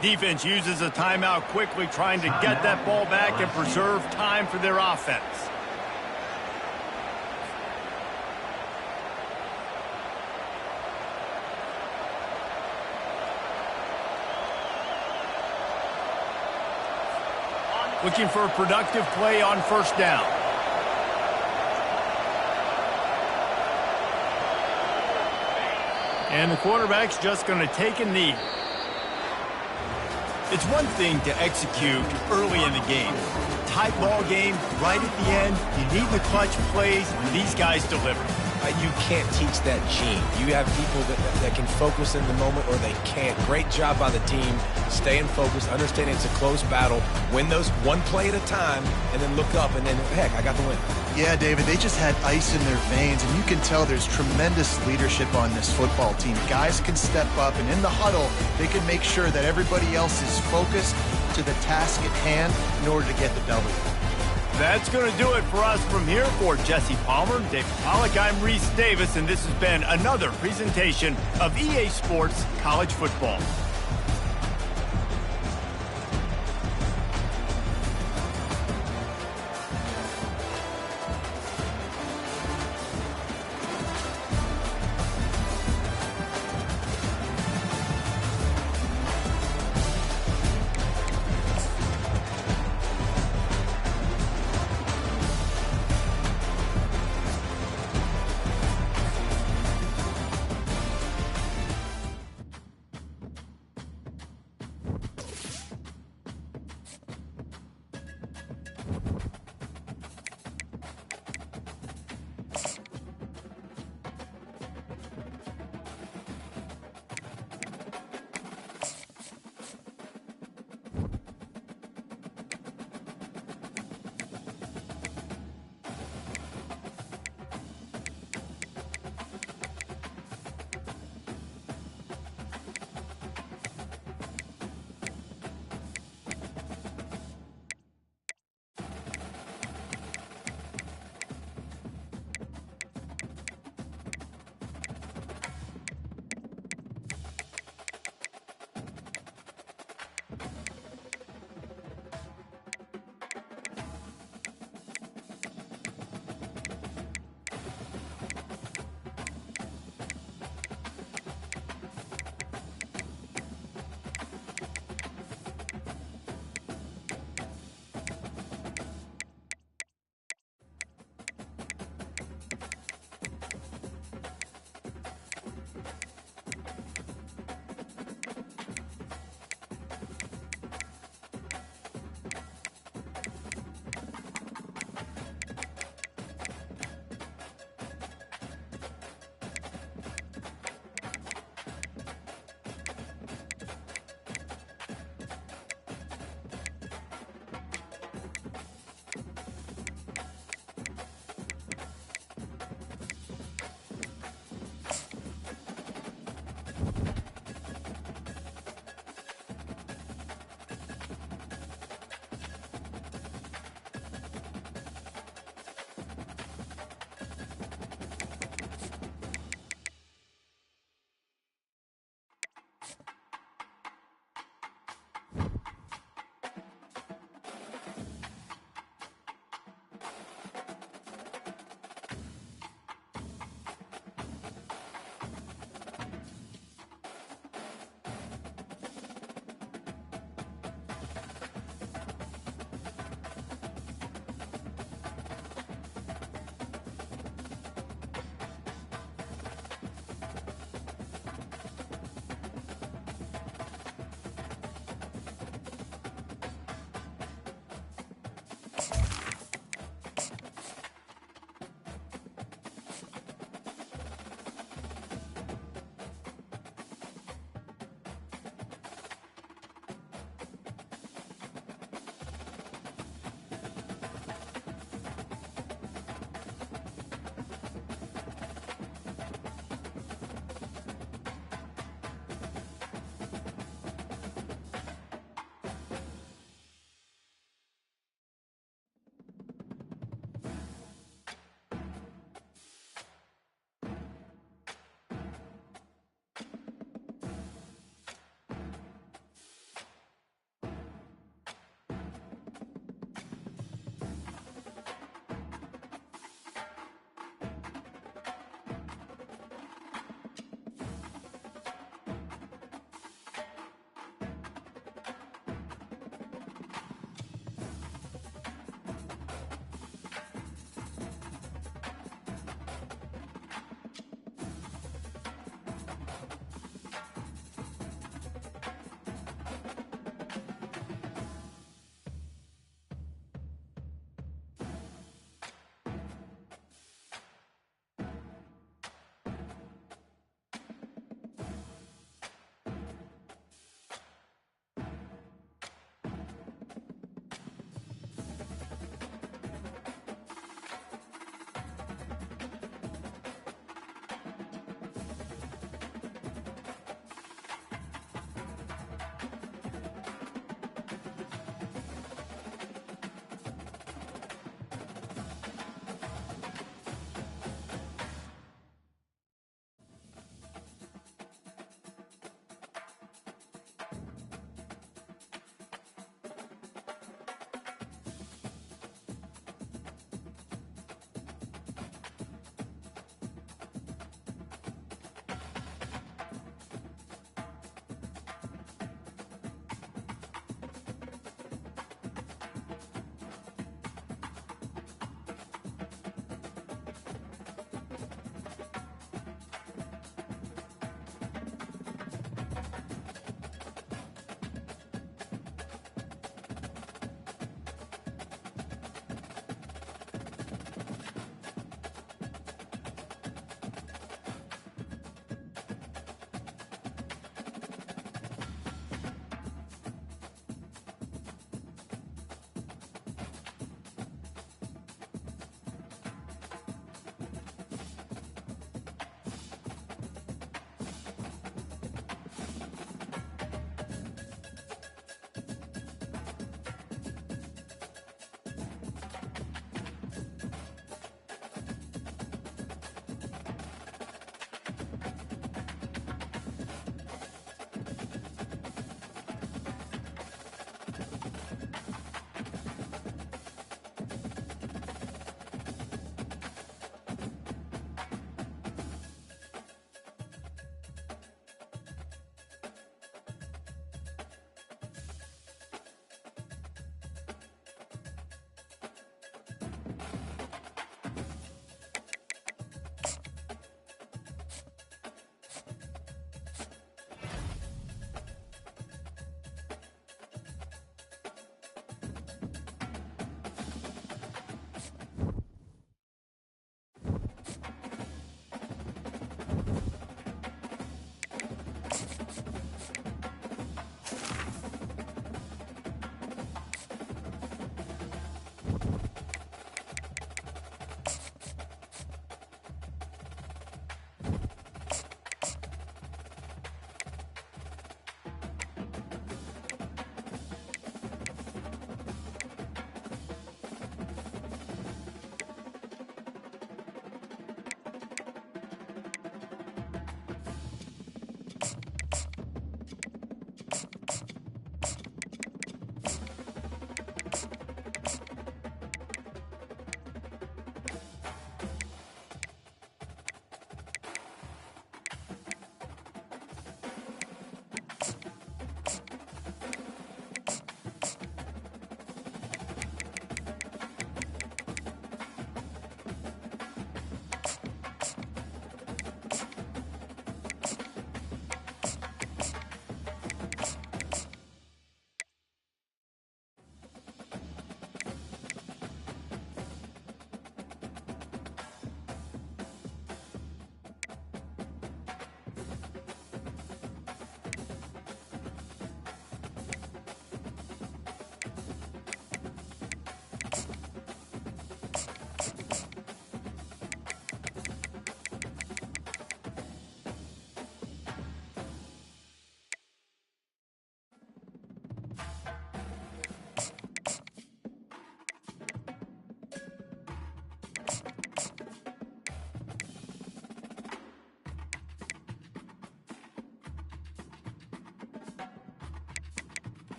Defense uses a timeout quickly, trying to get that ball back and preserve time for their offense. Looking for a productive play on 1st down. And the quarterback's just going to take a knee. It's one thing to execute early in the game. Tight ball game, right at the end. You need the clutch plays, and these guys deliver. You can't teach that gene. You have people that can focus in the moment or they can't. Great job by the team, staying focused, understanding it's a close battle, win those one play at a time, and then look up, and then, heck, I got the win. Yeah, David, they just had ice in their veins, and you can tell there's tremendous leadership on this football team. Guys can step up, and in the huddle, they can make sure that everybody else is focused to the task at hand in order to get the W. That's going to do it for us from here. For Jesse Palmer, David Pollack, I'm Reese Davis, and this has been another presentation of EA Sports College Football.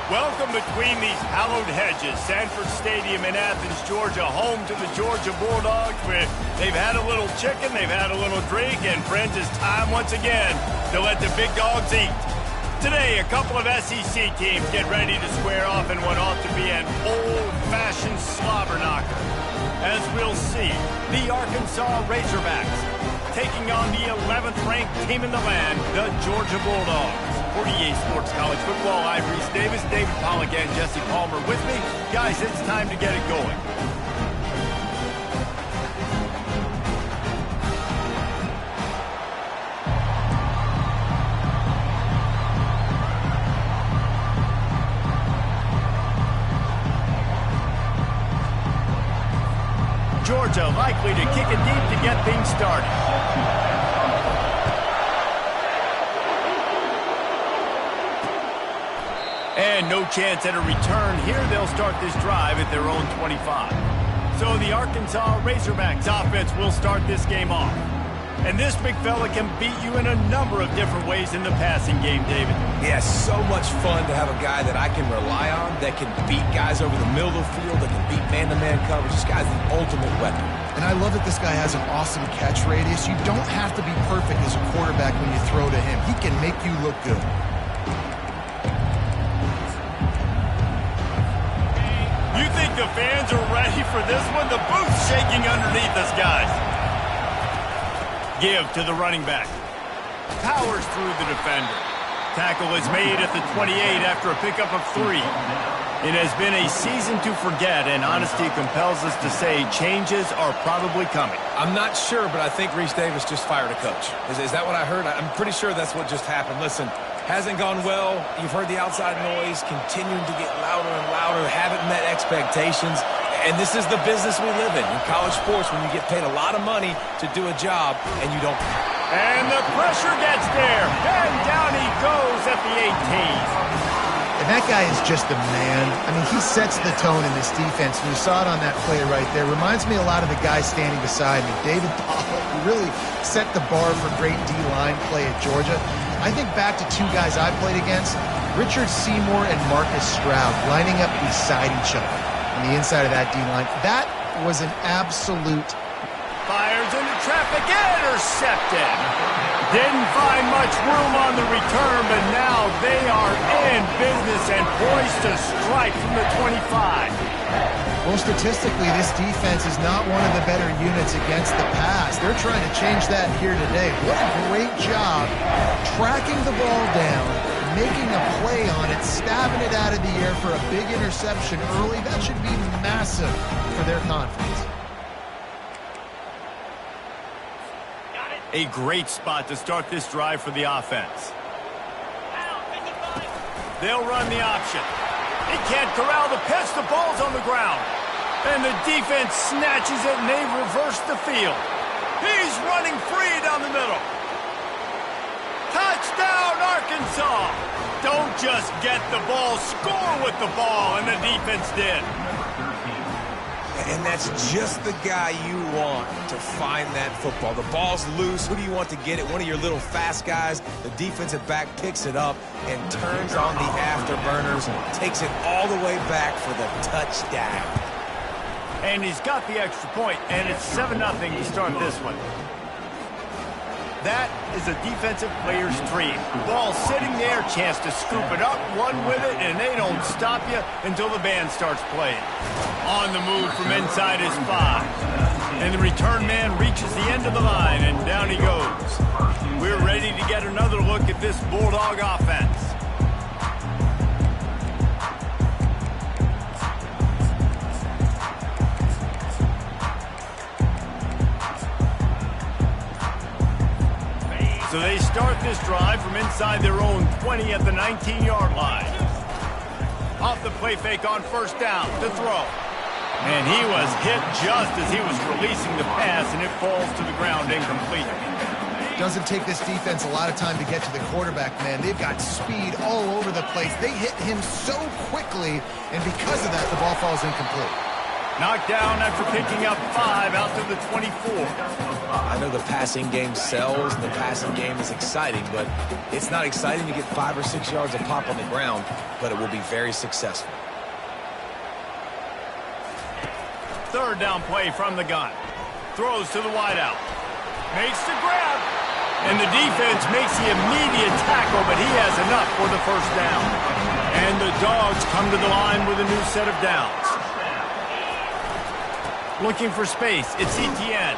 Welcome between these hallowed hedges. Sanford Stadium in Athens, Georgia, home to the Georgia Bulldogs, where they've had a little chicken, they've had a little drink, and friends, it's time once again to let the big dogs eat. Today, a couple of SEC teams get ready to square off in what ought to be an old-fashioned slobber knocker. As we'll see, the Arkansas Razorbacks taking on the 11th-ranked team in the land, the Georgia Bulldogs. 48 Sports College Football, I'm Reese Davis, David Pollack, and Jesse Palmer with me. Guys, it's time to get it going. Georgia likely to kick it deep to get things started. And no chance at a return here. They'll start this drive at their own 25. So the Arkansas Razorbacks offense will start this game off. And this big fella can beat you in a number of different ways in the passing game, David. Yeah, so much fun to have a guy that I can rely on, that can beat guys over the middle of the field, that can beat man-to-man coverage. This guy's the ultimate weapon. And I love that this guy has an awesome catch radius. You don't have to be perfect as a quarterback when you throw to him. He can make you look good. You think the fans are ready for this one? The booth's shaking underneath us, guys. Give to the running back. Powers through the defender. Tackle is made at the 28 after a pickup of 3. It has been a season to forget, and honesty compels us to say changes are probably coming. I'm not sure, but I think Reese Davis just fired a coach. Is that what I heard? I'm pretty sure that's what just happened. Listen, hasn't gone well. You've heard the outside noise continuing to get louder and louder. Haven't met expectations. And this is the business we live in college sports, when you get paid a lot of money to do a job and you don't. And the pressure gets there. And down he goes at the 18. And that guy is just a man. I mean, he sets the tone in this defense. And you saw it on that play right there. Reminds me a lot of the guy standing beside me, David Pollack, who really set the bar for great D-line play at Georgia. I think back to two guys I played against, Richard Seymour and Marcus Stroud, lining up beside each other on the inside of that D-line. That was an absolute... Fires into traffic, intercepted. Didn't find much room on the return, but now they are in business and poised to strike from the 25. Well, statistically, this defense is not one of the better units against the pass. They're trying to change that here today. What a great job tracking the ball down, making a play on it, stabbing it out of the air for a big interception early. That should be massive for their confidence. A great spot to start this drive for the offense. They'll run the option. He can't corral the pitch. The ball's on the ground. And the defense snatches it, and they reverse the field. He's running free down the middle. Touchdown, Arkansas! Don't just get the ball, score with the ball, and the defense did. And that's just the guy you want to find that football. The ball's loose. Who do you want to get it? One of your little fast guys. The defensive back picks it up and turns on the afterburners and takes it all the way back for the touchdown. And he's got the extra point, and it's 7-0 to start this one. That is a defensive player's dream. Ball sitting there, chance to scoop it up, run with it, and they don't stop you until the band starts playing. On the move from inside his 5. And the return man reaches the end of the line, and down he goes. We're ready to get another look at this Bulldog offense. So they start this drive from inside their own 20 at the 19-yard line. Off the play fake on first down to throw. And he was hit just as he was releasing the pass, and it falls to the ground incomplete. Doesn't take this defense a lot of time to get to the quarterback, man. They've got speed all over the place. They hit him so quickly, and because of that, the ball falls incomplete. Knocked down after picking up 5 out to the 24. I know the passing game sells, and the passing game is exciting, but it's not exciting to get 5 or 6 yards of pop on the ground, but it will be very successful. Third down play from the gun. Throws to the wideout. Makes the grab. And the defense makes the immediate tackle, but he has enough for the first down. And the Dogs come to the line with a new set of downs. Looking for space. It's ETN.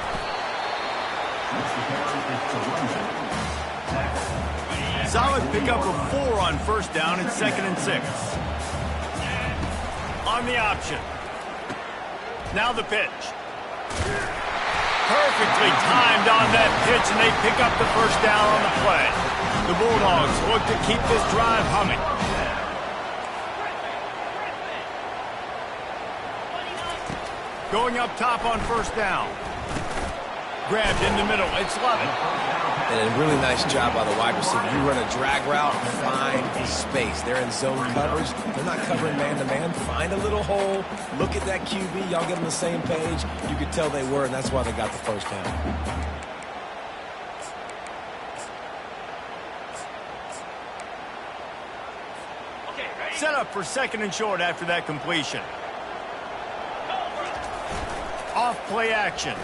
Solid pickup of 4 on first down. It's 2nd and 6. On the option. Now the pitch. Perfectly timed on that pitch, and they pick up the first down on the play. The Bulldogs look to keep this drive humming. Going up top on first down. Grabbed in the middle. It's Luffy. And a really nice job by the wide receiver. You run a drag route, find space. They're in zone coverage. They're not covering man-to-man. Find a little hole. Look at that QB. Y'all get on the same page. You could tell they were, and that's why they got the first down. Set up for 2nd and short after that completion. Off play action.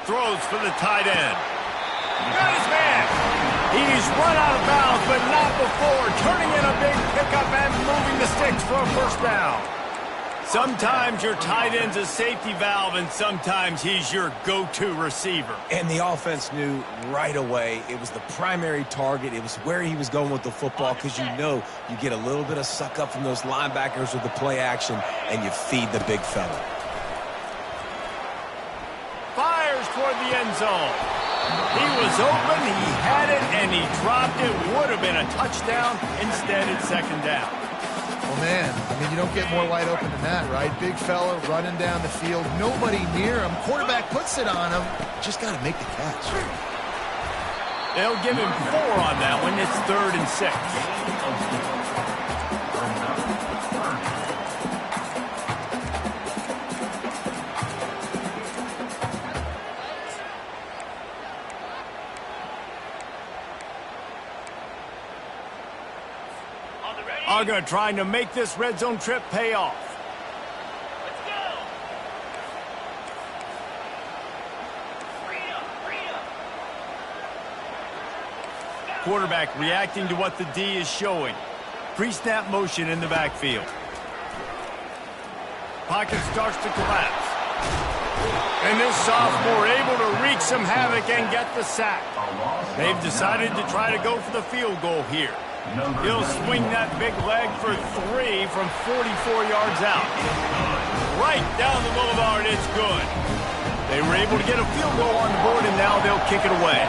Throws for the tight end. Got his man. He's run out of bounds, but not before. Turning in a big pickup and moving the sticks for a first down. Sometimes your tight end's a safety valve, and sometimes he's your go-to receiver. And the offense knew right away it was the primary target. It was where he was going with the football, because you know you get a little bit of suck up from those linebackers with the play action, and you feed the big fella. Fires toward the end zone. He was open, he had it, and he dropped it. Would have been a touchdown. Instead, it's 2nd down. Well, man, I mean, you don't get more wide open than that, right? Big fella running down the field. Nobody near him. Quarterback puts it on him. Just got to make the catch. They'll give him 4 on that one. It's 3rd and 6. Uga trying to make this red zone trip pay off. Let's go. Freedom. Quarterback reacting to what the D is showing. Pre-snap motion in the backfield. Pocket starts to collapse. And this sophomore able to wreak some havoc and get the sack. They've decided to try to go for the field goal here. He'll swing that big leg for 3 from 44 yards out. Right down the boulevard, it's good. They were able to get a field goal on the board, and now they'll kick it away.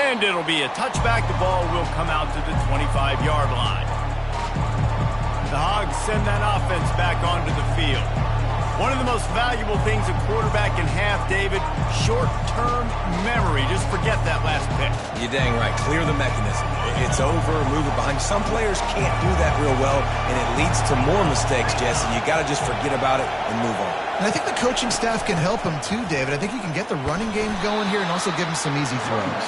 And it'll be a touchback. The ball will come out to the 25-yard line. The Hogs send that offense back onto the field. One of the most valuable things a quarterback can have, David, short-term memory. Just forget that last pick. You're dang right. Clear the mechanism. It's over, move it behind. Some players can't do that real well, and it leads to more mistakes, Jesse. You got to just forget about it and move on. And I think the coaching staff can help him too, David. I think he can get the running game going here and also give him some easy throws.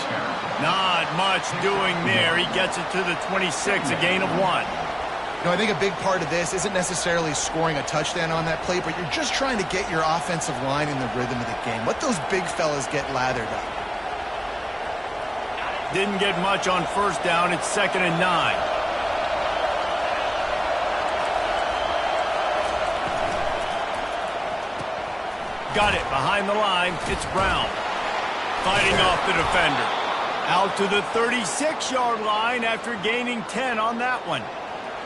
Not much doing there. He gets it to the 26, a gain of 1. You know, I think a big part of this isn't necessarily scoring a touchdown on that play, but you're just trying to get your offensive line in the rhythm of the game. Let those big fellas get lathered up. Didn't get much on first down. It's 2nd and 9. Got it behind the line. It's Brown. Fighting off the defender. Out to the 36-yard line after gaining 10 on that one.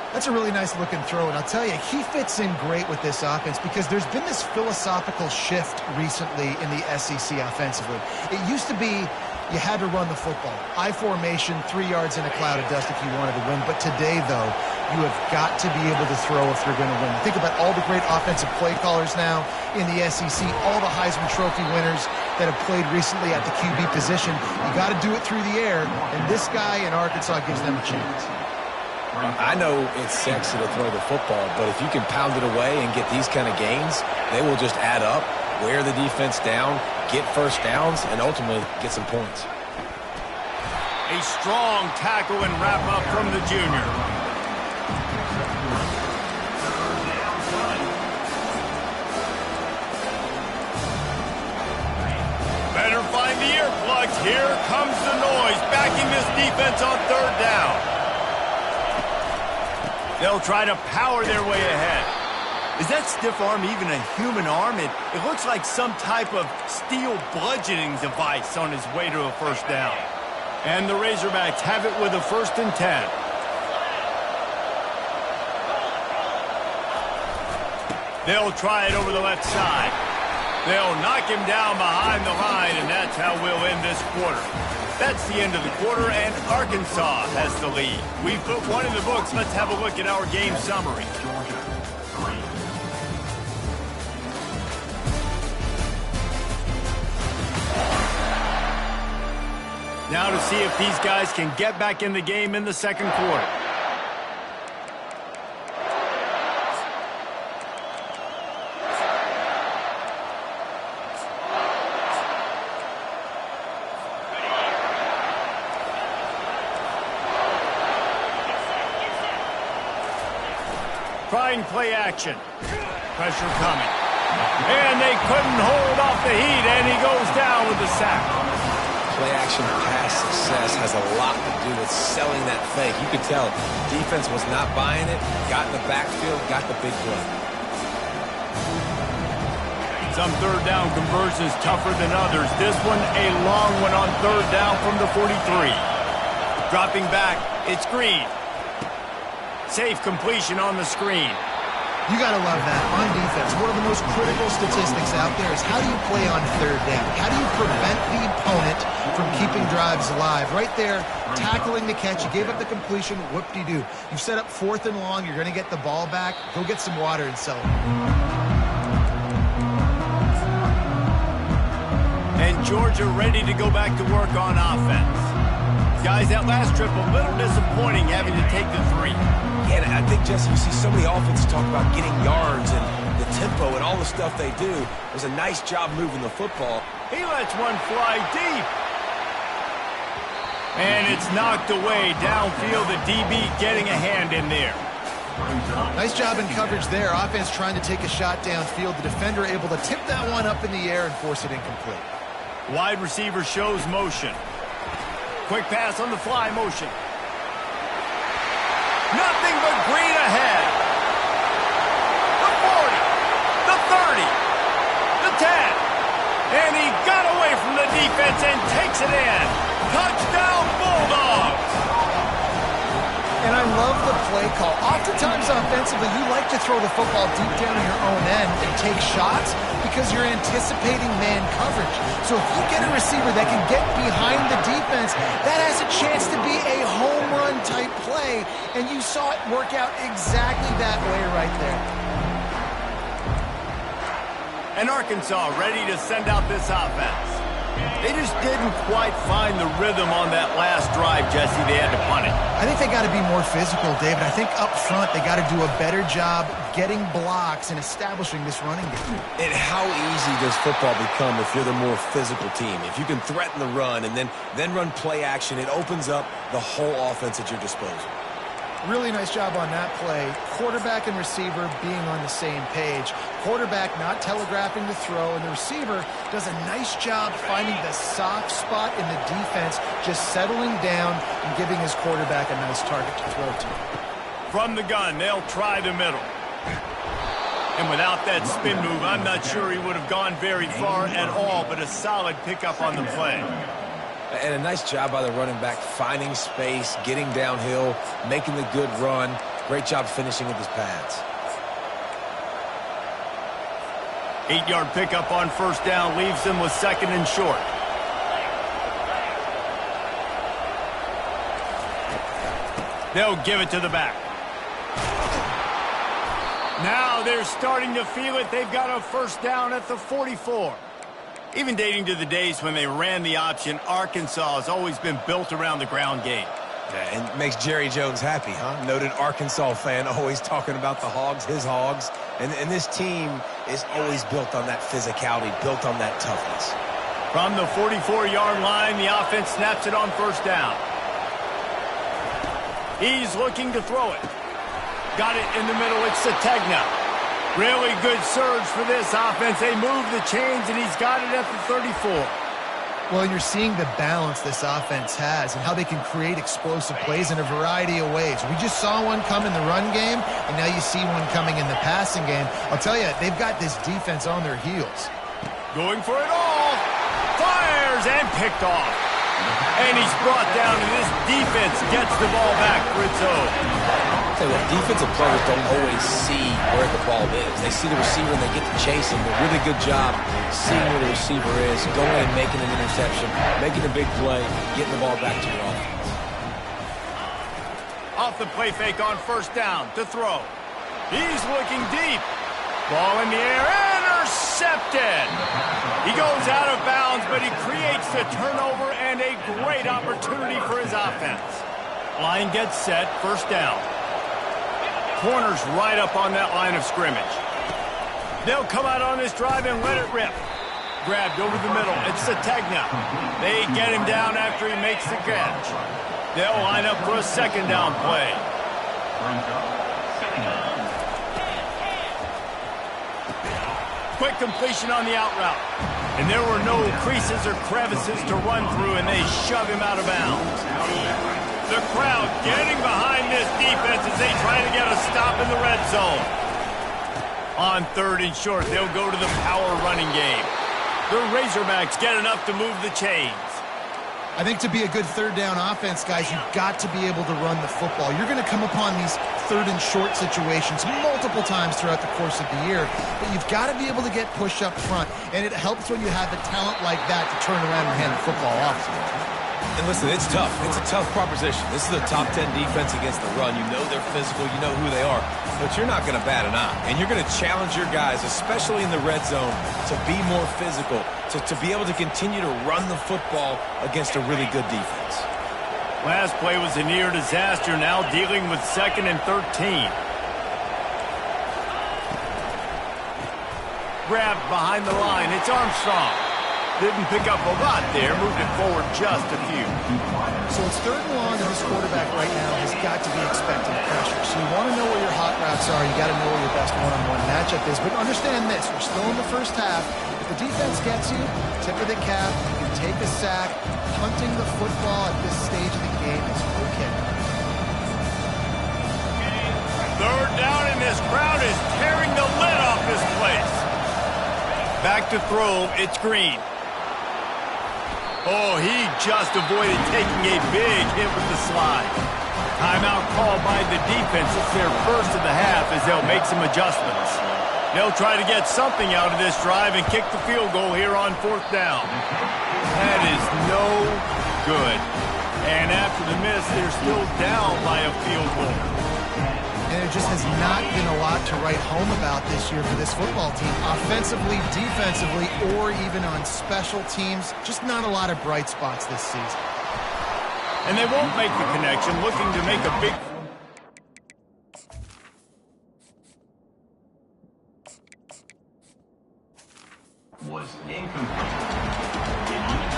That's a really nice looking throw, and I'll tell you, he fits in great with this offense because there's been this philosophical shift recently in the SEC offensively. It used to be you had to run the football. I formation, 3 yards in a cloud of dust if you wanted to win. But today, though, you have got to be able to throw if you're going to win. Think about all the great offensive play callers now in the SEC, all the Heisman Trophy winners that have played recently at the QB position. You got to do it through the air, and this guy in Arkansas gives them a chance. I know it's sexy to throw the football, but if you can pound it away and get these kind of gains, they will just add up, wear the defense down, get first downs, and ultimately get some points. A strong tackle and wrap-up from the junior. Better find the earplugs. Here comes the noise, backing this defense on third down. They'll try to power their way ahead. Is that stiff arm even a human arm? It looks like some type of steel bludgeoning device on his way to a first down. And the Razorbacks have it with a 1st and 10. They'll try it over the left side. They'll knock him down behind the line, and that's how we'll end this quarter. That's the end of the quarter, and Arkansas has the lead. We've put one in the books. Let's have a look at our game summary. Now to see if these guys can get back in the game in the second quarter. Trying play action. Pressure coming. And they couldn't hold off the heat, and he goes down with the sack. Play-action pass success has a lot to do with selling that fake. You could tell defense was not buying it, got in the backfield, got the big play. Some third down conversions tougher than others. This one a long one on third down from the 43. Dropping back, it's Green. Safe completion on the screen. You got to love that on defense. One of the most critical statistics out there is how do you play on third down? How do you prevent the opponent from keeping drives alive? Right there, tackling the catch. You gave up the completion. Whoop-de-doo. You've set up 4th and long. You're going to get the ball back. Go get some water and sell it. And Georgia ready to go back to work on offense. Guys, that last trip a little disappointing having to take the 3. Yeah, and I think, Jesse, you see so many offenses talk about getting yards and the tempo and all the stuff they do. It was a nice job moving the football. He lets one fly deep. And it's knocked away downfield. The DB getting a hand in there. Nice job in coverage there. Offense trying to take a shot downfield. The defender able to tip that one up in the air and force it incomplete. Wide receiver shows motion. Quick pass on the fly motion. Nothing but Green ahead. The 40, the 30, the 10. And he got away from the defense and takes it in. Touchdown, Bulldogs. And I love the play call. Oftentimes offensively, you like to throw the football deep down in your own end and take shots because you're anticipating man coverage. So if you get a receiver that can get behind the defense, that has a chance to be a home run type play. And you saw it work out exactly that way right there. And Arkansas ready to send out this offense. They just didn't quite find the rhythm on that last drive, Jesse. They had to punt it. I think they got to be more physical, David. I think up front they got to do a better job getting blocks and establishing this running game. And how easy does football become if you're the more physical team? If you can threaten the run and then run play action, it opens up the whole offense at your disposal. Really nice job on that play. Quarterback and receiver being on the same page. Quarterback not telegraphing the throw, and the receiver does a nice job finding the soft spot in the defense, just settling down and giving his quarterback a nice target to throw to. From the gun, they'll try the middle. And without that spin move, I'm not sure he would have gone very far at all, but a solid pickup on the play. And a nice job by the running back, finding space, getting downhill, making the good run. Great job finishing with his pads. 8-yard pickup on first down leaves them with 2nd and short. They'll give it to the back. Now they're starting to feel it. They've got a first down at the 44. Even dating to the days when they ran the option, Arkansas has always been built around the ground game. Yeah, and makes Jerry Jones happy, huh? Noted Arkansas fan, always talking about the Hogs, his Hogs. And this team is always built on that physicality, built on that toughness. From the 44-yard line, the offense snaps it on first down. He's looking to throw it. Got it in the middle. It's Sategna. Really good surge for this offense. They move the chains, and he's got it at the 34. Well, you're seeing the balance this offense has and how they can create explosive plays in a variety of ways. We just saw one come in the run game, and now you see one coming in the passing game. I'll tell you, they've got this defense on their heels. Going for it all. Fires and picked off. And he's brought down, and this defense gets the ball back for its own. I'll tell you what, defensive players don't always see where the ball is. They see the receiver and they get to chase him. A really good job seeing where the receiver is, going and making an interception, making a big play, getting the ball back to your offense. Off the play fake on first down to throw. He's looking deep. Ball in the air, intercepted. He goes out of bounds, but he creates the turnover and a great opportunity for his offense. Line gets set, first down. Corners right up on that line of scrimmage. They'll come out on this drive and let it rip. Grabbed over the middle, it's Sategna. They get him down after he makes the catch. They'll line up for a second down play. Quick completion on the out route. And there were no creases or crevices to run through, and they shove him out of bounds. The crowd getting behind this defense as they try to get a stop in the red zone. On third and short, they'll go to the power running game. The Razorbacks get enough to move the chains. I think to be a good third down offense, guys, you've got to be able to run the football. You're going to come upon these third and short situations multiple times throughout the course of the year, but you've got to be able to get push up front, and it helps when you have the talent like that to turn around and hand the football off. And listen, it's tough. It's a tough proposition. This is a top 10 defense against the run. You know they're physical. You know who they are. But you're not going to bat an eye. And you're going to challenge your guys, especially in the red zone, to be more physical, to be able to continue to run the football against a really good defense. Last play was a near disaster, now dealing with 2nd and 13. Grabbed behind the line. It's Armstrong. Didn't pick up a lot there, moved it forward just a few. So it's 3rd and long, and this quarterback right now has got to be expecting pressure. So you want to know where your hot routes are. You got to know where your best one-on-one matchup is. But understand this, we're still in the first half. If the defense gets you, tip of the cap, you can take a sack. Punting the football at this stage of the game is okay. 3rd down, and this crowd is tearing the lid off this place. Back to throw, it's Green. Oh, he just avoided taking a big hit with the slide. Timeout called by the defense. It's their first of the half as they'll make some adjustments. They'll try to get something out of this drive and kick the field goal here on 4th down. That is no good. And after the miss, they're still down by a field goal. And there just has not been a lot to write home about this year for this football team. Offensively, defensively, or even on special teams. Just not a lot of bright spots this season. And they won't make the connection, looking to make a big... Was incomplete.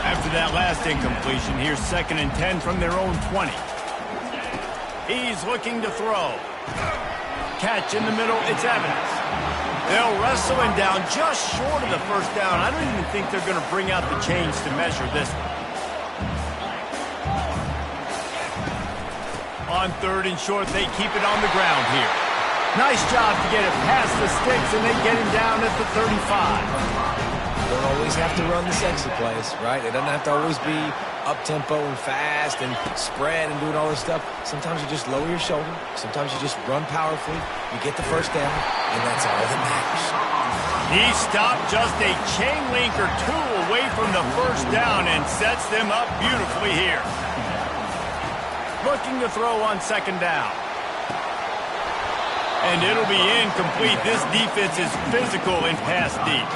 After that last incompletion, here's 2nd and 10 from their own 20. He's looking to throw. Catch in the middle, it's Evans. They'll wrestle him down just short of the first down. I don't even think they're going to bring out the chains to measure this one. On 3rd and short, they keep it on the ground here. Nice job to get it past the sticks, and they get him down at the 35. Don't always have to run the sexy plays, right? It doesn't have to always be up-tempo and fast and spread and doing all this stuff. Sometimes you just lower your shoulder. Sometimes you just run powerfully. You get the first down, and that's all that matters. He stopped just a chain link or two away from the first down and sets them up beautifully here. Looking to throw on 2nd down. And it'll be incomplete. This defense is physical and pass deep.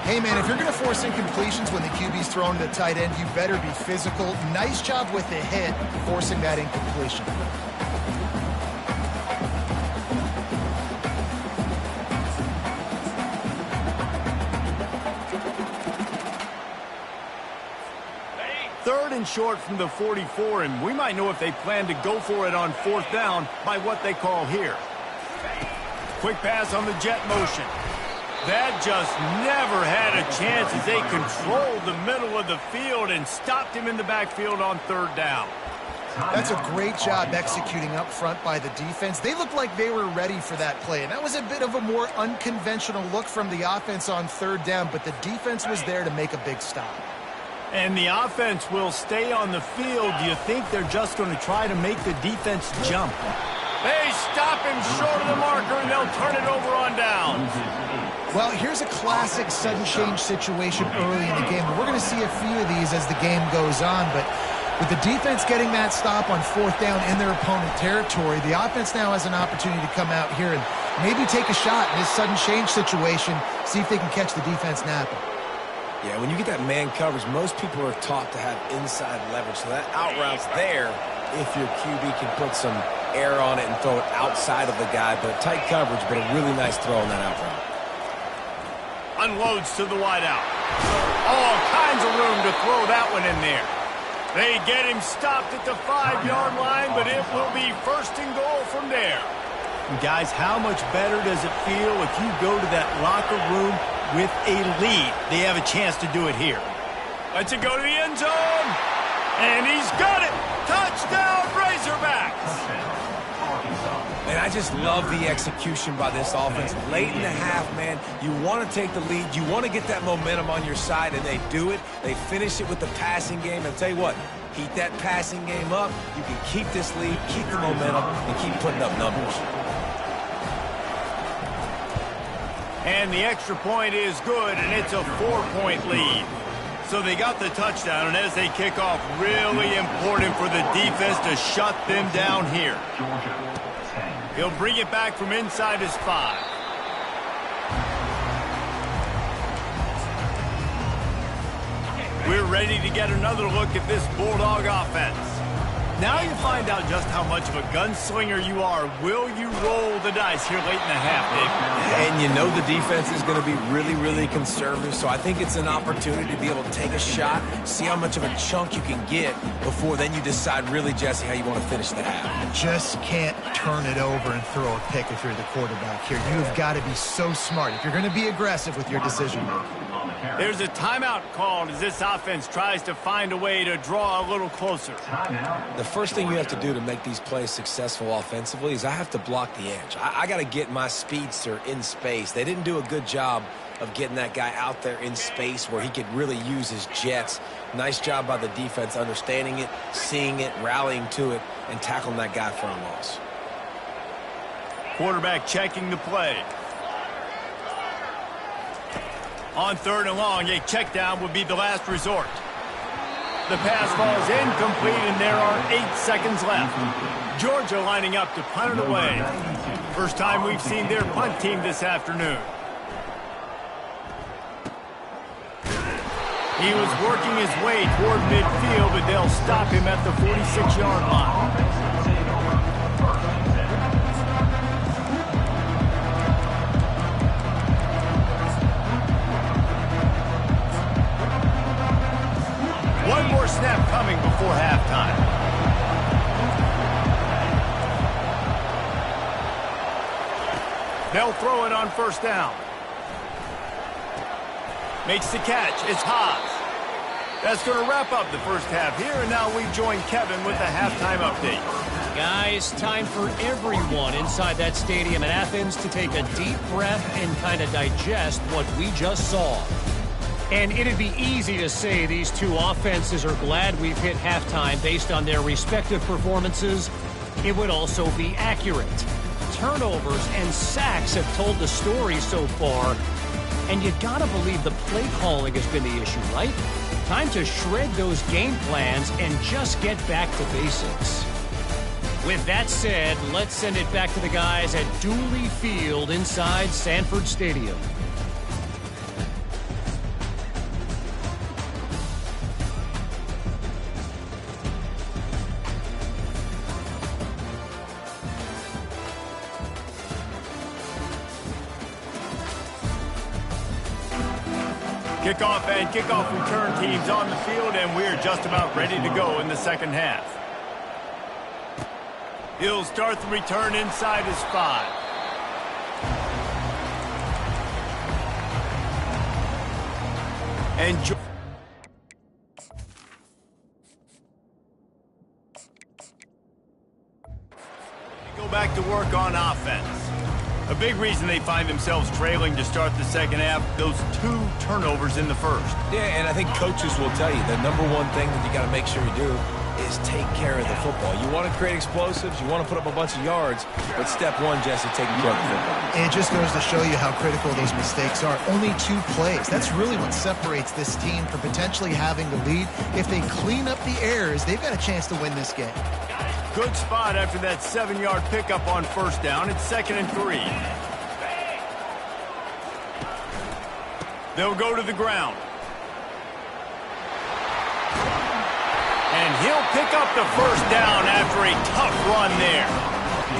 Hey, man, if you're going to force incompletions when the QB's throwing to the tight end, you better be physical. Nice job with the hit, forcing that incompletion. Third and short from the 44, and we might know if they plan to go for it on fourth down by what they call here. Quick pass on the jet motion. That just never had a chance as they controlled the middle of the field and stopped him in the backfield on third down. That's a great job executing up front by the defense. They looked like they were ready for that play, and that was a bit of a more unconventional look from the offense on third down, but the defense was there to make a big stop. And the offense will stay on the field. Do you think they're just going to try to make the defense jump? They stop him short of the marker, and they'll turn it over on downs. Well, here's a classic sudden change situation early in the game. We're going to see a few of these as the game goes on, but with the defense getting that stop on fourth down in their opponent territory, the offense now has an opportunity to come out here and maybe take a shot in this sudden change situation, see if they can catch the defense napping. Yeah, when you get that man coverage, most people are taught to have inside leverage, so that out route's there if your QB can put some air on it and throw it outside of the guy, but tight coverage, but a really nice throw on that out route. Unloads to the wideout. All kinds of room to throw that one in there. They get him stopped at the 5-yard line, but it will be first and goal from there. And guys, how much better does it feel if you go to that locker room with a lead? They have a chance to do it here. Let's it go to the end zone. And he's got it. Touchdown, Razorbacks. And I just love the execution by this offense. Late in the half, man, you want to take the lead. You want to get that momentum on your side, and they do it. They finish it with the passing game. And I'll tell you what, keep that passing game up. You can keep this lead, keep the momentum, and keep putting up numbers. And the extra point is good, and it's a 4-point lead. So they got the touchdown, and as they kick off, really important for the defense to shut them down here. He'll bring it back from inside his 5. We're ready to get another look at this Bulldog offense. Now you find out just how much of a gunslinger you are. Will you roll the dice here late in the half, Dave? And you know the defense is going to be really, really conservative, so I think it's an opportunity to be able to take a shot, see how much of a chunk you can get before then you decide really, Jesse, how you want to finish the half. You just can't turn it over and throw a pick if you're the quarterback here. You've got to be so smart if you're going to be aggressive with your decision-making. There's a timeout called as this offense tries to find a way to draw a little closer. The first thing you have to do to make these plays successful offensively is I have to block the edge. I got to get my speedster in space. They didn't do a good job of getting that guy out there in space where he could really use his jets. Nice job by the defense understanding it, seeing it, rallying to it, and tackling that guy for a loss. Quarterback checking the play. On third and long, a check down would be the last resort. The pass falls incomplete, and there are 8 seconds left. Georgia lining up to punt it away. First time we've seen their punt team this afternoon. He was working his way toward midfield, but they'll stop him at the 46-yard line. One more snap coming before halftime. They'll throw it on first down. Makes the catch. It's Haas. That's going to wrap up the first half here, and now we join Kevin with the halftime update. Guys, time for everyone inside that stadium in Athens to take a deep breath and kind of digest what we just saw. And it'd be easy to say these two offenses are glad we've hit halftime based on their respective performances. It would also be accurate. Turnovers and sacks have told the story so far. And you gotta believe the play calling has been the issue, right? Time to shred those game plans and just get back to basics. With that said, let's send it back to the guys at Dooley Field inside Sanford Stadium. Kickoff and kickoff return teams on the field, and we're just about ready to go in the second half. He'll start the return inside his 5. And go back to work on offense. A big reason they find themselves trailing to start the second half, those 2 turnovers in the first. Yeah, and I think coaches will tell you the number one thing that you got to make sure you do is take care of the football. You want to create explosives, you want to put up a bunch of yards, but step one, Jesse, taking care of the football. And it just goes to show you how critical those mistakes are. Only 2 plays. That's really what separates this team from potentially having the lead. If they clean up the errors, they've got a chance to win this game. Good spot after that 7-yard pickup on first down. It's 2nd and 3. They'll go to the ground. And he'll pick up the first down after a tough run there.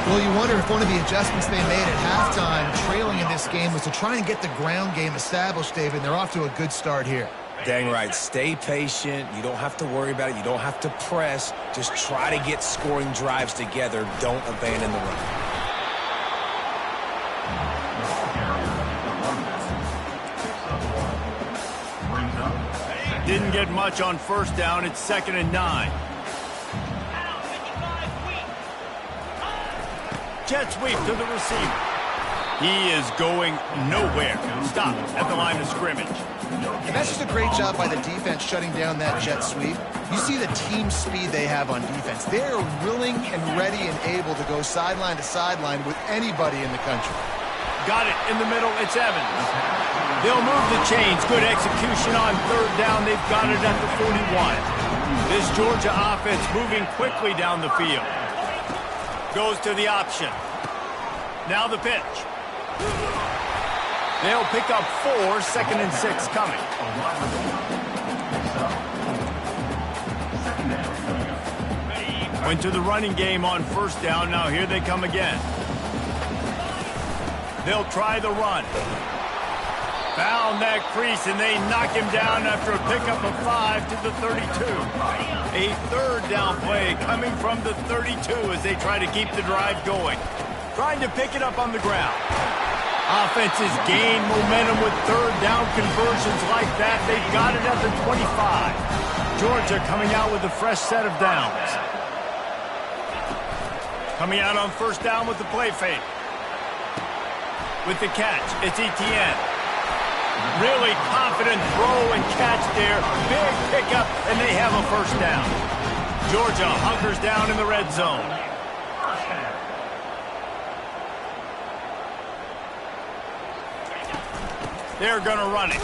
Well, you wonder if one of the adjustments they made at halftime, trailing in this game, was to try and get the ground game established, David. They're off to a good start here. Dang right. Stay patient. You don't have to worry about it. You don't have to press. Just try to get scoring drives together. Don't abandon the run. Didn't get much on first down. It's 2nd and 9. Jet sweep to the receiver. He is going nowhere. Stop at the line of scrimmage. And that's just a great job by the defense shutting down that jet sweep. You see the team speed they have on defense. They are willing and ready and able to go sideline to sideline with anybody in the country. Got it in the middle. It's Evans. They'll move the chains. Good execution on third down. They've got it at the 41. This Georgia offense moving quickly down the field. Goes to the option. Now the pitch. They'll pick up 4, 2nd and 6 coming. Went to the running game on first down. Now here they come again. They'll try the run. Found that crease, and they knock him down after a pickup of 5 to the 32. A third down play coming from the 32 as they try to keep the drive going. Trying to pick it up on the ground. Offenses gain momentum with third down conversions like that. They've got it at the 25. Georgia coming out with a fresh set of downs. Coming out on first down with the play fake. With the catch, it's ETN. Really confident throw and catch there. Big pickup, and they have a first down. Georgia hunkers down in the red zone. They're going to run it.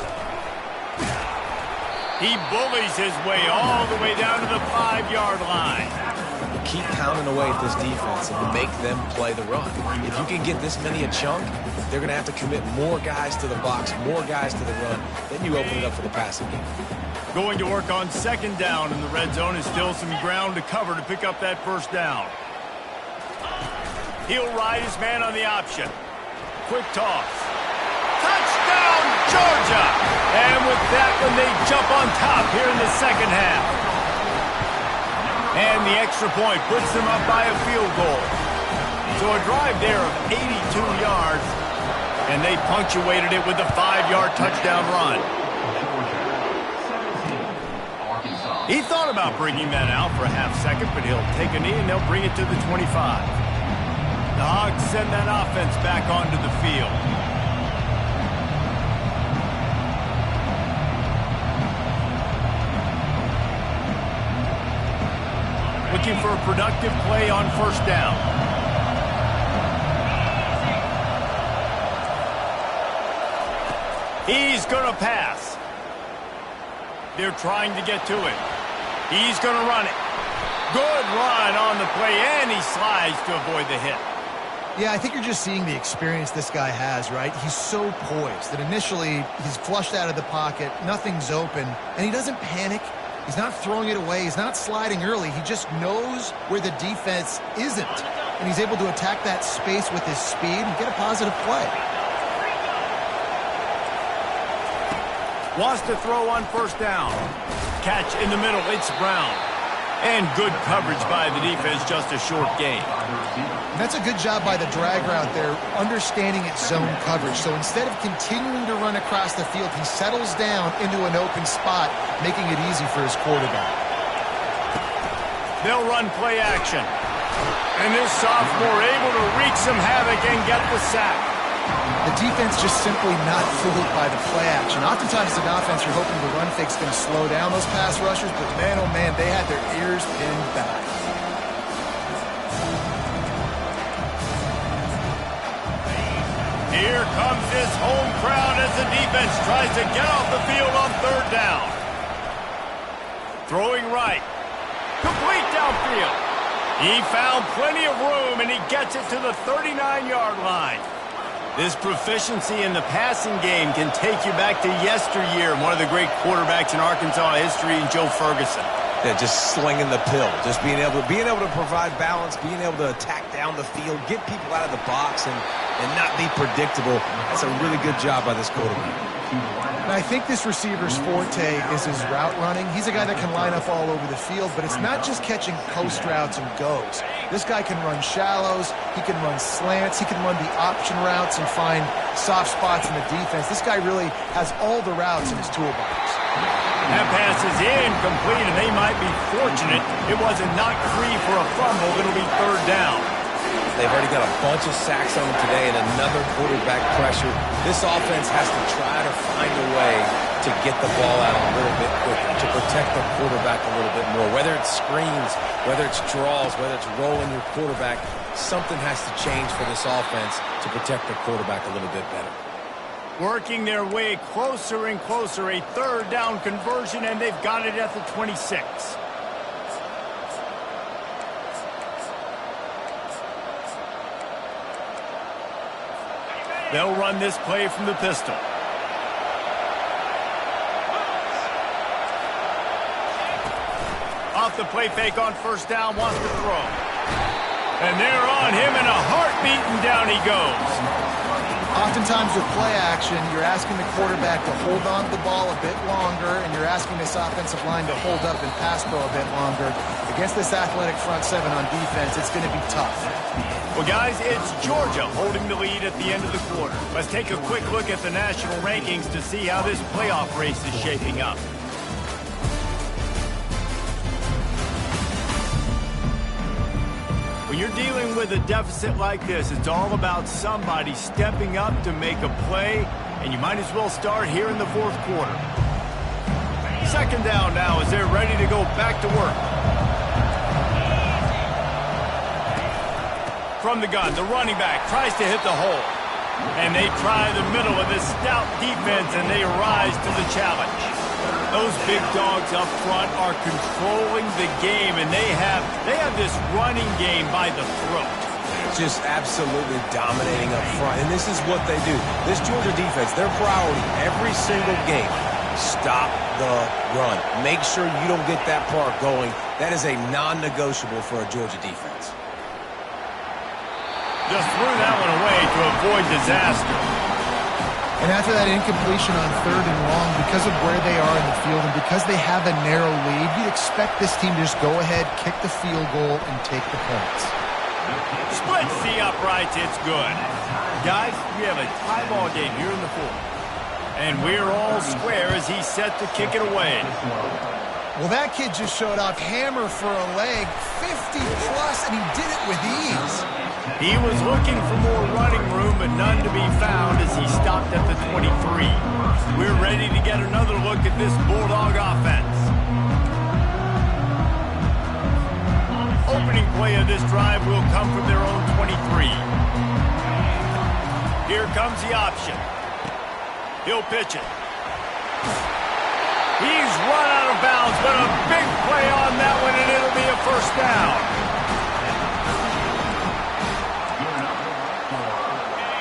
He bullies his way all the way down to the 5-yard line. Keep pounding away at this defense and make them play the run. If you can get this many a chunk, they're going to have to commit more guys to the box, more guys to the run. Then you open it up for the passing game. Going to work on second down in the red zone is still some ground to cover to pick up that first down. He'll ride his man on the option. Quick toss. Touchdown, Georgia! And with that one, they jump on top here in the second half. And the extra point puts them up by a field goal. So a drive there of 82 yards, and they punctuated it with a 5-yard touchdown run. He thought about bringing that out for a half second, but he'll take a knee and they'll bring it to the 25. The Hogs send that offense back onto the field. Looking for a productive play on first down. He's going to pass. They're trying to get to it. He's going to run it. Good run on the play, and he slides to avoid the hit. Yeah, I think you're just seeing the experience this guy has, right? He's so poised that initially he's flushed out of the pocket, nothing's open, and he doesn't panic. He's not throwing it away. He's not sliding early. He just knows where the defense isn't, and he's able to attack that space with his speed and get a positive play. Wants to throw on first down. Catch in the middle, it's Brown. And good coverage by the defense, just a short gain. That's a good job by the drag route there, understanding its zone coverage. So instead of continuing to run across the field, he settles down into an open spot, making it easy for his quarterback. They'll run play action. And this sophomore able to wreak some havoc and get the sack. The defense just simply not fooled by the play action. Oftentimes, as an offense, you're hoping the run fake's going to slow down those pass rushers, but man, oh man, they had their ears pinned back. Here comes this home crowd as the defense tries to get off the field on third down. Throwing right. Complete downfield. He found plenty of room, and he gets it to the 39-yard line. This proficiency in the passing game can take you back to yesteryear, one of the great quarterbacks in Arkansas history, in Joe Ferguson. Yeah, just slinging the pill, just being able to provide balance, being able to attack down the field, get people out of the box, and not be predictable. That's a really good job by this quarterback. And I think this receiver's forte is his route running. He's a guy that can line up all over the field, but it's not just catching post routes and goes. This guy can run shallows, he can run slants, he can run the option routes and find soft spots in the defense. This guy really has all the routes in his toolbox. That pass is incomplete, and they might be fortunate it wasn't knocked free for a fumble. It'll be third down. They've already got a bunch of sacks on them today and another quarterback pressure. This offense has to try to find a way to get the ball out a little bit quicker, to protect the quarterback a little bit more. Whether it's screens, whether it's draws, whether it's rolling your quarterback, something has to change for this offense to protect the quarterback a little bit better. Working their way closer and closer, a third down conversion, and they've got it at the 26. They'll run this play from the pistol. Off the play fake on first down, wants to throw. And they're on him in a heartbeat, and down he goes. Oftentimes with play action, you're asking the quarterback to hold on to the ball a bit longer, and you're asking this offensive line to hold up and pass pro a bit longer. Against this athletic front seven on defense, it's going to be tough. Well, guys, it's Georgia holding the lead at the end of the quarter. Let's take a quick look at the national rankings to see how this playoff race is shaping up. When you're dealing with a deficit like this, it's all about somebody stepping up to make a play, and you might as well start here in the fourth quarter. Second down now as they're ready to go back to work. From the gun, the running back tries to hit the hole. And they try the middle of this stout defense, and they rise to the challenge. Those big dogs up front are controlling the game, and they have this running game by the throat. Just absolutely dominating up front, and this is what they do. This Georgia defense, their priority every single game, stop the run. Make sure you don't get that part going. That is a non-negotiable for a Georgia defense. Just threw that one away to avoid disaster. And after that incompletion on third and long, because of where they are in the field and because they have a narrow lead, you'd expect this team to just go ahead, kick the field goal, and take the points. Splits the uprights, it's good. Guys, we have a tie ball game here in the fourth. And we're all square as he's set to kick it away. Well, that kid just showed off hammer for a leg, 50-plus, and he did it with ease. He was looking for more running room, but none to be found as he stopped at the 23. We're ready to get another look at this Bulldog offense. Opening play of this drive will come from their own 23. Here comes the option. He'll pitch it. He's run out of bounds, but a big play on that one, and it'll be a first down.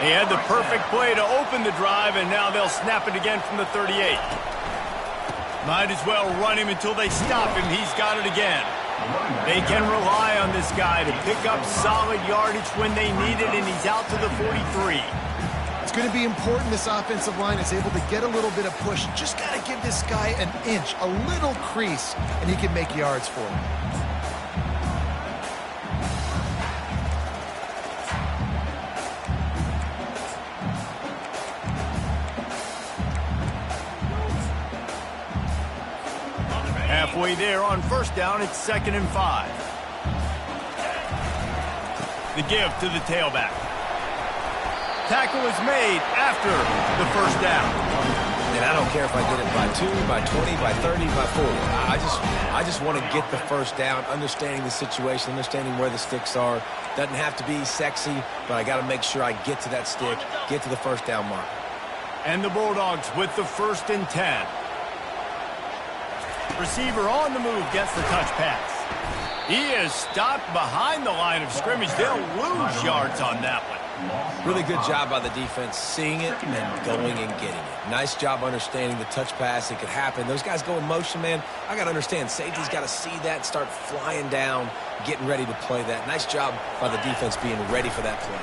He had the perfect play to open the drive, and now they'll snap it again from the 38. Might as well run him until they stop him. He's got it again. They can rely on this guy to pick up solid yardage when they need it, and he's out to the 43. It's Going to be important this offensive line is able to get a little bit of push. Just got to give this guy an inch, a little crease, and he can make yards for him. Halfway there on first down, it's 2nd and 5. The give to the tailback. Tackle is made after the first down. And I don't care if I get it by 2, by 20, by 30, by 40. I just want to get the first down, understanding the situation, understanding where the sticks are. Doesn't have to be sexy, but I got to make sure I get to that stick, get to the first down mark. And the Bulldogs with the 1st and 10. Receiver on the move gets the touch pass. He is stopped behind the line of scrimmage. They'll lose yards on that one. Really good job by the defense, seeing it and going and getting it. Nice job understanding the touch pass. It could happen. Those guys go in motion, man. I got to understand, safety's got to see that, start flying down, getting ready to play that. Nice job by the defense being ready for that play.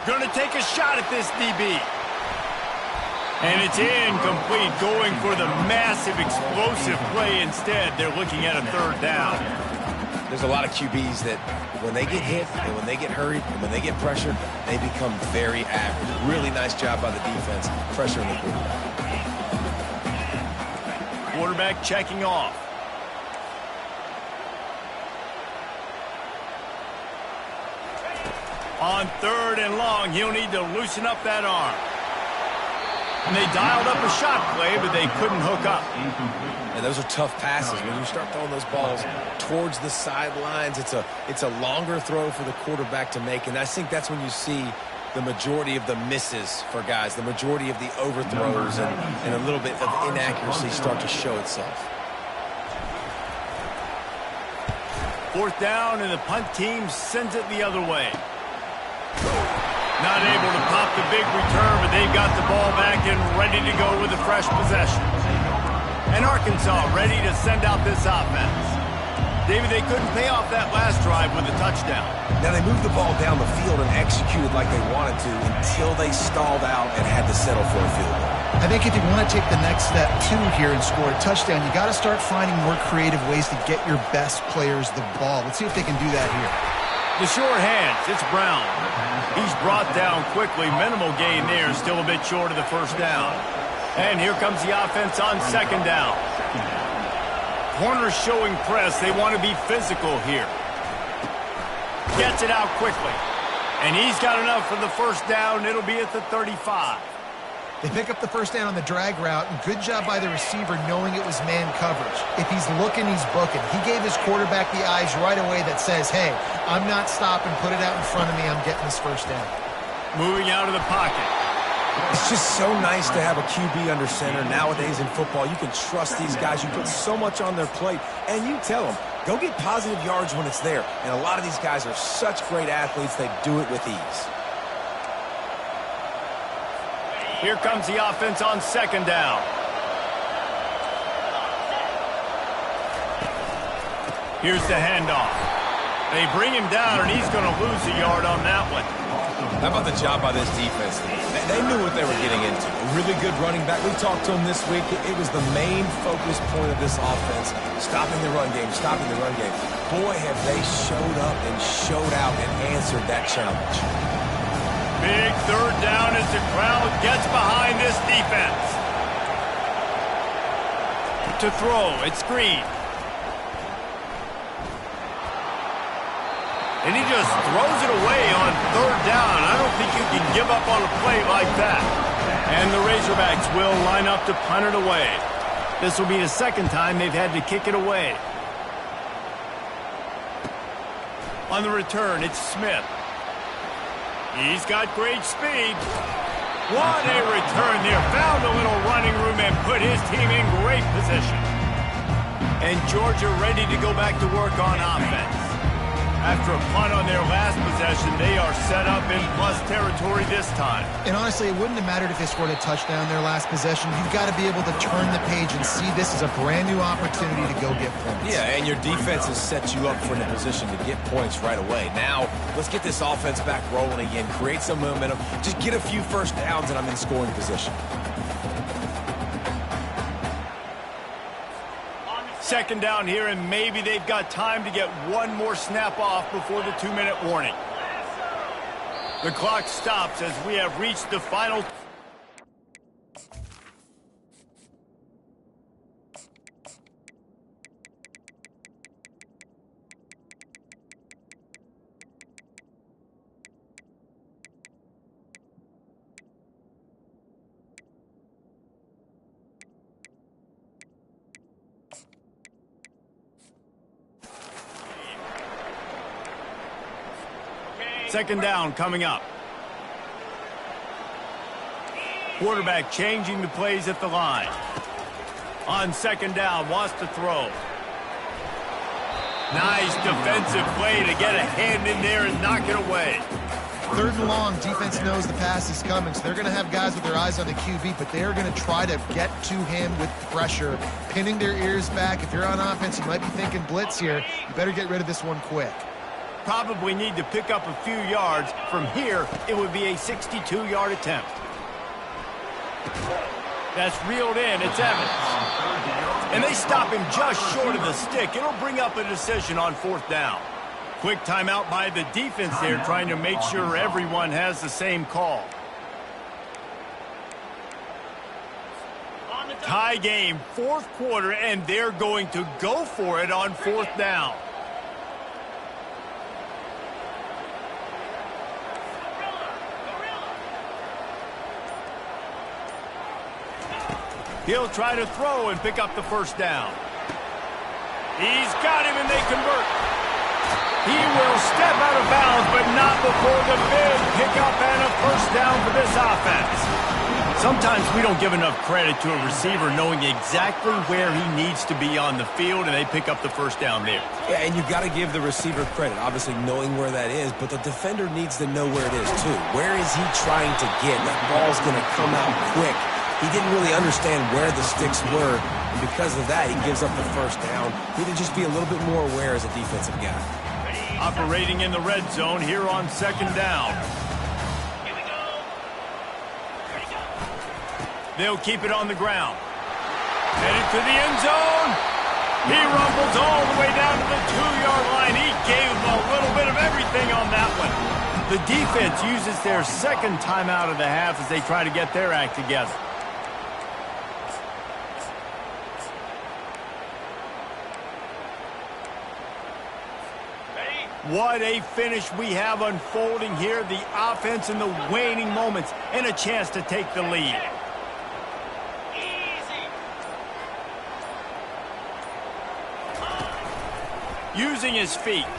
Going to take a shot at this DB. And it's incomplete, going for the massive, explosive play instead. They're looking at a 3rd down. There's a lot of QBs that when they get hit and when they get hurried and when they get pressured, they become very average. Really nice job by the defense, pressuring the quarterback. Quarterback checking off. On 3rd and long, he'll need to loosen up that arm. And they dialed up a shot play, but they couldn't hook up. And those are tough passes. When you start throwing those balls towards the sidelines, it's a longer throw for the quarterback to make. And I think that's when you see the majority of the misses for guys, the majority of the overthrows and a little bit of inaccuracy start to show itself. 4th down, and the punt team sends it the other way. Not able to pop the big return, but they've got the ball back and ready to go with a fresh possession. And Arkansas ready to send out this offense. David, they couldn't pay off that last drive with a touchdown. Now, they moved the ball down the field and executed like they wanted to until they stalled out and had to settle for a field goal. I think if you want to take the next step, too, here and score a touchdown, you got to start finding more creative ways to get your best players the ball. Let's see if they can do that here. The short hands, it's Brown. He's brought down quickly. Minimal gain there, still a bit short of the first down. And here comes the offense on 2nd down. Corners showing press. They want to be physical here. Gets it out quickly. And he's got enough for the first down. It'll be at the 35. They pick up the first down on the drag route, and good job by the receiver knowing it was man coverage. If he's looking, he's booking. He gave his quarterback the eyes right away that says, hey, I'm not stopping, put it out in front of me, I'm getting this first down. Moving out of the pocket. It's just so nice to have a QB under center. Nowadays in football, you can trust these guys. You put so much on their plate, and you tell them, go get positive yards when it's there. And a lot of these guys are such great athletes, they do it with ease. Here comes the offense on 2nd down. Here's the handoff. They bring him down, and he's going to lose a yard on that one. How about the job by this defense? They knew what they were getting into. A really good running back. We talked to him this week. It was the main focus point of this offense, stopping the run game, stopping the run game. Boy, have they showed up and showed out and answered that challenge. Big 3rd down as the crowd gets behind this defense. To throw, it's Green. And he just throws it away on 3rd down. I don't think you can give up on a play like that. And the Razorbacks will line up to punt it away. This will be the 2nd time they've had to kick it away. On the return, it's Smith. He's got great speed. What a return there. Found a little running room and put his team in great position. And Georgia ready to go back to work on offense. After a punt on their last possession, they are set up in plus territory this time. And honestly, it wouldn't have mattered if they scored a touchdown their last possession. You've got to be able to turn the page and see this as a brand new opportunity to go get points. Yeah, and your defense has set you up for the position to get points right away. Now, let's get this offense back rolling again, create some momentum, just get a few first downs, and I'm in scoring position. Second down here, and maybe they've got time to get one more snap off before the 2-minute warning. The clock stops as we have reached the final. Second down coming up. Quarterback changing the plays at the line. On second down, wants to throw. Nice defensive play to get a hand in there and knock it away. Third and long, defense knows the pass is coming, so they're going to have guys with their eyes on the QB, but they're going to try to get to him with pressure, pinning their ears back. If you're on offense, you might be thinking blitz here. You better get rid of this one quick. Probably need to pick up a few yards. From here, it would be a 62-yard attempt. That's reeled in. It's Evans. And they stop him just short of the stick. It'll bring up a decision on fourth down. Quick timeout by the defense there, trying to make sure everyone has the same call. Tie game, fourth quarter, and they're going to go for it on fourth down. He'll try to throw and pick up the first down. He's got him, and they convert. He will step out of bounds, but not before the big pickup and a first down for this offense. Sometimes we don't give enough credit to a receiver knowing exactly where he needs to be on the field, and they pick up the first down there. Yeah, and you've got to give the receiver credit, obviously knowing where that is, but the defender needs to know where it is too. Where is he trying to get? That ball's going to come out quick. He didn't really understand where the sticks were, and because of that, he gives up the first down. He needed to just be a little bit more aware as a defensive guy. Operating in the red zone here on second down. They'll keep it on the ground. Headed to the end zone. He rumbles all the way down to the 2-yard line. He gave him a little bit of everything on that one. The defense uses their second timeout of the half as they try to get their act together. What a finish we have unfolding here. The offense in the waning moments and a chance to take the lead. Using his feet.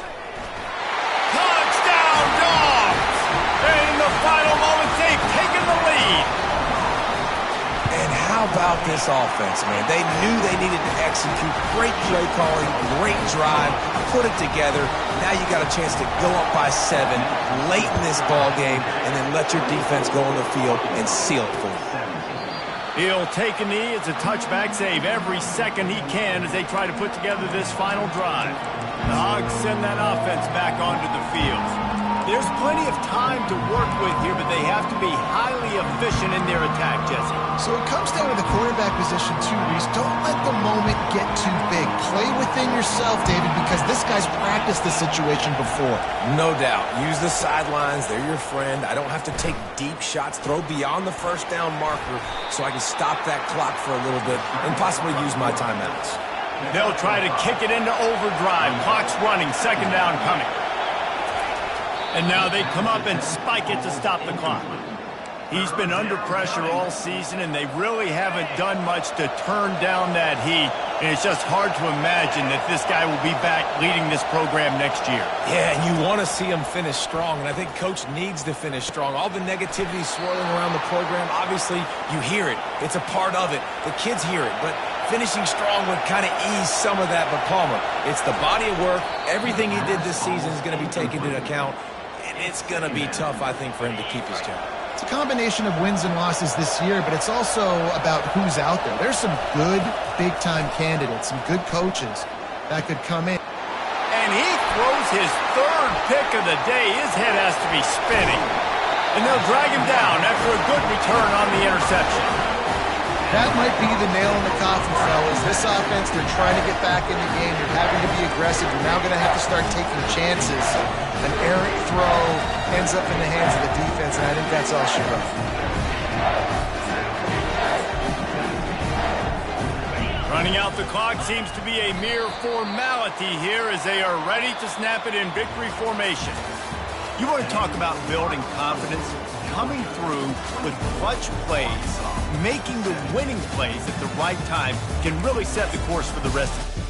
Touchdown, Dogs! And in the final moments, they've taken the lead. And how about this offense, man? They knew they needed to execute. Great play calling, great drive, put it together. Now you got a chance to go up by 7 late in this ball game and then let your defense go on the field and seal it for you. He'll take a knee. It's a touchback save every second he can as they try to put together this final drive. The Hogs send that offense back onto the field. There's plenty of time to work with here, but they have to be highly efficient in their attack, Jesse. So it comes down to the quarterback position too, Reese. Don't let the moment get too big. Play within yourself, David, because this guy's practiced this situation before. No doubt. Use the sidelines. They're your friend. I don't have to take deep shots. Throw beyond the first down marker so I can stop that clock for a little bit and possibly use my timeouts. They'll try to kick it into overdrive. Clock's running. Second down coming. And now they come up and spike it to stop the clock. He's been under pressure all season, and they really haven't done much to turn down that heat. And it's just hard to imagine that this guy will be back leading this program next year. Yeah, and you want to see him finish strong, and I think Coach needs to finish strong. All the negativity swirling around the program, obviously you hear it. It's a part of it. The kids hear it, but finishing strong would kind of ease some of that, but Palmer, it's the body of work. Everything he did this season is going to be taken into account, and it's going to be tough, I think, for him to keep his job. It's a combination of wins and losses this year, but it's also about who's out there. There's some good big-time candidates, some good coaches that could come in. And he throws his third pick of the day. His head has to be spinning. And they'll drag him down after a good return on the interception. That might be the nail in the coffin, fellas. This offense, they're trying to get back in the game. They're having to be aggressive. You're now going to have to start taking chances. An errant throw ends up in the hands of the defense, and I think that's all she wrote. Running out the clock seems to be a mere formality here as they are ready to snap it in victory formation. You want to talk about building confidence? Coming through with clutch plays, making the winning plays at the right time can really set the course for the rest of the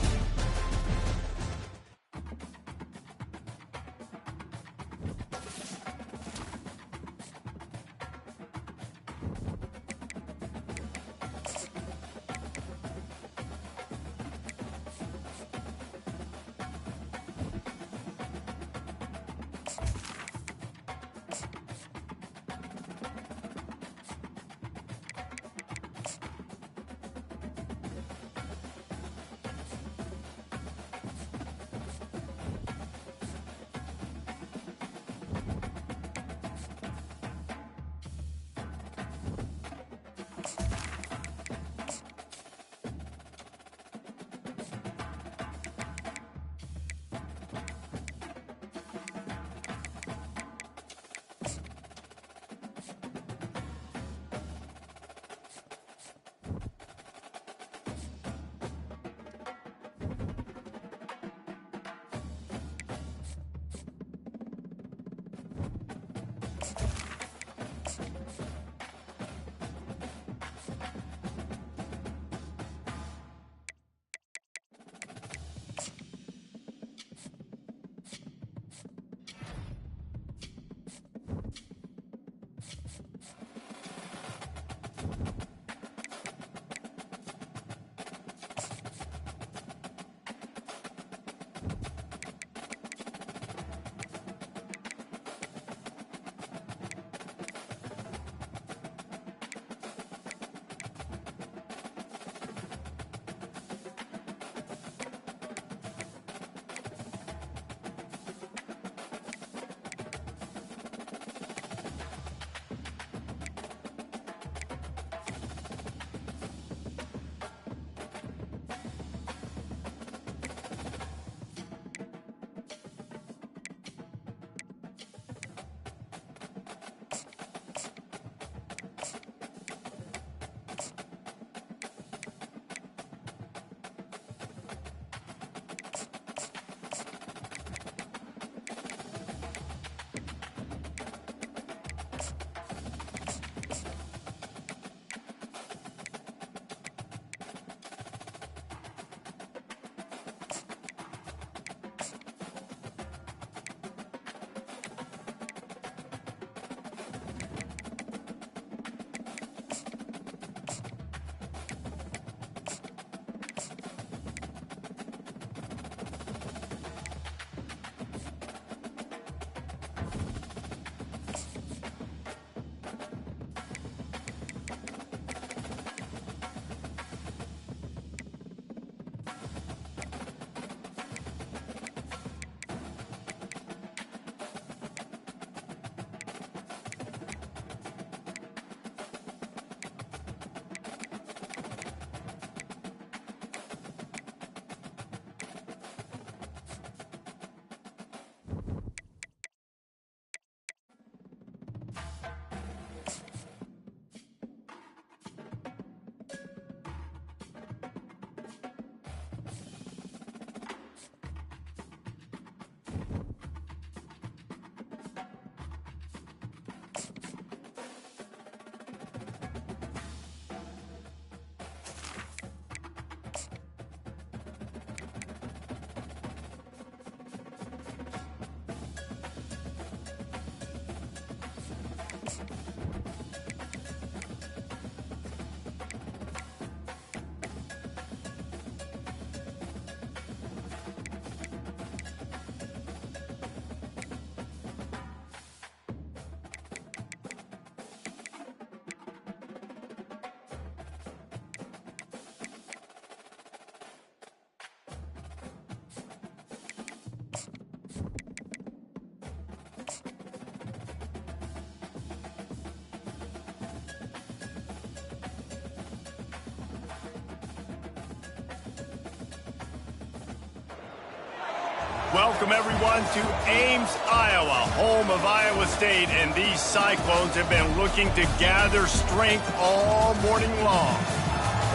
welcome everyone to Ames, Iowa, home of Iowa State, and these Cyclones have been looking to gather strength all morning long.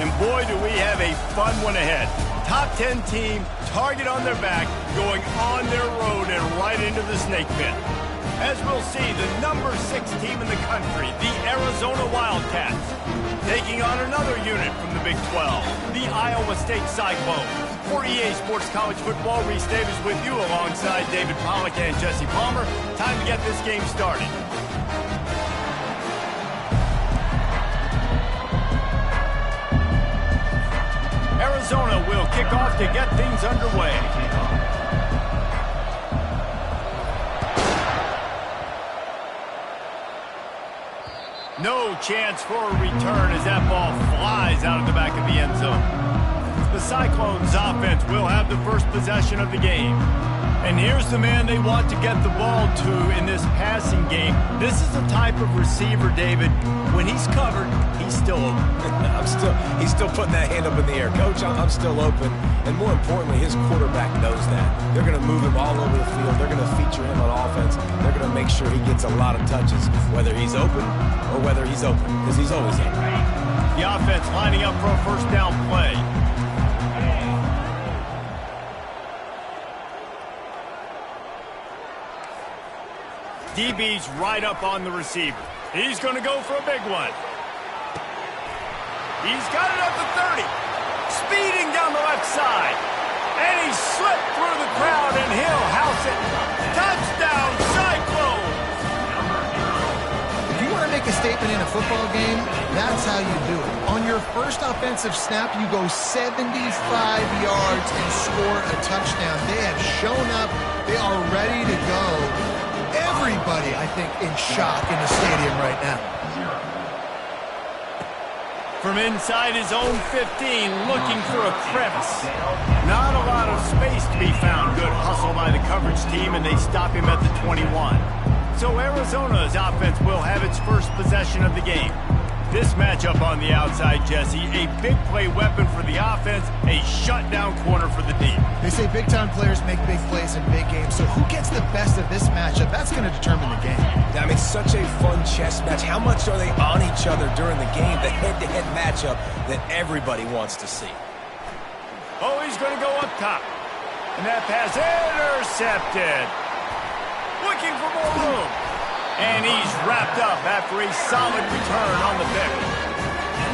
And boy, do we have a fun one ahead. Top 10 team, target on their back, going on their road and right into the snake pit. As we'll see, the number 6 team in the country, the Arizona Wildcats, taking on another unit from the Big 12, the Iowa State Cyclones. For EA Sports College Football, Reese Davis with you alongside David Pollack and Jesse Palmer. Time to get this game started. Arizona will kick off to get things underway. No chance for a return as that ball flies out of the back of the end zone. The Cyclones offense will have the first possession of the game. And here's the man they want to get the ball to in this passing game. This is the type of receiver, David, when he's covered, he's still open. He's still putting that hand up in the air. Coach, I'm still open. And more importantly, his quarterback knows that. They're going to move him all over the field. They're going to feature him on offense. They're going to make sure he gets a lot of touches, whether he's open or whether he's open, because he's always open. The offense lining up for a first down play. DB's right up on the receiver. He's going to go for a big one. He's got it at the 30. Speeding down the left side. And he slipped through the crowd, and he'll house it. Touchdown, Cyclone! If you want to make a statement in a football game, that's how you do it. On your first offensive snap, you go 75 yards and score a touchdown. They have shown up. They are ready to go. Everybody, I think, in shock in the stadium right now. From inside his own 15, looking for a crevice. Not a lot of space to be found. Good hustle by the coverage team, and they stop him at the 21. So Arizona's offense will have its first possession of the game. This matchup on the outside, Jesse, a big play weapon for the offense, a shutdown corner for the D. They say big-time players make big plays in big games, so who gets the best of this matchup? That's going to determine the game. I mean, such a fun chess match. How much are they on each other during the game? The head-to-head matchup that everybody wants to see. Oh, he's going to go up top. And that pass intercepted. Looking for more room. And he's wrapped up after a solid return on the pick.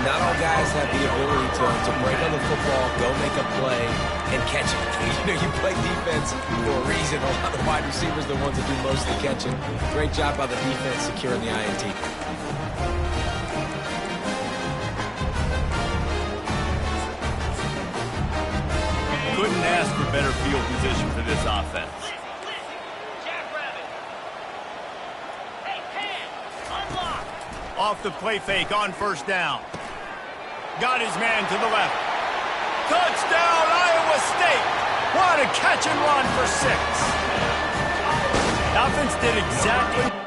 Not all guys have the ability to break on the football, go make a play, and catch it. You know, you play defense for a reason. A lot of the wide receivers are the ones that do most of the catching. Great job by the defense securing the INT. Couldn't ask for better field position for this offense. Off the play fake on first down. Got his man to the left. Touchdown, Iowa State. What a catch and run for 6. The offense did exactly...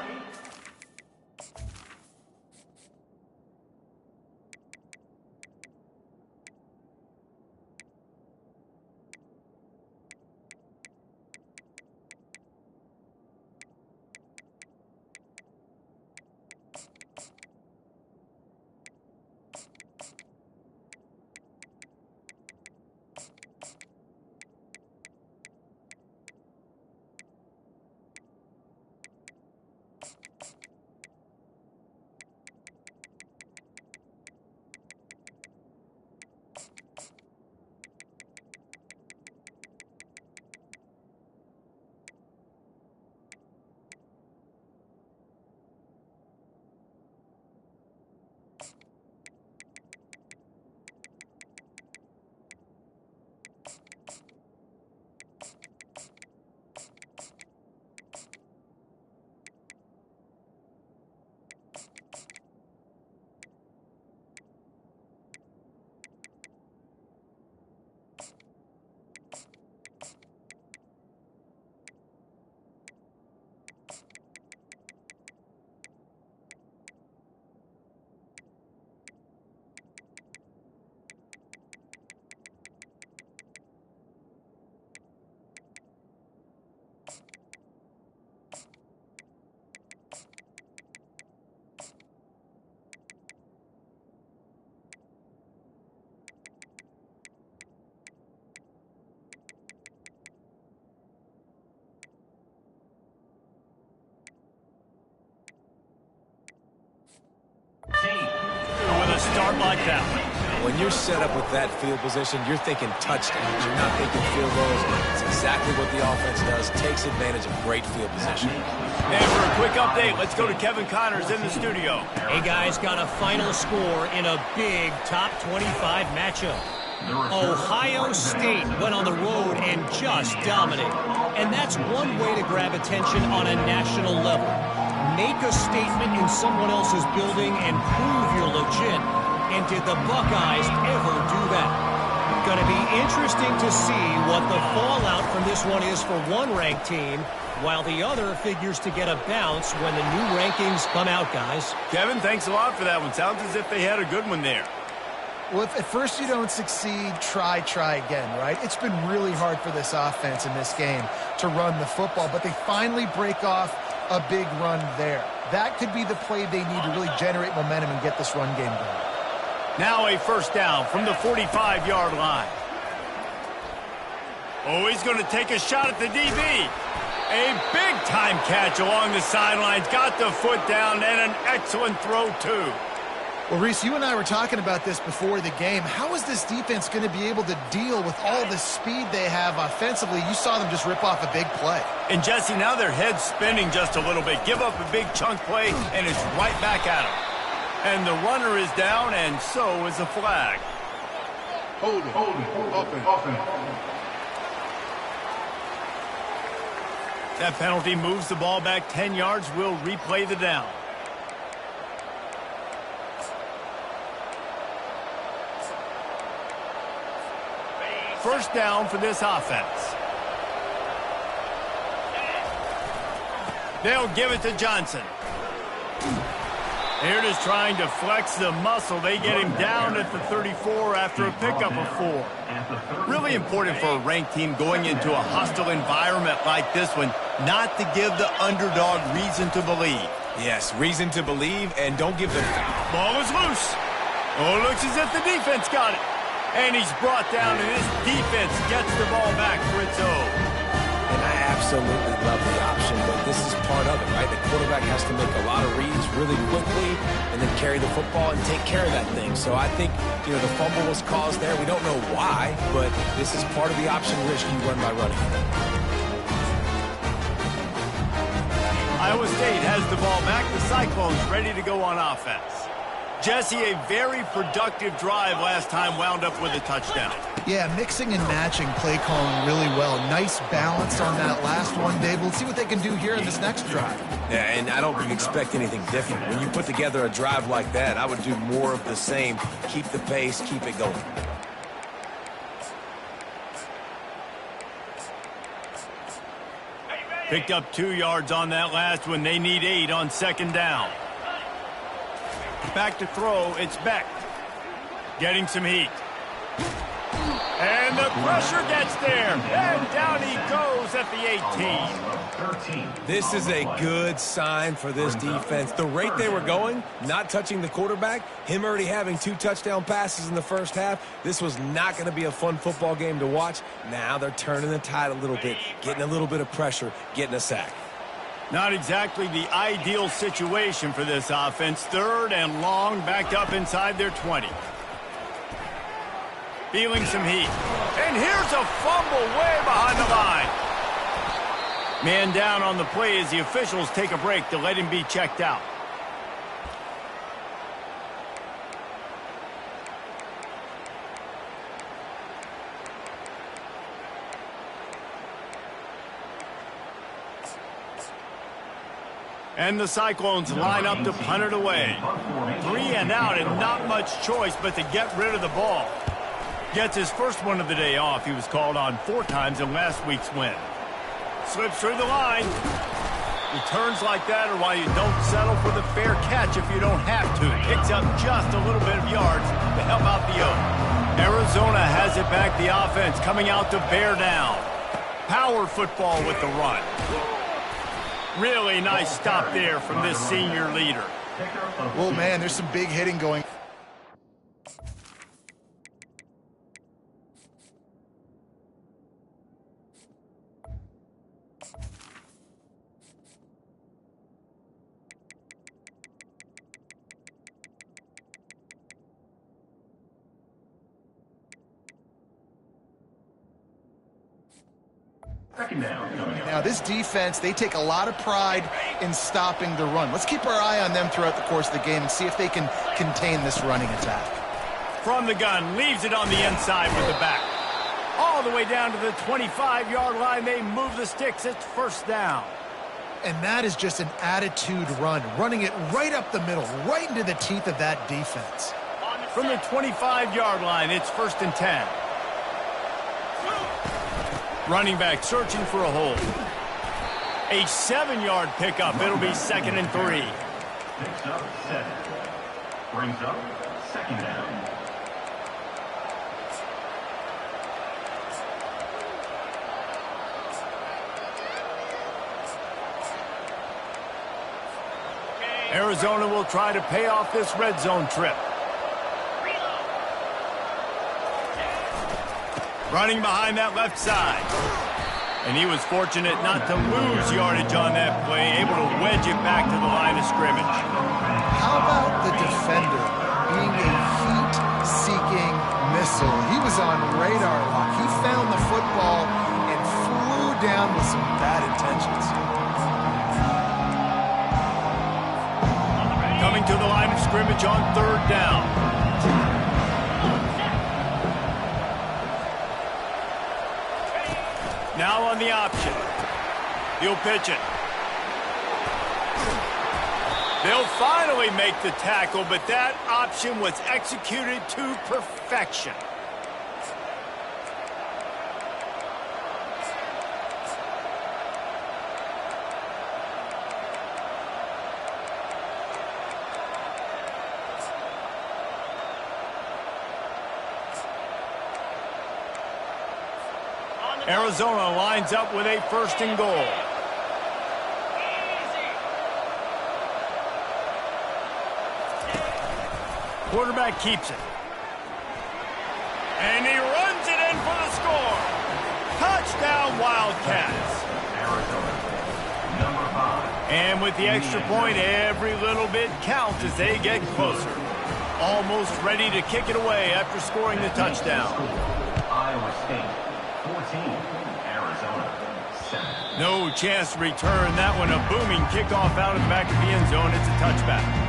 start like that one. When you're set up with that field position, you're thinking touchdowns. You're not thinking field goals. It's exactly what the offense does. Takes advantage of great field position. And for a quick update, let's go to Kevin Connors in the studio. Hey, guys, got a final score in a big top 25 matchup. Ohio State went on the road and just dominated. And that's one way to grab attention on a national level. Make a statement in someone else's building and prove you're legit. And did the Buckeyes ever do that? Going to be interesting to see what the fallout from this one is for one ranked team, while the other figures to get a bounce when the new rankings come out, guys. Kevin, thanks a lot for that one. Sounds as if they had a good one there. Well, if at first you don't succeed, try again, right? It's been really hard for this offense in this game to run the football, but they finally break off a big run there. That could be the play they need to really generate momentum and get this run game going. Now a first down from the 45-yard line. Oh, he's going to take a shot at the DB. A big-time catch along the sidelines. Got the foot down and an excellent throw, too. Well, Reese, you and I were talking about this before the game. How is this defense going to be able to deal with all the speed they have offensively? You saw them just rip off a big play. And, Jesse, now their head's spinning just a little bit. Give up a big chunk play, and it's right back at them. And the runner is down, and so is a flag. Hold it. Offense. That penalty moves the ball back 10 yards. We'll replay the down. First down for this offense. They'll give it to Johnson. They're just trying to flex the muscle. They get him down at the 34 after a pickup of 4. Really important for a ranked team going into a hostile environment like this one, not to give the underdog reason to believe. Yes, reason to believe, and don't give them foul. Ball is loose. Oh, looks as if the defense got it. And he's brought down, and his defense gets the ball back for its own. And I absolutely love the option, but this is part of it, right? The quarterback has to make a lot of reads really quickly and then carry the football and take care of that thing. So I think, the fumble was caused there. We don't know why, but this is part of the option risk you run by running. Iowa State has the ball back. The Cyclones ready to go on offense. Jesse, a very productive drive last time wound up with a touchdown. Yeah, mixing and matching play calling really well. Nice balance on that last one, Dave. We'll see what they can do here in this next drive. Yeah, and I don't expect anything different. When you put together a drive like that, I would do more of the same. Keep the pace, keep it going. Picked up 2 yards on that last one. They need 8 on second down. Back to throw, it's Beck. Getting some heat. And the pressure gets there. And down he goes at the 18. This is a good sign for this defense. The rate they were going, not touching the quarterback, him already having 2 touchdown passes in the first half, this was not going to be a fun football game to watch. Now they're turning the tide a little bit, getting a little bit of pressure, getting a sack. Not exactly the ideal situation for this offense. 3rd and long, backed up inside their 20. Feeling some heat. And here's a fumble way behind the line. Man down on the play as the officials take a break to let him be checked out. And the Cyclones line up to punt it away. 3 and out and not much choice but to get rid of the ball. Gets his first one of the day off. He was called on 4 times in last week's win. Slips through the line. Returns like that are why you don't settle for the fair catch if you don't have to. Picks up just a little bit of yards to help out the Oak. Arizona has it back. The offense coming out to bear down. Power football with the run. Really nice stop there from this senior leader. Oh, man, there's some big hitting going. Second down coming up. Now, this defense, they take a lot of pride in stopping the run. Let's keep our eye on them throughout the course of the game and see if they can contain this running attack. From the gun, leaves it on the inside with the back. All the way down to the 25-yard line, they move the sticks. It's first down. And that is just an attitude run, running it right up the middle, right into the teeth of that defense. From the 25-yard line, it's first and 10. Running back searching for a hole. A 7-yard pickup. It'll be second and 3. Picks up 7. Brings up second down. Arizona will try to pay off this red zone trip. Running behind that left side. And he was fortunate not to lose yardage on that play, able to wedge it back to the line of scrimmage. How about the defender being a heat-seeking missile? He was on radar lock. He found the football and flew down with some bad intentions. Coming to the line of scrimmage on third down. Now on the option. He'll pitch it. They'll finally make the tackle, but that option was executed to perfection. Arizona lines up with a first and goal. Quarterback keeps it. And he runs it in for the score. Touchdown, Wildcats. Arizona, number 5. And with the extra point, every little bit counts as they get closer. Almost ready to kick it away after scoring the touchdown. Iowa State, 14. Arizona, 7. No chance to return that one. A booming kickoff out of the back of the end zone. It's a touchback.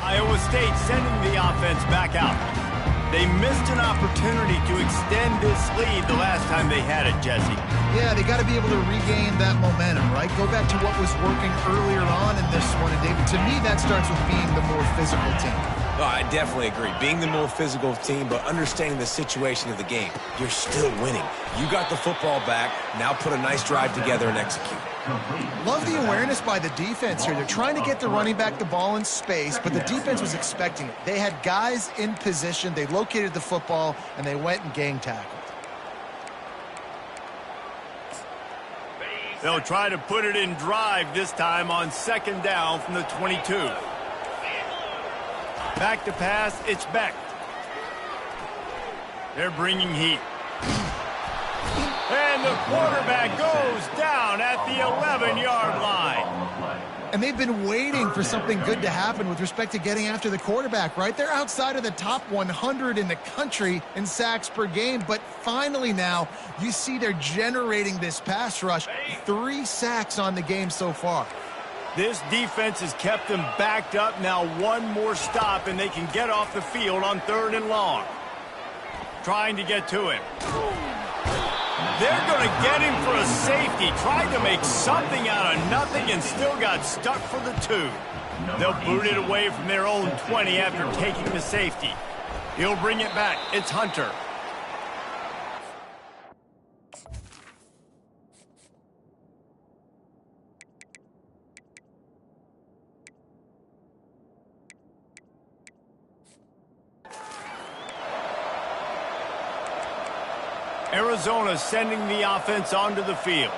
Iowa State sending the offense back out. They missed an opportunity to extend this lead the last time they had it, Jesse. Yeah, they got to be able to regain that momentum, right? Go back to what was working earlier on in this one. And David, to me, that starts with being the more physical team. Oh, I definitely agree. Being the more physical team, but understanding the situation of the game. You're still winning. You got the football back. Now put a nice drive together and execute. Love the awareness by the defense here. They're trying to get the running back the ball in space, but the defense was expecting it. They had guys in position. They located the football, and they went and gang tackled. They'll try to put it in drive this time on second down from the 22. Back to pass, it's Beck. They're bringing heat. And the quarterback goes down at the 11-yard line. And they've been waiting for something good to happen with respect to getting after the quarterback, right? They're outside of the top 100 in the country in sacks per game, but finally now you see they're generating this pass rush. 3 sacks on the game so far. This defense has kept them backed up. Now one more stop, and they can get off the field on 3rd and long. Trying to get to him. They're going to get him for a safety. Tried to make something out of nothing and still got stuck for the 2. They'll boot it away from their own 20 after taking the safety. He'll bring it back. It's Hunter. Arizona sending the offense onto the field.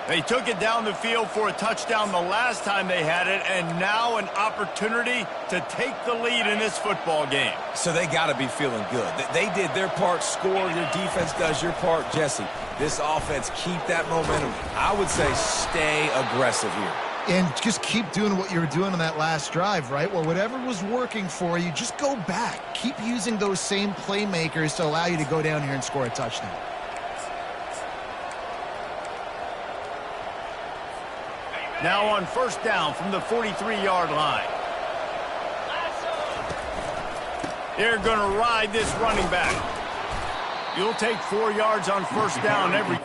They took it down the field for a touchdown the last time they had it, and now an opportunity to take the lead in this football game. So they got to be feeling good. They did their part, score. Your defense does your part, Jesse. This offense, keep that momentum. I would say stay aggressive here. And just keep doing what you were doing on that last drive, right? Well, whatever was working for you, just go back. Keep using those same playmakers to allow you to go down here and score a touchdown. Now on 1st down from the 43-yard line. They're going to ride this running back. You'll take 4 yards on 1st down every...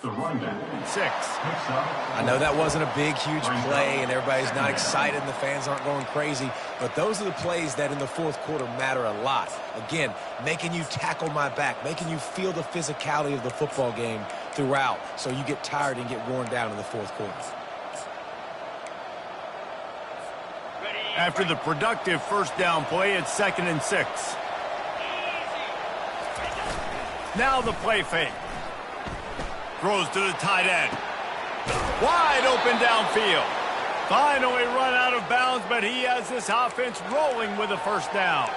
The running back. 6. I know that wasn't a big, huge play, and everybody's not excited, and the fans aren't going crazy, but those are the plays that in the 4th quarter matter a lot. Again, making you tackle my back, making you feel the physicality of the football game throughout, so you get tired and get worn down in the 4th quarter. After the productive 1st down play, it's 2nd and 6. Now the play fake. Throws to the tight end. Wide open downfield. Finally run out of bounds, but he has this offense rolling with a 1st down.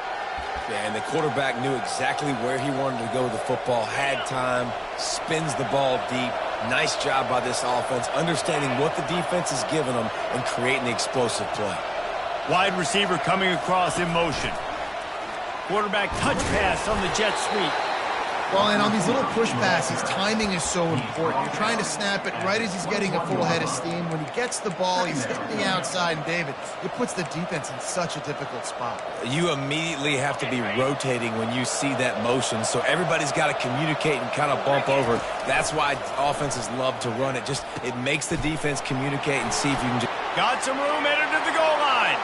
Yeah, and the quarterback knew exactly where he wanted to go with the football, had time, spins the ball deep. Nice job by this offense, understanding what the defense is giving them and creating the explosive play. Wide receiver coming across in motion. Quarterback touch pass on the jet sweep. Well, and on these little push passes, timing is so important. You're trying to snap it right as he's getting a full head of steam. When he gets the ball, he's hitting the outside, and David, it puts the defense in such a difficult spot. You immediately have to be rotating when you see that motion, so everybody's got to communicate and kind of bump over. That's why offenses love to run it. It makes the defense communicate and see if you can... Got some room headed to the goal line,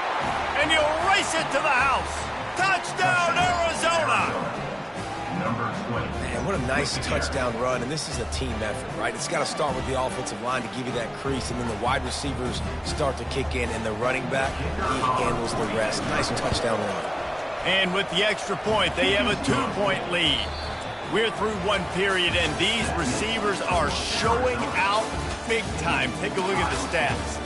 and he'll race it to the house. Touchdown, Arizona! Number 20. Man, what a nice touchdown run, and this is a team effort, right? It's got to start with the offensive line to give you that crease, and then the wide receivers start to kick in, and the running back, he handles the rest. Nice touchdown run. And with the extra point, they have a 2-point lead. We're through 1 period, and these receivers are showing out big time. Take a look at the stats.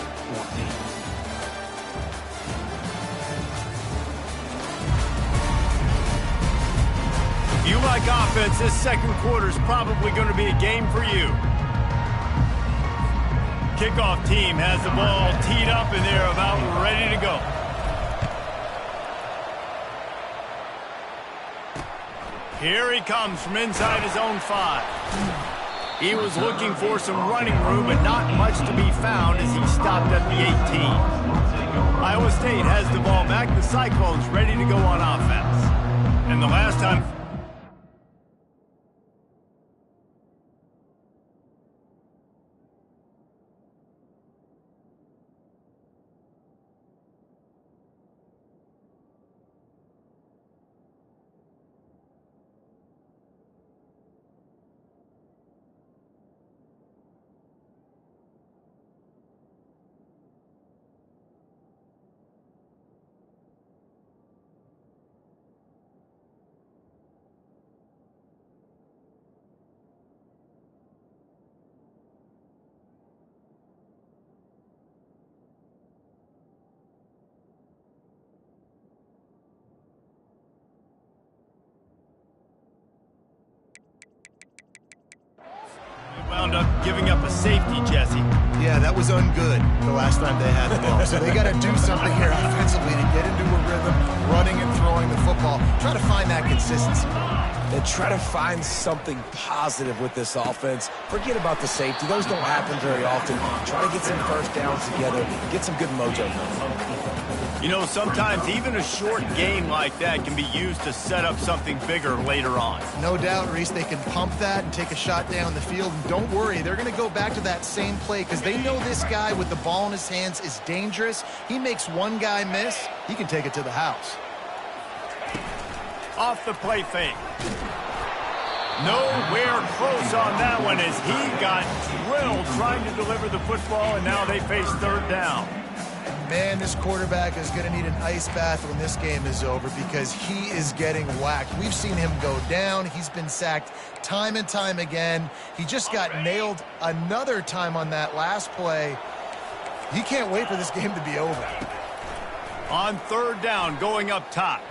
If you like offense, this 2nd quarter is probably going to be a game for you. Kickoff team has the ball teed up, and they're about ready to go. Here he comes from inside his own 5. He was looking for some running room, but not much to be found as he stopped at the 18. Iowa State has the ball back. The Cyclones ready to go on offense. And the last time... Wound up giving up a safety, Jesse. Yeah, that was ungood the last time they had the ball. So they got to do something here offensively to get into a rhythm, running and throwing the football. Try to find that consistency. And try to find something positive with this offense. Forget about the safety. Those don't happen very often. Try to get some first downs together. Get some good mojo going. You know, sometimes even a short game like that can be used to set up something bigger later on. No doubt, Reese, they can pump that and take a shot down the field. And don't worry, they're going to go back to that same play because they know this guy with the ball in his hands is dangerous. He makes one guy miss, he can take it to the house. Off the play fake. Nowhere close on that one as he got drilled trying to deliver the football, and now they face third down. Man, this quarterback is going to need an ice bath when this game is over because he is getting whacked. We've seen him go down. He's been sacked time and time again. He just got nailed another time on that last play. He can't wait for this game to be over. On third down, going up top.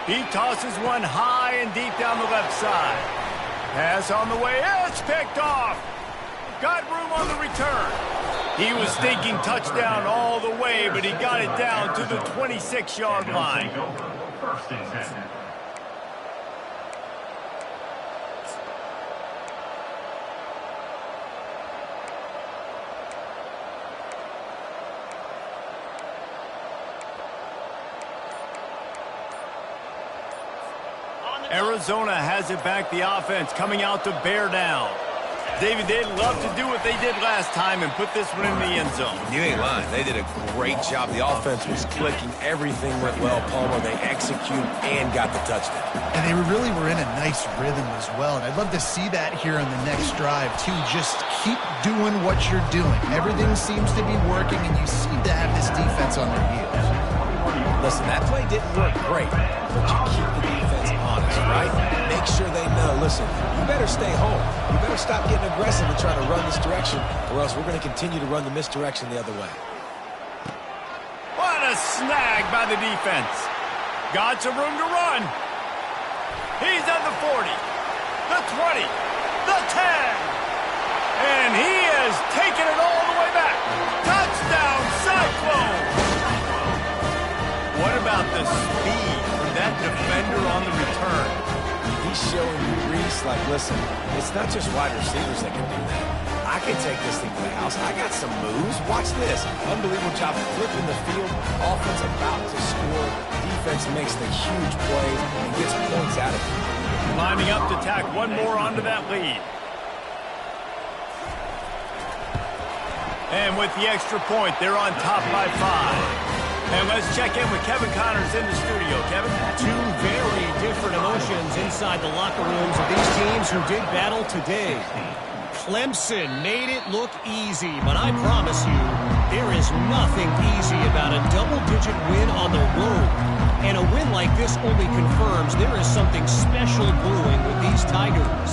He tosses one high and deep down the left side. Pass on the way. It's picked off. Got room on the return. He was thinking touchdown all the way, but he got it down to the 26-yard line. First and 10. Arizona has it back, the offense coming out to bear down. David, they'd love to do what they did last time and put this one in the end zone. You ain't lying. They did a great job. The offense was clicking. Everything went well, Palmer. They executed and got the touchdown. And they really were in a nice rhythm as well. And I'd love to see that here on the next drive, too. Just keep doing what you're doing. Everything seems to be working, and you seem to have this defense on their heels. Listen, that play didn't work great, but you keep the defense honest, right? Make sure they know, listen, you better stay home. You better stop getting aggressive and try to run this direction, or else we're going to continue to run the misdirection the other way. What a snag by the defense. Got some room to run. He's at the 40, the 20, the 10. And he has taken it all the way back. Touchdown, Cyclone. What about the speed from that defender on the return? He's showing you, Reese, like, listen, it's not just wide receivers that can do that. I can take this thing to the house. I got some moves. Watch this. Unbelievable job flipping the field. Offense about to score. Defense makes the huge plays and gets points out of it. Lining up to tack one more onto that lead. And with the extra point, they're on top by 5. And let's check in with Kevin Connors in the studio. Kevin? Two very different emotions inside the locker rooms of these teams who did battle today. Clemson made it look easy, but I promise you, there is nothing easy about a double-digit win on the road. And a win like this only confirms there is something special brewing with these Tigers.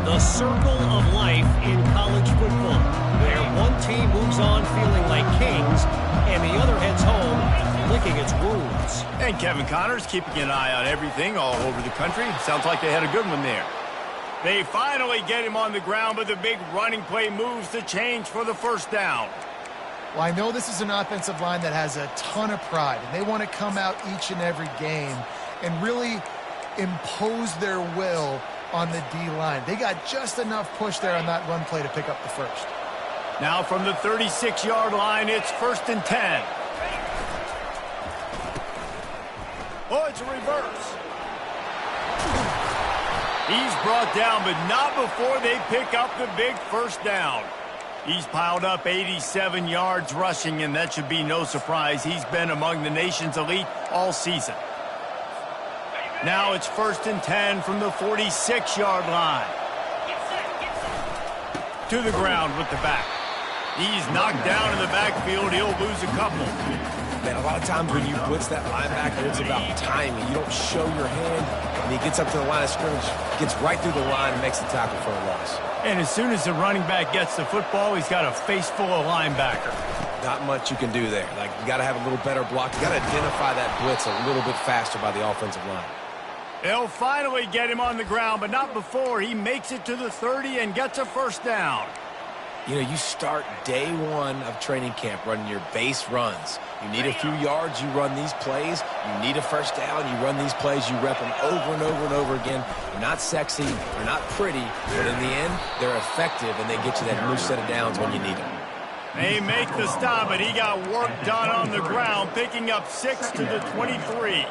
The circle of life in college football, where one team moves on feeling like kings, and the other heads home licking its wounds. And Kevin Connors keeping an eye on everything all over the country. Sounds like they had a good one there. They finally get him on the ground, but the big running play moves the change for the first down. Well, I know this is an offensive line that has a ton of pride, and they want to come out each and every game and really impose their will on the D-line. They got just enough push there on that run play to pick up the first. Now from the 36-yard line, it's 1st and 10. Oh, it's a reverse. He's brought down, but not before they pick up the big first down. He's piled up 87 yards rushing, and that should be no surprise. He's been among the nation's elite all season. Now it's 1st and 10 from the 46-yard line. To the ground with the back. He's knocked down in the backfield. He'll lose a couple. Man, a lot of times when you blitz that linebacker, it's about timing. You don't show your hand, and he gets up to the line of scrimmage, gets right through the line, and makes the tackle for a loss. And as soon as the running back gets the football, he's got a face full of linebacker. Not much you can do there. Like, you got to have a little better block. You got to identify that blitz a little bit faster by the offensive line. They'll finally get him on the ground, but not before he makes it to the 30 and gets a first down. You know, you start day one of training camp running your base runs. You need a few yards, you run these plays. You need a first down, you run these plays. You rep them over and over and over again. They're not sexy, they're not pretty, but in the end, they're effective, and they get you that new set of downs when you need them. They make the stop, but he got work done on the ground, picking up 6 to the 23.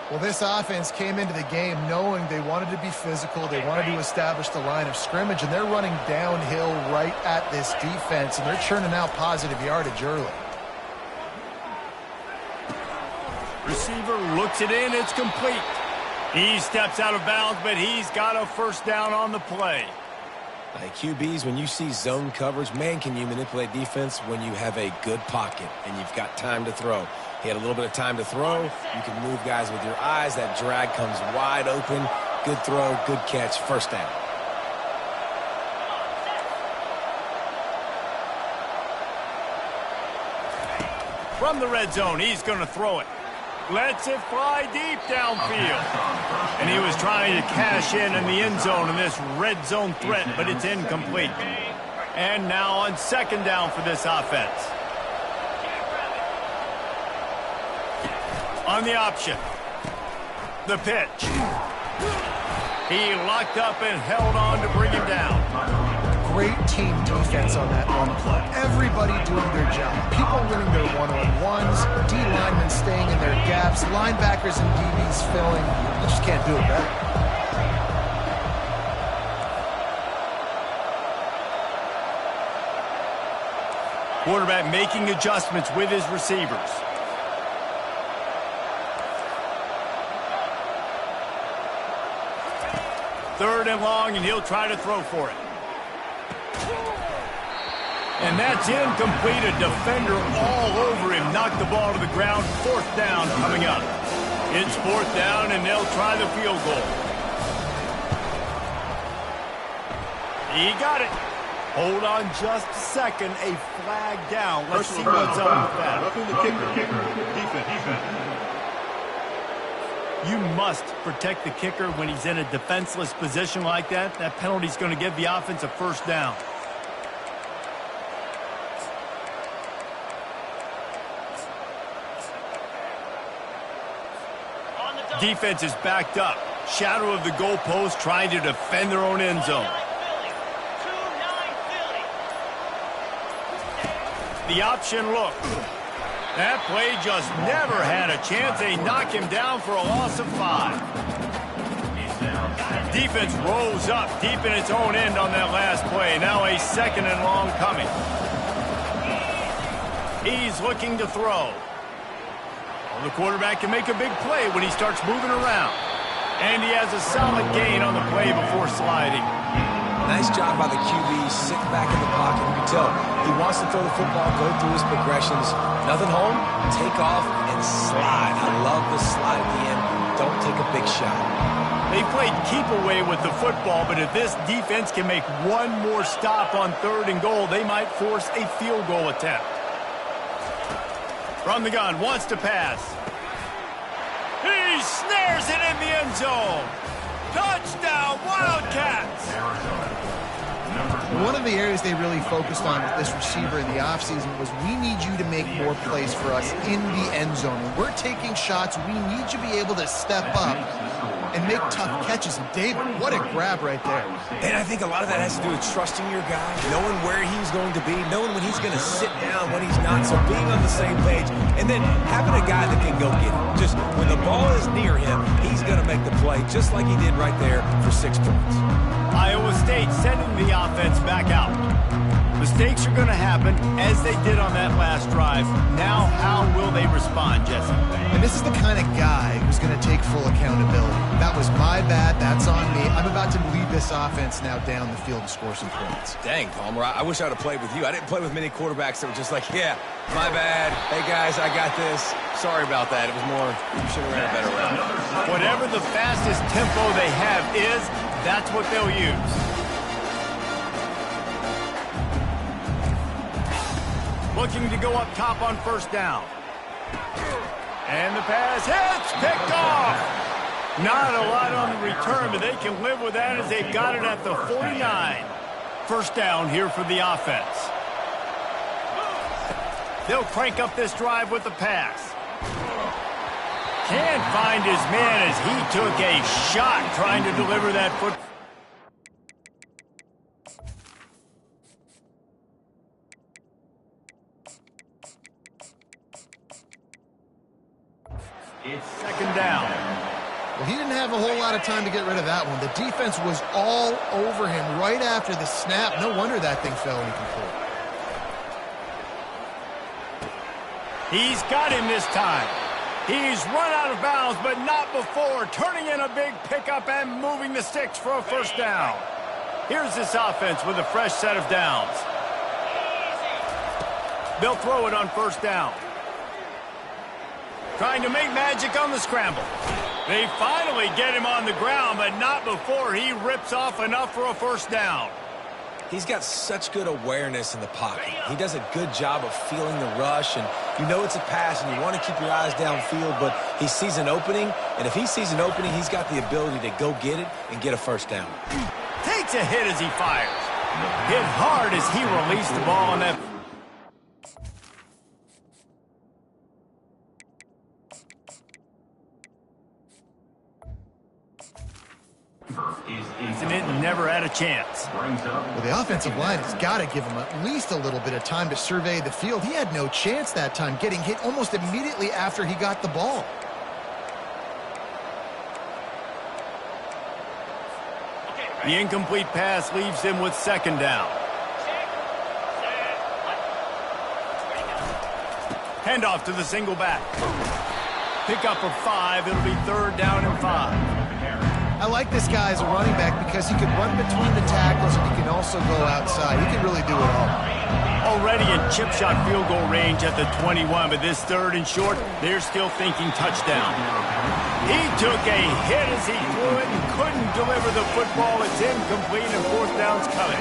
Well, this offense came into the game knowing they wanted to be physical. They wanted to establish the line of scrimmage, and they're running downhill right at this defense, and they're churning out positive yardage early. Receiver looks it in. It's complete. He steps out of bounds, but he's got a first down on the play. QBs, when you see zone coverage, man, can you manipulate defense when you have a good pocket and you've got time to throw. He had a little bit of time to throw. You can move guys with your eyes. That drag comes wide open. Good throw, good catch, first down. From the red zone, he's going to throw it. Lets it fly deep downfield. And he was trying to cash in the end zone in this red zone threat, but it's incomplete. And now on second down for this offense. On the option. The pitch. He locked up and held on to bring him down. Great team defense on that one play. Everybody doing their job. People winning their one-on-ones, D-linemen staying in their gaps, linebackers and DBs filling. You just can't do it better. Quarterback making adjustments with his receivers. Third and long, and he'll try to throw for it. And that's incomplete. A defender all over him. Knocked the ball to the ground. Fourth down coming up. It's fourth down, and they'll try the field goal. He got it. Hold on just a second. A flag down. Let's see what's up with that. Roughing the kicker. Defense. You must protect the kicker when he's in a defenseless position like that. That penalty's going to give the offense a first down. Defense is backed up. Shadow of the goalpost, trying to defend their own end zone. The option look. That play just never had a chance. They knock him down for a loss of 5. Defense rolls up deep in its own end on that last play. Now a second and long coming. He's looking to throw. Well, the quarterback can make a big play when he starts moving around. And he has a solid gain on the play before sliding. Nice job by the QB. Sit back in the pocket. You can tell he wants to throw the football, go through his progressions. Nothing home, take off, and slide. I love the slide at the end. Don't take a big shot. They played keep away with the football, but if this defense can make one more stop on third and goal, they might force a field goal attempt. From the gun, wants to pass. He snares it in the end zone. Touchdown, Wildcats! One of the areas they really focused on with this receiver in the offseason was we need you to make more plays for us in the end zone. When we're taking shots, we need you to be able to step up and make tough catches. And David, what a grab right there. And I think a lot of that has to do with trusting your guy, knowing where he's going to be, knowing when he's going to sit down, when he's not, so being on the same page, and then having a guy that can go get it. Just when the ball is near him, he's going to make the play, just like he did right there for 6 points. Iowa State sending the offense back out. Mistakes are going to happen, as they did on that last drive. Now, how will they respond, Jesse? And this is the kind of guy who's going to take full accountability. That was my bad. That's on me. I'm about to lead this offense now down the field and score some points. Dang, Palmer, I wish I would have played with you. I didn't play with many quarterbacks that were just like, yeah, my bad. Hey, guys, I got this. Sorry about that. It was more, you should have ran a better route. Whatever the fastest tempo they have is, that's what they'll use. Looking to go up top on first down. And the pass hits, picked off. Not a lot on the return, but they can live with that as they've got it at the 49. First down here for the offense. They'll crank up this drive with the pass. Can't find his man as he took a shot trying to deliver that foot. It's second down. Well, he didn't have a whole lot of time to get rid of that one. The defense was all over him right after the snap. No wonder that thing fell incomplete. He's got him this time. He's run out of bounds, but not before. Turning in a big pickup and moving the sticks for a first down. Here's this offense with a fresh set of downs. They'll throw it on first down. Trying to make magic on the scramble. They finally get him on the ground, but not before he rips off enough for a first down. He's got such good awareness in the pocket. He does a good job of feeling the rush, and you know it's a pass, and you want to keep your eyes downfield, but he sees an opening, and if he sees an opening, he's got the ability to go get it and get a first down. Takes a hit as he fires. Hit hard as he released the ball on that. And it never had a chance. Well, the offensive line has got to give him at least a little bit of time to survey the field. He had no chance that time, getting hit almost immediately after he got the ball. The incomplete pass leaves him with second down. Handoff to the single back. Pickup of 5. It'll be third down and 5. I like this guy as a running back because he can run between the tackles and he can also go outside. He can really do it all. Already in chip shot field goal range at the 21, but this third and short, they're still thinking touchdown. He took a hit as he threw it and couldn't deliver the football. It's incomplete and fourth down's coming.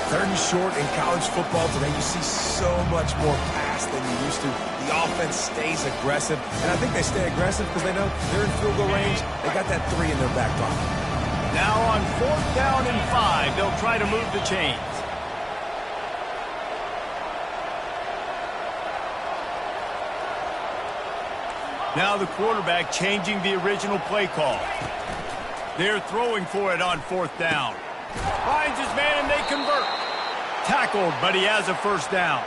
Third and short in college football today, you see so much more pass than you used to. The offense stays aggressive, and I think they stay aggressive because they know they're in field goal range. They got that 3 in their back pocket. Now on fourth down and 5, they'll try to move the chains. Now the quarterback changing the original play call. They're throwing for it on fourth down. Finds his man and they convert. Tackled, but he has a first down.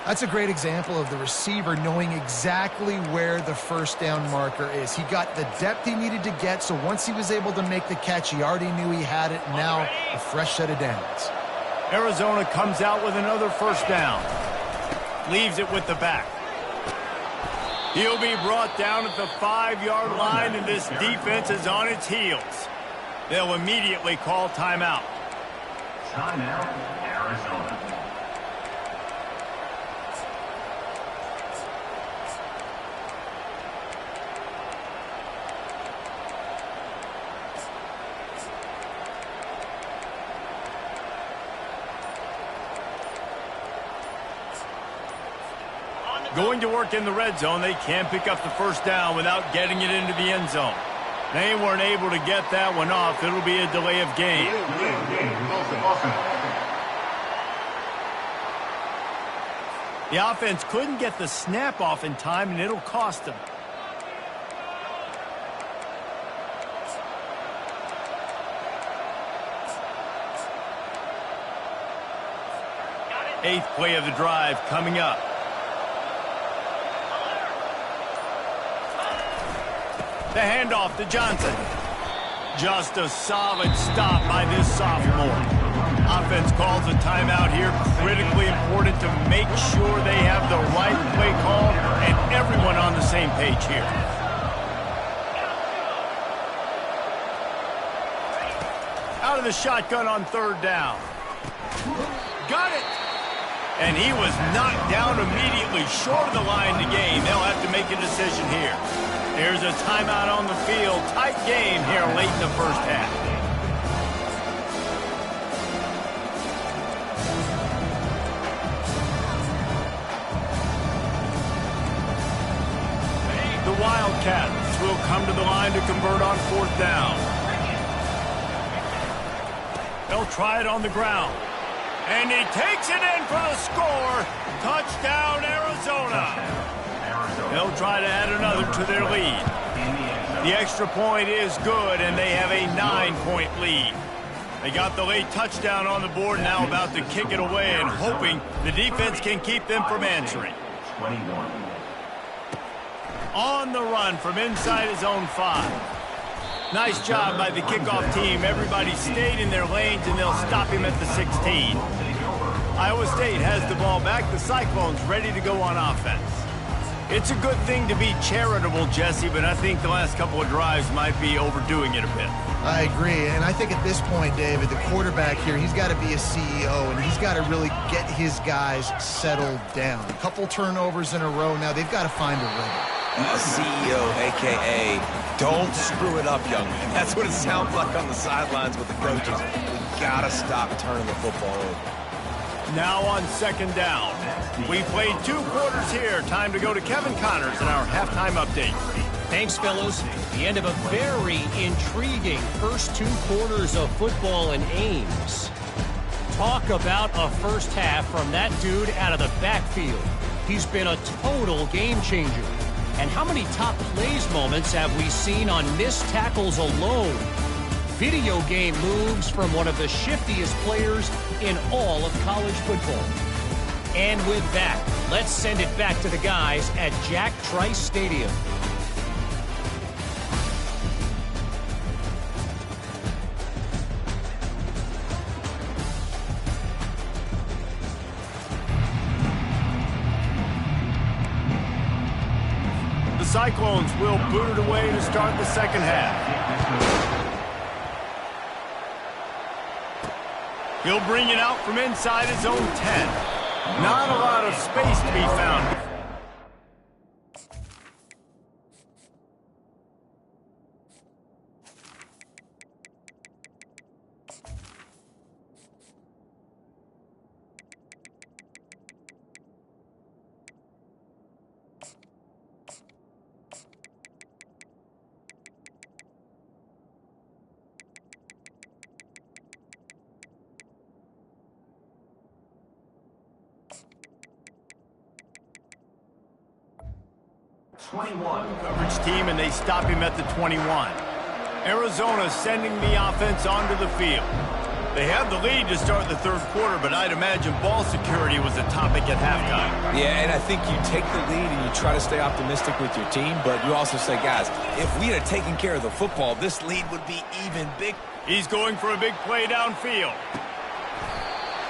That's a great example of the receiver knowing exactly where the first down marker is. He got the depth he needed to get, so once he was able to make the catch, he already knew he had it. Now a fresh set of downs. Arizona comes out with another first down. Leaves it with the back. He'll be brought down at the 5-yard line, and this defense is on its heels. They'll immediately call timeout. Timeout, Arizona. Going to work in the red zone, they can't pick up the first down without getting it into the end zone. They weren't able to get that one off. It'll be a delay of game. The offense couldn't get the snap off in time, and it'll cost them. Eighth play of the drive coming up. The handoff to Johnson. Just a solid stop by this sophomore. Offense calls a timeout here. Critically important to make sure they have the right play call and everyone on the same page here. Out of the shotgun on third down. Got it! And he was knocked down immediately short of the line to gain. They'll have to make a decision here. There's a timeout on the field. Tight game here late in the first half. The Wildcats Cyclones will come to the line to convert on 4th down. They'll try it on the ground. And he takes it in for the score. Touchdown, Arizona. They'll try to add another to their lead. The extra point is good, and they have a 9-point lead. They got the late touchdown on the board, now about to kick it away and hoping the defense can keep them from answering. 21. On the run from inside his own 5. Nice job by the kickoff team. Everybody stayed in their lanes, and they'll stop him at the 16. Iowa State has the ball back. The Cyclones ready to go on offense. It's a good thing to be charitable, Jesse, but I think the last couple of drives might be overdoing it a bit. I agree, and I think at this point, David, the quarterback here, he's got to be a CEO, and he's got to really get his guys settled down. A couple turnovers in a row now. They've got to find a rhythm. A CEO, a.k.a. don't screw it up, young man. That's what it sounds like on the sidelines with the coaches. We got to stop turning the football over. Now on 2nd down. We played 2 quarters here. Time to go to Kevin Connors in our halftime update. Thanks, fellas. The end of a very intriguing first 2 quarters of football in Ames. Talk about a first half from that dude out of the backfield. He's been a total game changer. And how many top plays moments have we seen on missed tackles alone? Video game moves from one of the shiftiest players in all of college football. And with that, let's send it back to the guys at Jack Trice Stadium. The Cyclones will boot it away to start the second half. He'll bring it out from inside his own 10. Not a lot of space to be found. Coverage team, and they stop him at the 21. Arizona sending the offense onto the field. They have the lead to start the 3rd quarter, but I'd imagine ball security was a topic at halftime. Yeah, and I think you take the lead and you try to stay optimistic with your team, but you also say, guys, if we had taken care of the football, this lead would be even bigger. He's going for a big play downfield.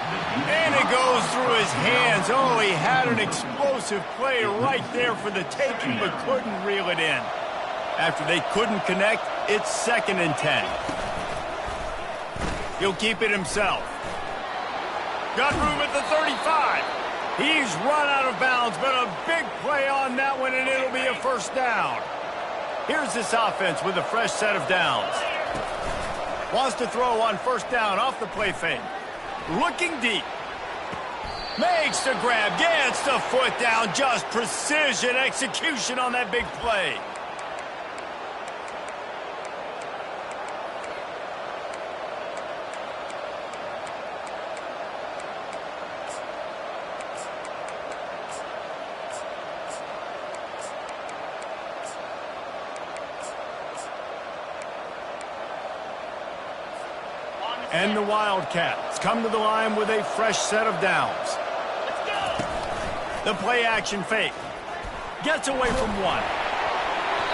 And it goes through his hands. Oh, he had an explosive play right there for the taking, but couldn't reel it in. After they couldn't connect, it's 2nd and 10. He'll keep it himself. Got room at the 35. He's run out of bounds, but a big play on that one, and it'll be a first down. Here's this offense with a fresh set of downs. Wants to throw on 1st down off the play fake. Looking deep. Makes the grab. Gets the foot down. Just precision execution on that big play. And the Wildcats come to the line with a fresh set of downs. The play-action fake. Gets away from one.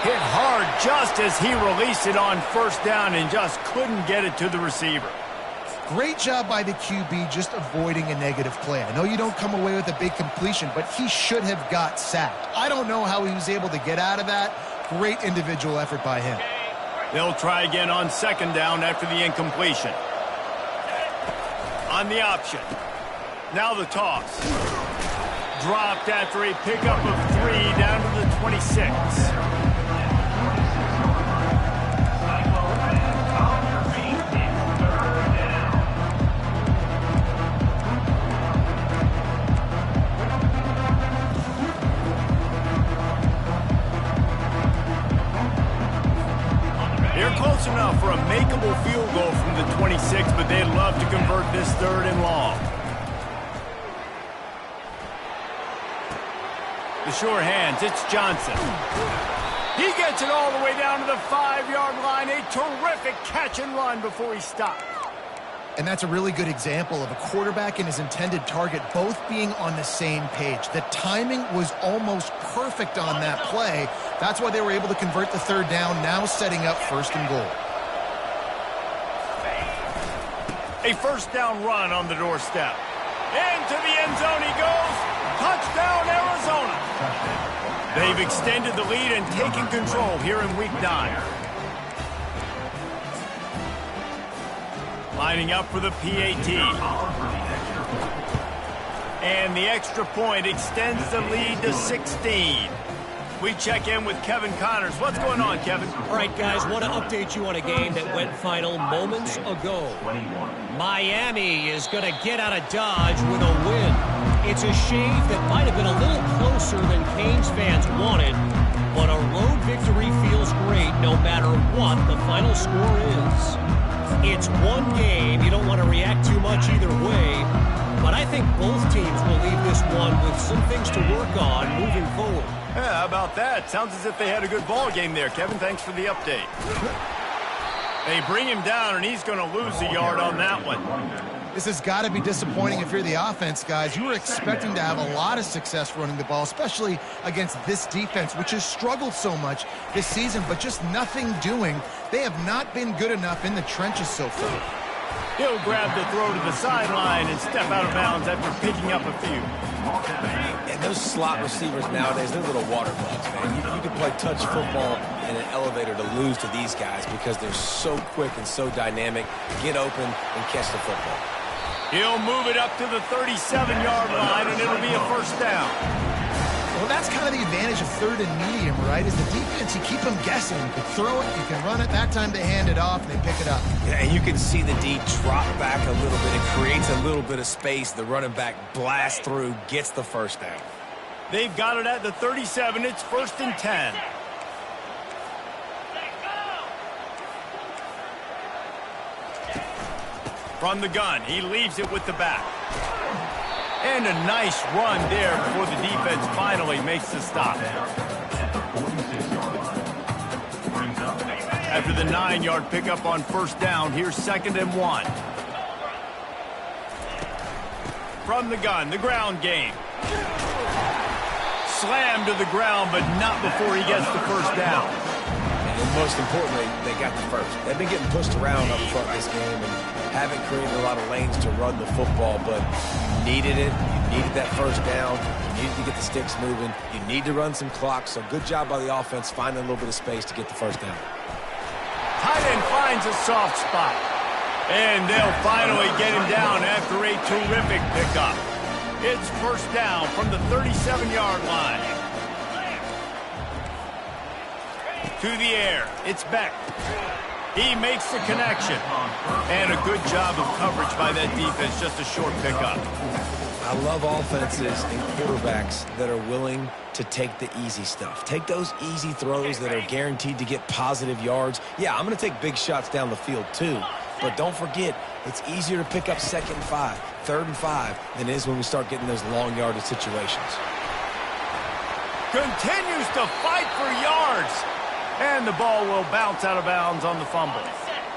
Hit hard just as he released it on 1st down and just couldn't get it to the receiver. Great job by the QB just avoiding a negative play. I know you don't come away with a big completion, but he should have got sacked. I don't know how he was able to get out of that. Great individual effort by him. They'll try again on 2nd down after the incompletion. On the option. Now the toss. Dropped after a pickup of 3 down to the 26. convert this 3rd and long. The sure hands, it's Johnson. He gets it all the way down to the 5-yard line. A terrific catch and run before he stopped. And that's a really good example of a quarterback and his intended target both being on the same page. The timing was almost perfect on that play. That's why they were able to convert the 3rd down, now setting up 1st and goal. A 1st down run on the doorstep. Into the end zone he goes. Touchdown, Arizona. They've extended the lead and taken control here in Week 9. Lining up for the PAT. And the extra point extends the lead to 16. We check in with Kevin Connors. What's going on, Kevin? All right, guys, want to update you on a game that went final moments ago. Miami is going to get out of Dodge with a win. It's a shave that might have been a little closer than Canes fans wanted, but a road victory feels great no matter what the final score is. It's one game. You don't want to react too much either way, but I think both teams will leave this one with some things to work on moving forward. Yeah, how about that? Sounds as if they had a good ball game there, Kevin. Thanks for the update. They bring him down, and he's going to lose a yard on that one. This has got to be disappointing if you're the offense, guys. You were expecting to have a lot of success running the ball, especially against this defense, which has struggled so much this season, but just nothing doing. They have not been good enough in the trenches so far. He'll grab the throw to the sideline and step out of bounds after picking up a few. And those slot receivers nowadays, they're little water bugs, man. You can play touch football in an elevator to lose to these guys because they're so quick and so dynamic. Get open and catch the football. He'll move it up to the 37-yard line, and it'll be a 1st down. Well, that's kind of the advantage of 3rd and medium, right? Is the defense, you keep them guessing. You can throw it, you can run it. That time they hand it off, and they pick it up. Yeah, and you can see the D drop back a little bit. It creates a little bit of space. The running back blasts through, gets the 1st down. They've got it at the 37. It's 1st and 10. From the gun, he leaves it with the back. And a nice run there before the defense finally makes the stop. After the 9-yard pickup on 1st down, here's 2nd and 1. From the gun, the ground game. Slammed to the ground, but not before he gets the 1st down. And most importantly, they got the 1st. They've been getting pushed around up front this game and haven't created a lot of lanes to run the football, but you needed it. You needed that 1st down. You needed to get the sticks moving. You need to run some clock, so good job by the offense finding a little bit of space to get the 1st down. Tight end finds a soft spot. And they'll finally get him down after a terrific pickup. It's 1st down from the 37-yard line. To the air, it's Beck. He makes the connection. And a good job of coverage by that defense, just a short pickup. I love offenses and quarterbacks that are willing to take the easy stuff. Take those easy throws that are guaranteed to get positive yards. Yeah, I'm going to take big shots down the field too. But don't forget, it's easier to pick up 2nd and 5, 3rd and 5 than it is when we start getting those long yardage situations. Continues to fight for yards. And the ball will bounce out of bounds on the fumble.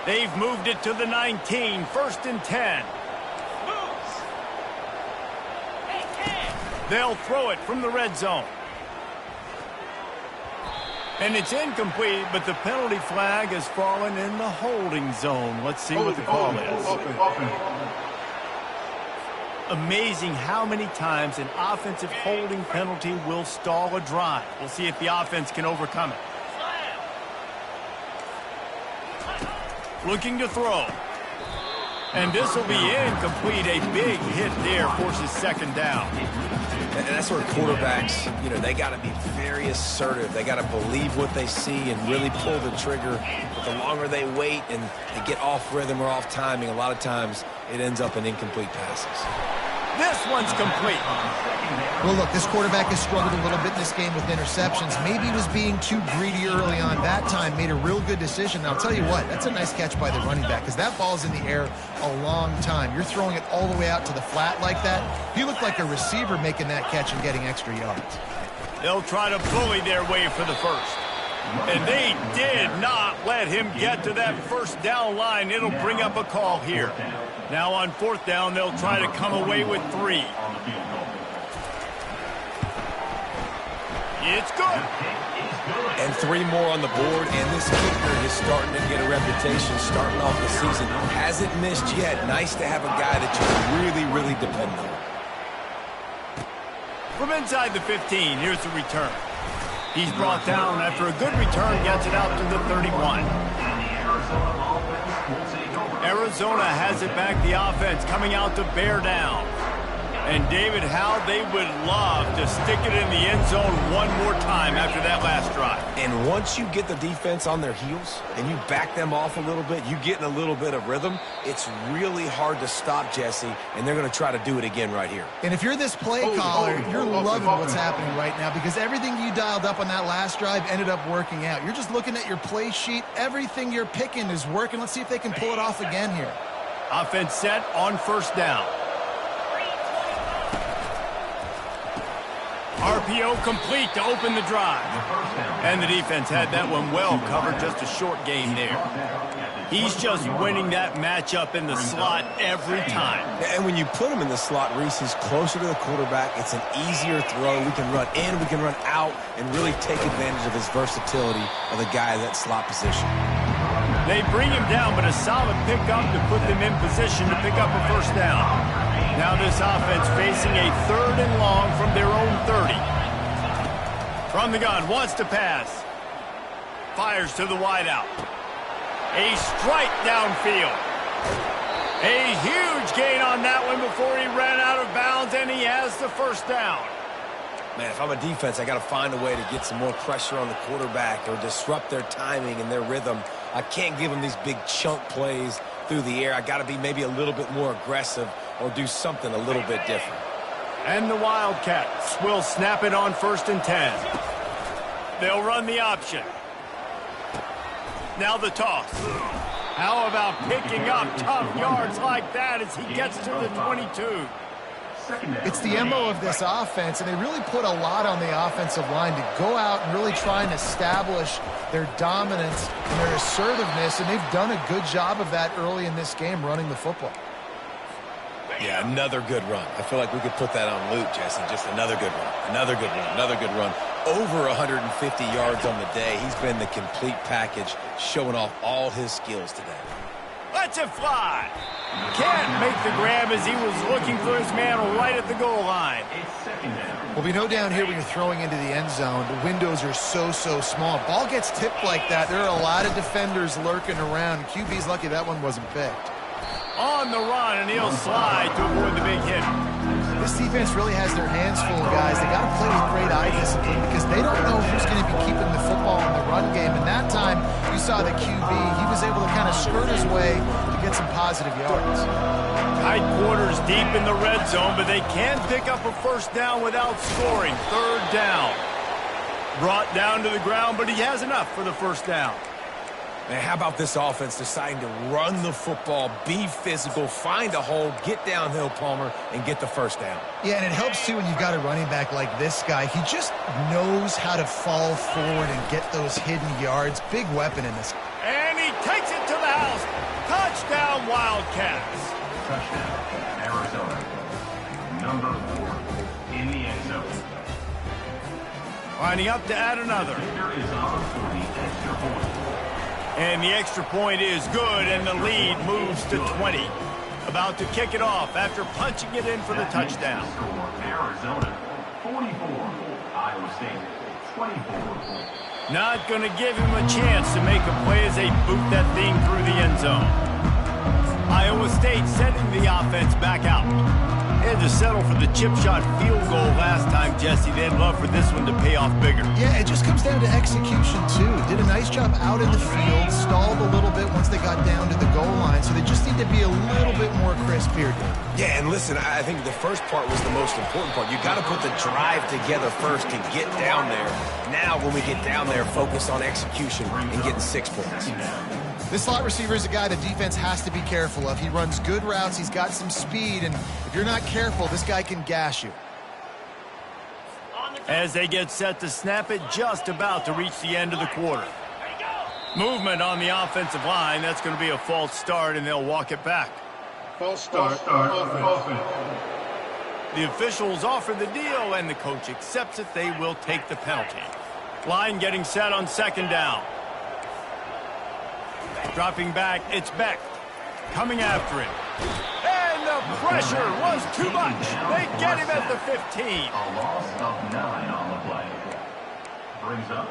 They've moved it to the 19, 1st and 10. They'll throw it from the red zone. And it's incomplete, but the penalty flag has fallen in the holding zone. Let's see what the call is. Amazing how many times an offensive holding penalty will stall a drive. We'll see if the offense can overcome it. Looking to throw. And this will be incomplete. A big hit there forces 2nd down. And that's where quarterbacks, they got to be very assertive. They got to believe what they see and really pull the trigger. But the longer they wait and they get off rhythm or off timing, a lot of times it ends up in incomplete passes. This one's complete. Well, look, this quarterback has struggled a little bit in this game with interceptions. Maybe he was being too greedy early on. That time made a real good decision. And I'll tell you what, that's a nice catch by the running back because that ball's in the air a long time. You're throwing it all the way out to the flat like that. He looked like a receiver making that catch and getting extra yards. They'll try to bully their way for the first. And they did not let him get to that first down line. It'll bring up a call here. Now on fourth down, they'll try to come away with 3. It's good. And 3 more on the board, and this kicker is starting to get a reputation starting off the season. Hasn't missed yet. Nice to have a guy that you can really, really depend on. From inside the 15, here's the return. He's brought down after a good return, gets it out to the 31. Arizona has it back, the offense coming out to bear down. And David, how they would love to stick it in the end zone one more time after that last drive. And once you get the defense on their heels and you back them off a little bit, you get in a little bit of rhythm, it's really hard to stop, Jesse, and they're going to try to do it again right here. And if you're this play caller, you're loving what's happening right now because everything you dialed up on that last drive ended up working out. You're just looking at your play sheet. Everything you're picking is working. Let's see if they can pull it off again here. Offense set on first down. RPO complete to open the drive. And the defense had that one well covered, just a short gain there. He's just winning that matchup in the slot every time. And when you put him in the slot, Reese, he's closer to the quarterback. It's an easier throw. We can run in, we can run out, and really take advantage of his versatility of the guy in that slot position. They bring him down, but a solid pickup to put them in position to pick up a first down. Now this offense facing a 3rd and long from their own 30. From the gun, wants to pass. Fires to the wideout. A strike downfield. A huge gain on that one before he ran out of bounds, and he has the first down. Man, if I'm a defense, I got to find a way to get some more pressure on the quarterback or disrupt their timing and their rhythm. I can't give them these big chunk plays through the air. I got to be maybe a little bit more aggressive or do something a little bit different. And the Wildcats will snap it on 1st and 10. They'll run the option. Now the toss. How about picking up tough yards like that as he gets to the 22? It's the MO of this offense, and they really put a lot on the offensive line to go out and really try and establish their dominance and their assertiveness, and they've done a good job of that early in this game running the football. Yeah, another good run. I feel like we could put that on loop, Jesse. Just another good run, another good run, another good run. Over 150 yards on the day. He's been the complete package, showing off all his skills today. Lets it fly. Can't make the grab as he was looking for his man right at the goal line. Well, we know down here when you're throwing into the end zone, the windows are so small. Ball gets tipped like that. There are a lot of defenders lurking around. QB's lucky that one wasn't picked. On the run, and he'll slide to avoid the big hit. This defense really has their hands full, guys. They got to play with great eye discipline because they don't know who's going to be keeping the football in the run game. And that time, you saw the QB. He was able to kind of skirt his way to get some positive yards. Tight quarters deep in the red zone, but they can pick up a first down without scoring. 3rd down. Brought down to the ground, but he has enough for the first down. Man, how about this offense deciding to run the football, be physical, find a hole, get downhill, Palmer, and get the first down? Yeah, and it helps, too, when you've got a running back like this guy. He just knows how to fall forward and get those hidden yards. Big weapon in this. And he takes it to the house. Touchdown, Wildcats. Touchdown, Arizona. Number 4 in the end zone. Lining up to add another. There is on for the extra point. And the extra point is good, and the lead moves to 20. About to kick it off after punching it in for the touchdown. Arizona, 44. Iowa State, 24. Not going to give him a chance to make a play as they boot that thing through the end zone. Iowa State sending the offense back out. Had to settle for the chip shot field goal last time, Jesse. They'd love for this one to pay off bigger. Yeah, it just comes down to execution, too. Did a nice job out in the field, stalled a little bit once they got down to the goal line, so they just need to be a little bit more crisp here, Dave. Yeah, and listen, I think the first part was the most important part. You got to put the drive together first to get down there. Now, when we get down there, focus on execution and getting 6 points. This slot receiver is a guy the defense has to be careful of. He runs good routes, he's got some speed, and if you're not careful, this guy can gash you. As they get set to snap it, just about to reach the end of the quarter. Movement on the offensive line. That's going to be a false start, and they'll walk it back. False start. Offense. The officials offer the deal, and the coach accepts it. They will take the penalty. Line getting set on second down. Dropping back, it's Beck. Coming after him. And the pressure was too much. They get him at the 15. A loss of 9 on the play. Brings up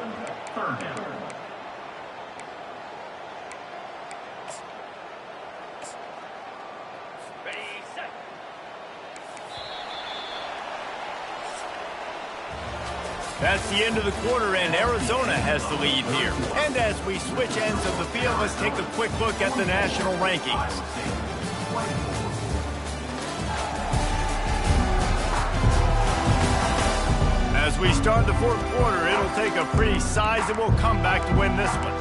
third down. That's the end of the quarter, and Arizona has the lead here. And as we switch ends of the field, let's take a quick look at the national rankings. As we start the fourth quarter, it'll take a pretty sizable comeback to win this one.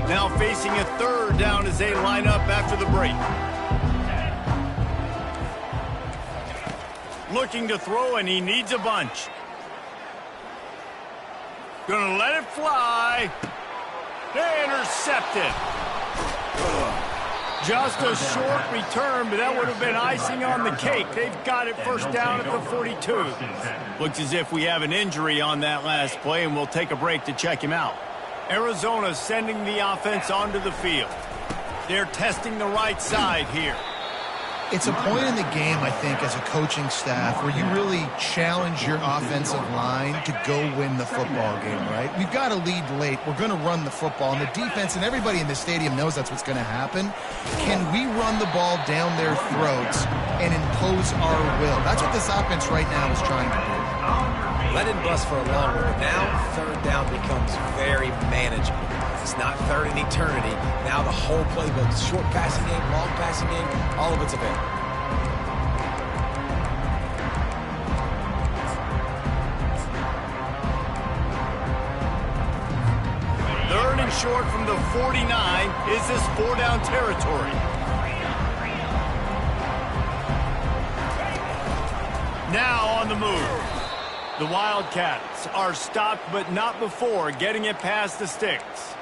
Now facing a third down as they line up after the break. Looking to throw, and he needs a bunch. Gonna let it fly. Intercepted. Just a short return, but that would have been icing on the cake. They've got it first down at the 42. Looks as if we have an injury on that last play, and we'll take a break to check him out. Arizona sending the offense onto the field. They're testing the right side here. It's a point in the game, I think, as a coaching staff where you really challenge your offensive line to go win the football game, right? We've got to lead late. We're going to run the football. And the defense and everybody in the stadium knows that's what's going to happen. Can we run the ball down their throats and impose our will? That's what this offense right now is trying to do. Let it bust for a long one. Now, third down becomes very manageable. It's not third in eternity. Now the whole playbook, short passing game, long passing game, all of it's available. Third and short from the 49. Is this four-down territory? Now on the move. The Wildcats are stopped, but not before getting it past the sticks.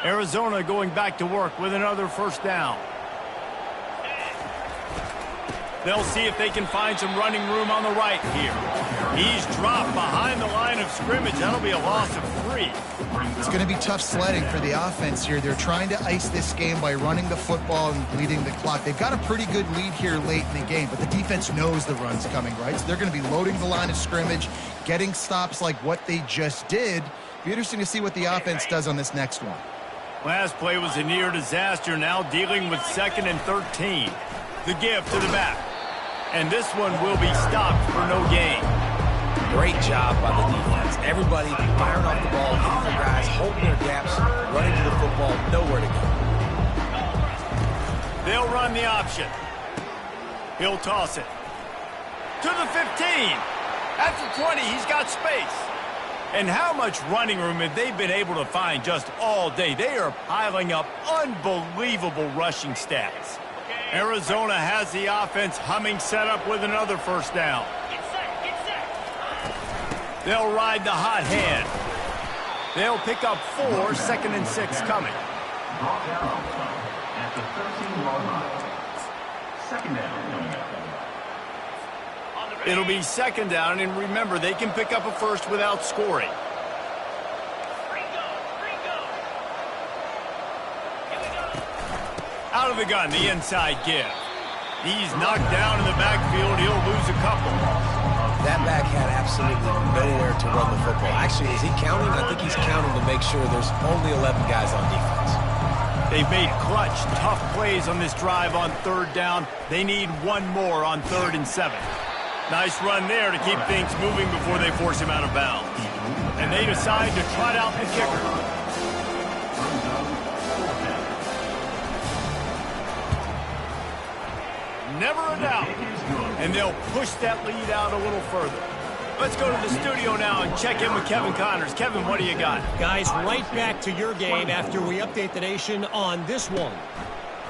Arizona going back to work with another first down. They'll see if they can find some running room on the right here. He's dropped behind the line of scrimmage. That'll be a loss of 3. It's going to be tough sledding for the offense here. They're trying to ice this game by running the football and bleeding the clock. They've got a pretty good lead here late in the game, but the defense knows the run's coming, right? So they're going to be loading the line of scrimmage, getting stops like what they just did. Be interesting to see what the offense does on this next one. Last play was a near disaster. Now dealing with 2nd and 13. The give to the back. And this one will be stopped for no gain. Great job by the defense. Everybody firing off the ball, hitting their guys, holding their gaps, running to the football, nowhere to go. They'll run the option. He'll toss it. To the 15. At the 20, he's got space. And how much running room have they been able to find just all day? They are piling up unbelievable rushing stats. Arizona has the offense humming, set up with another first down. They'll ride the hot hand. They'll pick up 4, 2nd and 6 coming. Brought down at the 13-yard line. Second down. It'll be second down, and remember, they can pick up a first without scoring. Out of the gun, the inside give. He's knocked down in the backfield. He'll lose a couple. That back had absolutely nowhere to run the football. Actually, is he counting? I think he's counting to make sure there's only 11 guys on defense. They've made clutch, tough plays on this drive on third down. They need one more on 3rd and 7. Nice run there to keep things moving before they force him out of bounds. And they decide to trot out the kicker. Never a doubt. And they'll push that lead out a little further. Let's go to the studio now and check in with Kevin Connors. Kevin, what do you got? Guys, right back to your game after we update the nation on this one.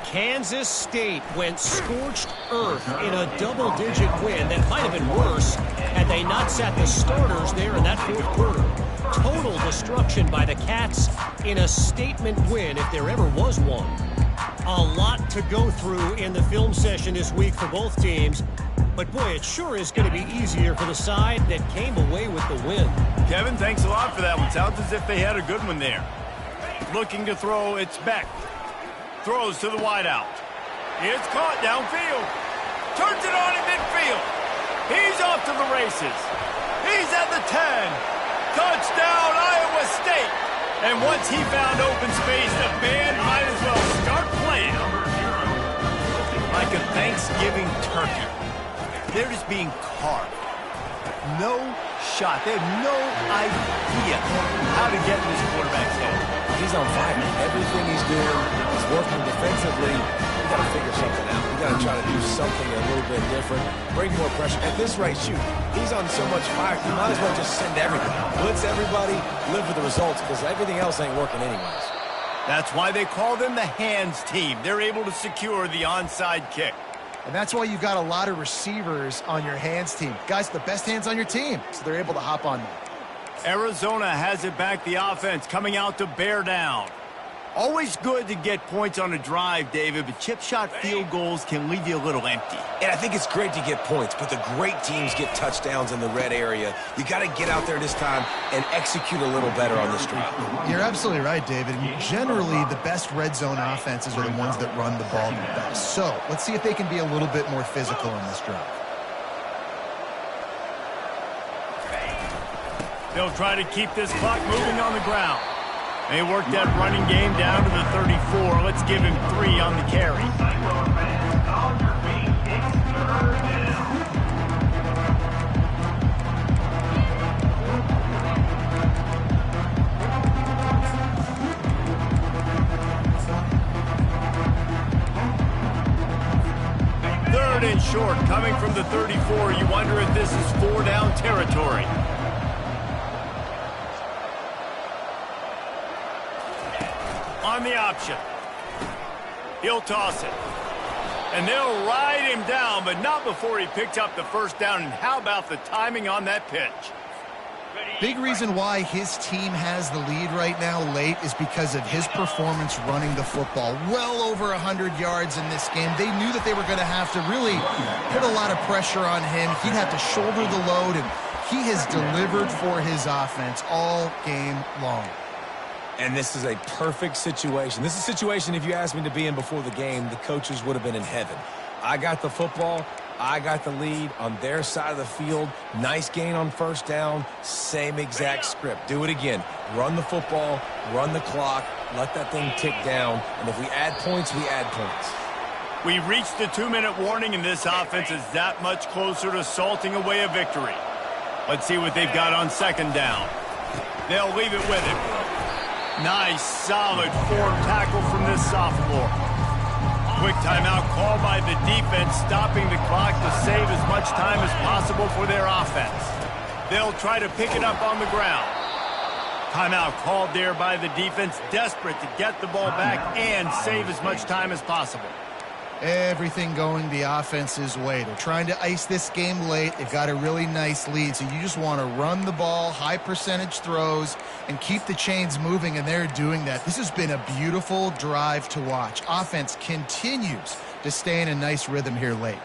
Kansas State went scorched earth in a double-digit win that might have been worse had they not sat the starters there in that fourth quarter. Total destruction by the Cats in a statement win if there ever was one. A lot to go through in the film session this week for both teams. But, boy, it sure is going to be easier for the side that came away with the win. Kevin, thanks a lot for that one. Sounds as if they had a good one there. Looking to throw, it's Beck. Throws to the wideout. It's caught downfield. Turns it on in midfield. He's off to the races. He's at the 10. Touchdown, Iowa State. And once he found open space, the band might as well start playing. Like a Thanksgiving turkey. They're just being carved. No shot. They have no idea how to get in this quarterback's head. He's on fire. Everything he's doing is working defensively. We got to figure something out. We got to try to do something a little bit different. Bring more pressure. At this rate, shoot, he's on so much fire, you might as well just send everything. Blitz everybody, live with the results, because everything else ain't working anyways. That's why they call them the hands team. They're able to secure the onside kick. And that's why you've got a lot of receivers on your hands team. Guys, the best hands on your team, so they're able to hop on them. Arizona has it back, the offense coming out to bear down. Always good to get points on a drive, David, but chip shot field goals can leave you a little empty. And I think it's great to get points, but the great teams get touchdowns in the red area. You got to get out there this time and execute a little better on this drive. You're absolutely right, David. Generally, the best red zone offenses are the ones that run the ball the best. So let's see if they can be a little bit more physical in this drive. They'll try to keep this clock moving on the ground. They work that running game down to the 34. Let's give him 3 on the carry. Third and short, coming from the 34. You wonder if this is 4-down territory. On the option. He'll toss it. And they'll ride him down, but not before he picked up the first down. And how about the timing on that pitch? Big reason why his team has the lead right now late is because of his performance running the football. Well over 100 yards in this game. They knew that they were going to have to really put a lot of pressure on him. He'd have to shoulder the load, and he has delivered for his offense all game long. And this is a perfect situation. This is a situation, if you asked me to be in before the game, the coaches would have been in heaven. I got the football. I got the lead on their side of the field. Nice gain on first down. Same exact script. Do it again. Run the football, run the clock, let that thing tick down. And if we add points, we add points. We reached the 2-minute warning, and this offense is that much closer to salting away a victory. Let's see what they've got on second down. They'll leave it with him. Nice, solid form tackle from this sophomore. Quick timeout called by the defense, stopping the clock to save as much time as possible for their offense. They'll try to pick it up on the ground. Timeout called there by the defense, desperate to get the ball back and save as much time as possible. Everything going the offense's way. They're trying to ice this game late. They've got a really nice lead, so you just want to run the ball, high percentage throws, and keep the chains moving, and they're doing that. This has been a beautiful drive to watch. Offense continues to stay in a nice rhythm here late.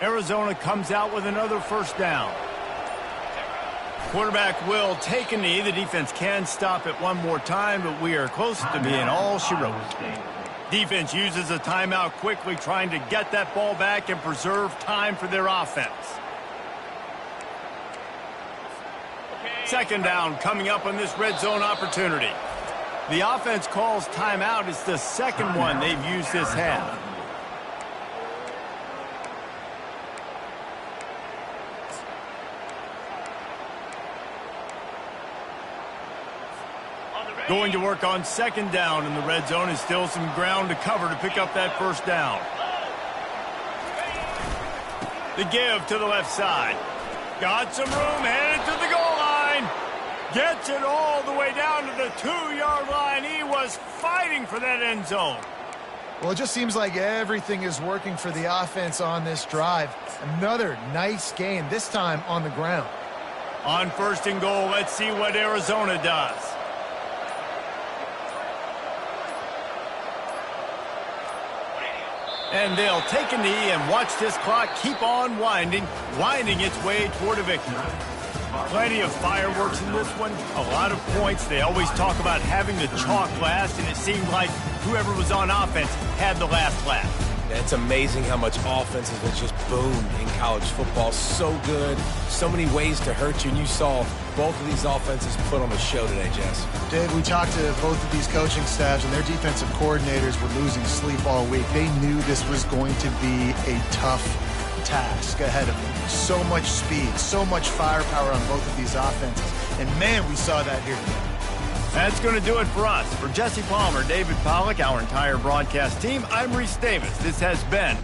Arizona comes out with another first down. Quarterback will take a knee. The defense can stop it one more time, but we are close to being all she wrote. Defense uses a timeout quickly, trying to get that ball back and preserve time for their offense. Second down coming up on this red zone opportunity. The offense calls timeout. It's the second one they've used this half. Going to work on second down in the red zone. Is still some ground to cover to pick up that first down. The give to the left side. Got some room, headed to the goal line. Gets it all the way down to the 2-yard line. He was fighting for that end zone. Well, it just seems like everything is working for the offense on this drive. Another nice gain, this time on the ground. On first and goal, let's see what Arizona does. And they'll take a knee and watch this clock keep on winding its way toward a victory. Plenty of fireworks in this one, a lot of points. They always talk about having the chalk last, and it seemed like whoever was on offense had the last laugh. It's amazing how much offense has just boomed in college football. So good, so many ways to hurt you, and you saw both of these offenses put on a show today, Jess. Dave, we talked to both of these coaching staffs, and their defensive coordinators were losing sleep all week. They knew this was going to be a tough task ahead of them. So much speed, so much firepower on both of these offenses, and man, we saw that here today. That's going to do it for us. For Jesse Palmer, David Pollack, our entire broadcast team, I'm Reese Davis. This has been